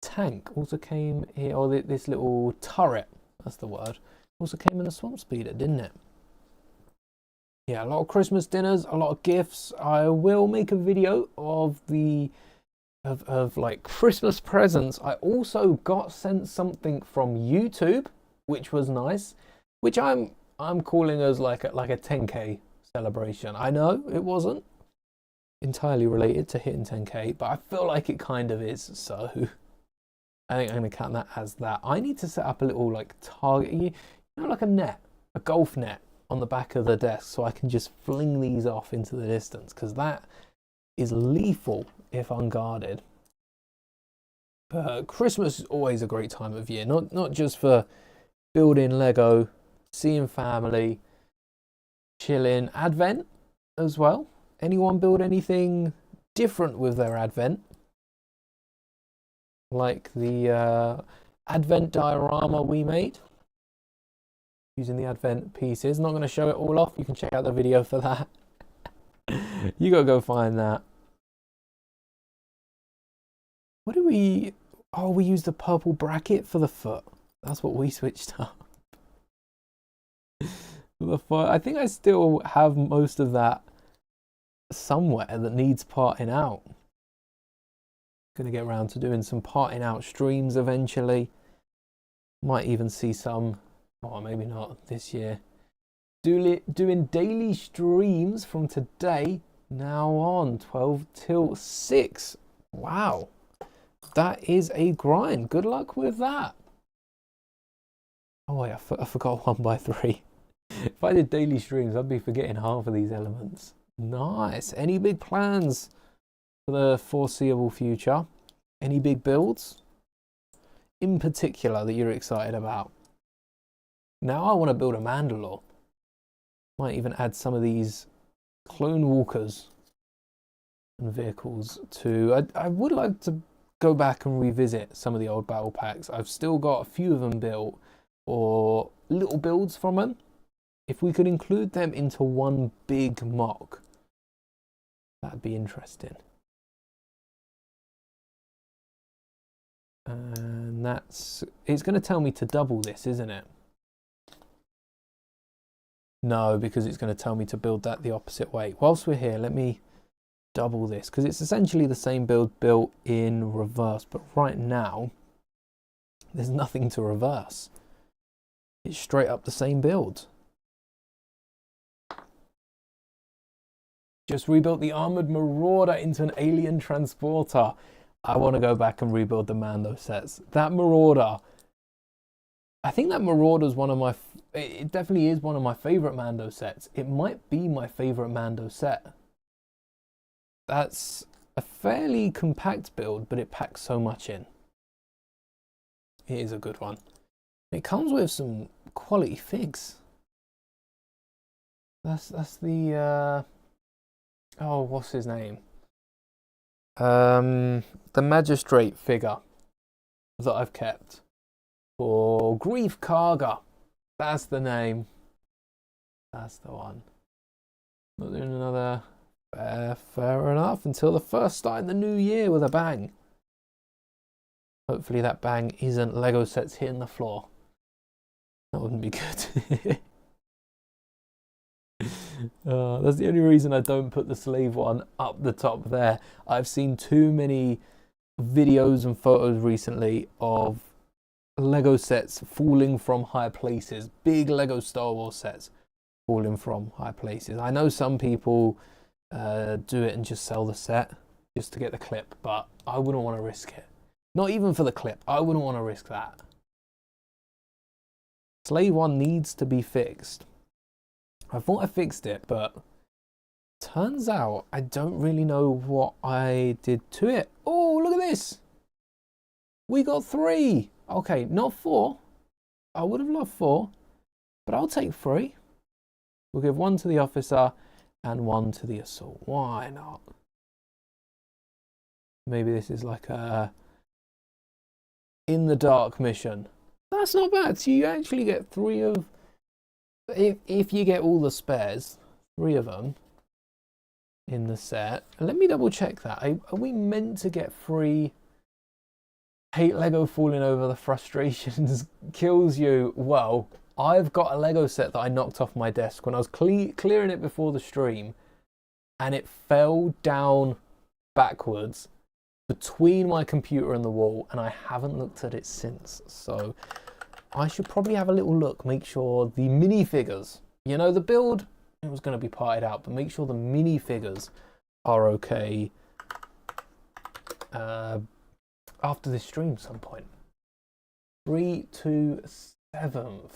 tank also came here, or this little turret, that's the word, also came in the Swamp Speeder, didn't it? Yeah, a lot of Christmas dinners, a lot of gifts. I will make a video of like Christmas presents. I also got sent something from YouTube, which was nice, which I'm calling as like a 10K celebration. I know it wasn't entirely related to hitting 10K, but I feel like it kind of is, so I think I'm going to count that as that. I need to set up a little like target, you know, like a net, a golf net on the back of the desk, so I can just fling these off into the distance, because that is lethal if unguarded. But Christmas is always a great time of year, not just for building Lego, seeing family, chilling. Advent as well. Anyone build anything different with their Advent? Like the Advent diorama we made using the Advent pieces. Not going to show it all off. You can check out the video for that. You got to go find that. What do we... Oh, we used the purple bracket for the foot. That's what we switched up. The foot. I think I still have most of that somewhere that needs parting out. Gonna get around to doing some parting out streams eventually. Might even see some, or maybe not this year. Doing daily streams from today now on 12 till 6. Wow, that is a grind. Good luck with that. Oh wait, I forgot 1x3. If I did daily streams, I'd be forgetting half of these elements. Nice. Any big plans for the foreseeable future? Any big builds in particular that you're excited about? Now I want to build a Mandalore. Might even add some of these clone walkers and vehicles to... I would like to go back and revisit some of the old battle packs. I've still got a few of them built, or little builds from them. If we could include them into one big mock, that'd be interesting. And it's going to tell me to double this, isn't it? No, because it's going to tell me to build that the opposite way. Whilst we're here, let me double this, because it's essentially the same build built in reverse, but right now there's nothing to reverse. It's straight up the same build. Just rebuilt the armored marauder into an alien transporter. I want to go back and rebuild the Mando sets. That marauder, I think that marauder is one of my... It definitely is one of my favorite Mando sets. It might be my favorite Mando set. That's a fairly compact build, but it packs so much in. It is a good one. It comes with some quality figs. That's the oh, what's his name? The magistrate figure that I've kept for Grief Karga. That's the name. That's the one. Not doing another. Fair enough. Until the first start of the new year with a bang. Hopefully that bang isn't Lego sets hitting the floor. That wouldn't be good. That's the only reason I don't put the slave one up the top there. I've seen too many videos and photos recently of Lego sets falling from high places. Big Lego Star Wars sets falling from high places. I know some people do it and just sell the set just to get the clip, but I wouldn't want to risk it. Not even for the clip. I wouldn't want to risk that. Slave one needs to be fixed. I thought I fixed it, but turns out I don't really know what I did to it. Oh, look at this. We got 3. Okay, not 4. I would have loved 4, but I'll take 3. We'll give 1 to the officer and 1 to the assault. Why not? Maybe this is like a in the dark mission. That's not bad. So you actually get 3 of, if you get all the spares, 3 of them in the set. Let me double check that. Are we meant to get 3? Hate Lego falling over, the frustrations kills you. Well, I've got a Lego set that I knocked off my desk when I was clearing it before the stream, and it fell down backwards between my computer and the wall, and I haven't looked at it since. So I should probably have a little look, make sure the minifigures, you know, the build, it was going to be parted out, but make sure the minifigures are okay after this stream some point. 3 to 7th.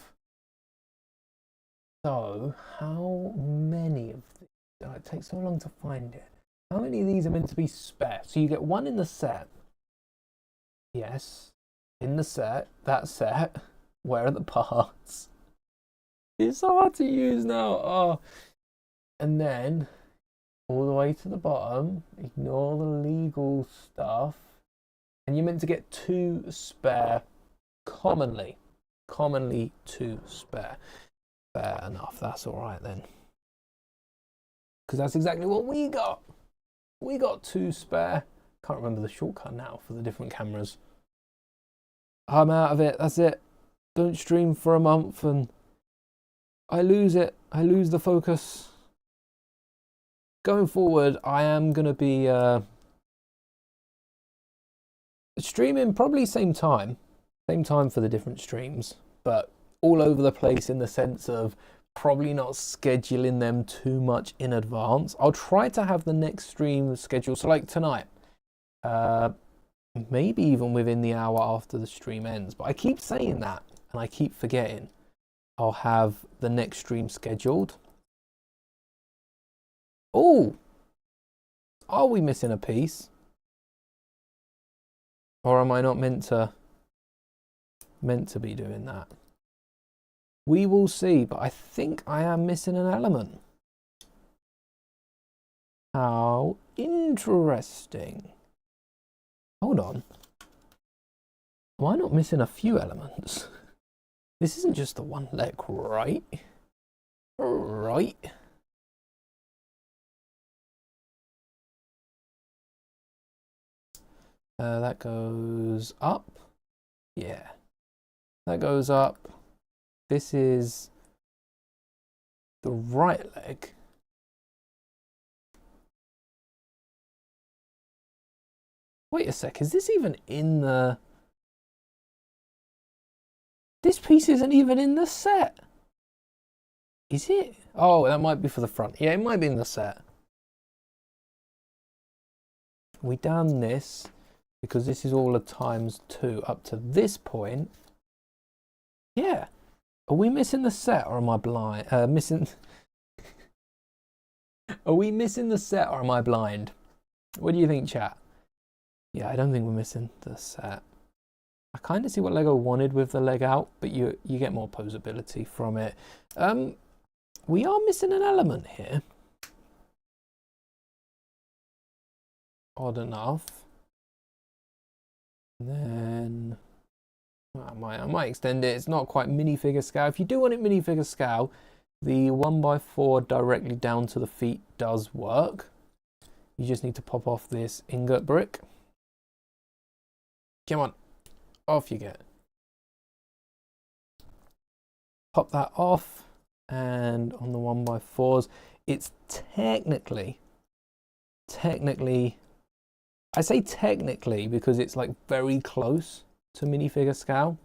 So how many of these? Oh, it takes so long to find it. How many of these are meant to be spare? So you get 1 in the set. Yes, in the set. That set. Where are the parts? It's hard to use now. Oh. And then all the way to the bottom. Ignore the legal stuff. And you're meant to get 2 spare. Commonly 2 spare. Fair enough. That's all right then. Because that's exactly what we got. We got 2 spare. Can't remember the shortcut now for the different cameras. I'm out of it. That's it. Don't stream for a month and I lose it. I lose the focus. Going forward, I am going to be streaming probably same time for the different streams, but all over the place in the sense of probably not scheduling them too much in advance. I'll try to have the next stream scheduled, so like tonight, maybe even within the hour after the stream ends, but I keep saying that and I keep forgetting. I'll have the next stream scheduled. Oh, are we missing a piece? Or am I not meant to be doing that? We will see, but I think I am missing an element. How interesting. Hold on. Am I not missing a few elements? This isn't just the one leg, right? Right. That goes up. Yeah. That goes up. This is the right leg. Wait a sec, is this even in the... This piece isn't even in the set. Is it? Oh, that might be for the front. Yeah, it might be in the set. We done this because this is all a ×2 up to this point. Yeah. Are we missing the set or am I blind? Missing... Are we missing the set or am I blind? What do you think, chat? Yeah, I don't think we're missing the set. I kind of see what Lego wanted with the leg out, but you get more posability from it. We are missing an element here. Odd enough. And then I might extend it. It's not quite minifigure scale. If you do want it minifigure scale, the 1x4 directly down to the feet does work. You just need to pop off this ingot brick. Come on, off you get. Pop that off, and on the 1x4s, it's technically, I say technically because it's like very close to minifigure scale.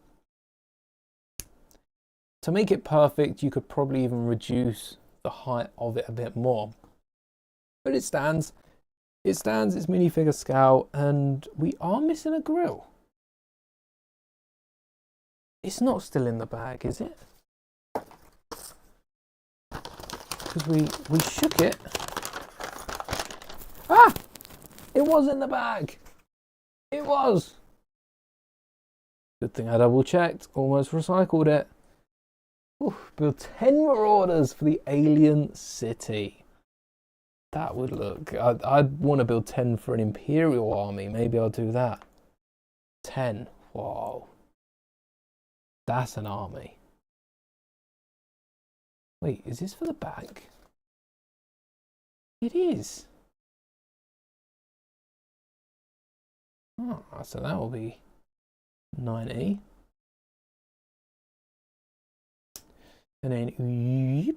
To make it perfect, you could probably even reduce the height of it a bit more. But it stands. It stands, it's minifigure scale, and we are missing a grill. It's not still in the bag, is it? Because we shook it. Ah! It was in the bag. It was. Good thing I double checked. Almost recycled it. Ooh, build 10 Marauders for the Alien City. That would look... I'd want to build 10 for an Imperial army. Maybe I'll do that. 10. Whoa. That's an army. Wait, is this for the back? It is. Oh, so that will be 90. And then...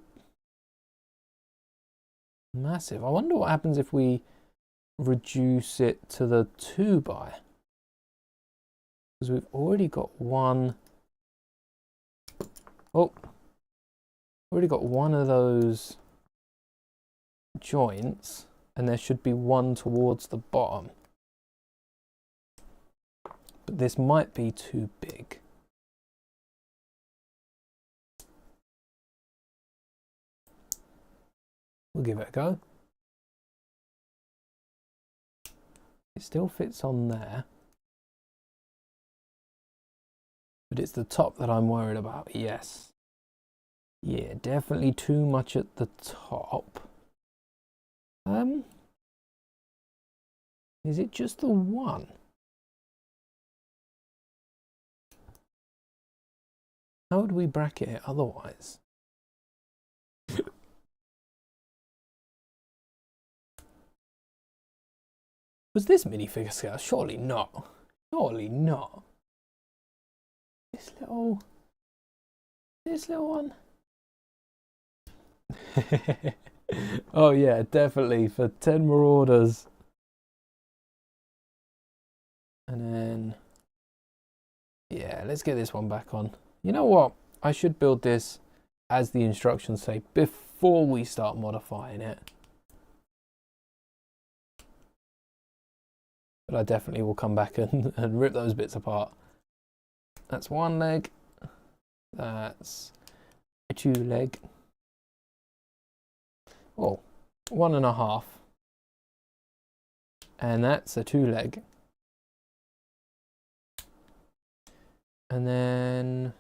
Massive. I wonder what happens if we reduce it to the 2x. Because we've already got one... Oh! Already got one of those joints, and there should be one towards the bottom. But this might be too big. We'll give it a go. It still fits on there. But it's the top that I'm worried about, yes. Yeah, definitely too much at the top. Is it just the one? How would we bracket it otherwise? Was this minifigure scale? Surely not. Surely not. This little one. Oh yeah, definitely for 10 Marauders. And then, yeah, let's get this one back on. You know what? I should build this as the instructions say before we start modifying it. But I definitely will come back and rip those bits apart. That's one leg. That's a 2 leg. Oh, 1.5. And that's a 2 leg. And then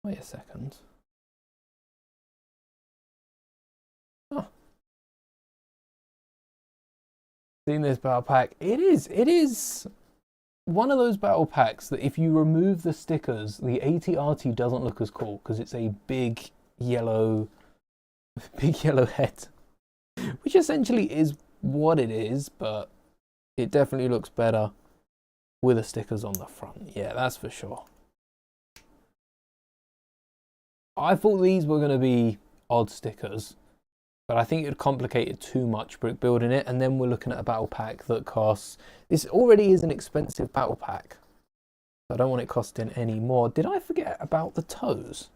wait a second. Oh. Seen this battle pack? It is one of those battle packs that if you remove the stickers, the AT-RT doesn't look as cool because it's a big yellow head, which essentially is what it is, but it definitely looks better with the stickers on the front. Yeah, that's for sure. I thought these were going to be odd stickers, but I think it would complicate it too much brick building it, and then we're looking at a battle pack that costs... This already is an expensive battle pack, so I don't want it costing any more. Did I forget about the toes?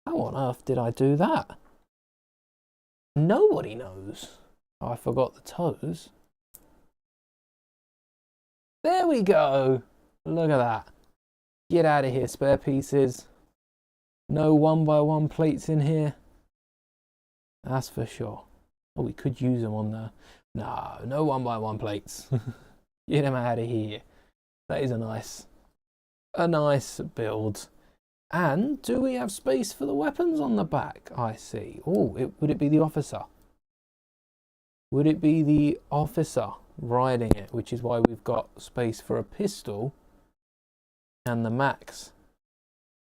How on earth did I do that? Nobody knows. Oh, I forgot the toes. There we go. Look at that. Get out of here, spare pieces. No 1x1 plates in here. That's for sure. Oh, we could use them on the... No 1x1 plates. Get them out of here. That is a nice build. And do we have space for the weapons on the back? I see. Oh, would it be the officer? Would it be the officer riding it? Which is why we've got space for a pistol and the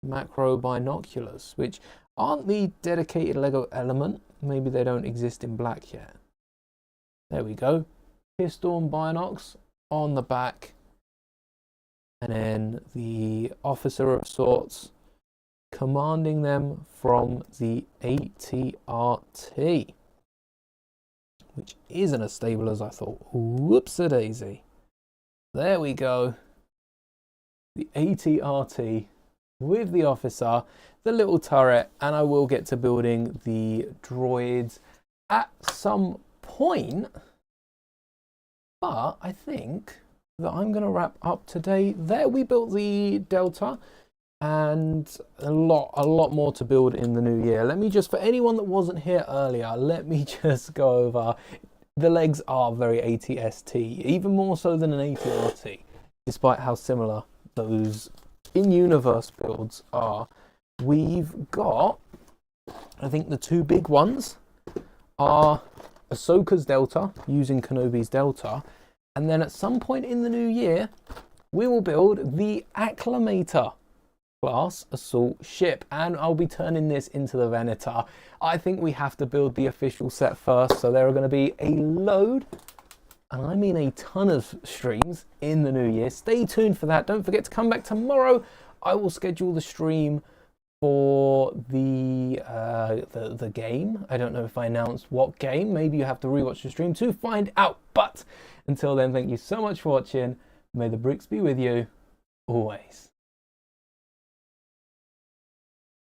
macro binoculars, which aren't the dedicated Lego element. Maybe they don't exist in black yet. There we go. Pistol and binocs on the back. And then the officer of sorts commanding them from the AT-RT, which isn't as stable as I thought. Whoops-a-daisy. There we go. The AT-RT with the officer, the little turret, and I will get to building the droids at some point. But I think that I'm going to wrap up today. There we built the Delta. and a lot more to build in the new year. Let me just, for anyone that wasn't here earlier, let me just go over. The legs are very ATST, even more so than an ATRT, despite how similar those in-universe builds are. We've got, I think the two big ones are Ahsoka's Delta, using Kenobi's Delta, and then at some point in the new year, we will build the Acclamator class assault ship, and I'll be turning this into the Venator. I think we have to build the official set first, so there are going to be a load, and I mean a ton of streams in the new year. Stay tuned for that. Don't forget to come back tomorrow. I will schedule the stream for the game. I don't know if I announced what game. Maybe you have to rewatch the stream to find out. But until then, thank you so much for watching. May the bricks be with you always.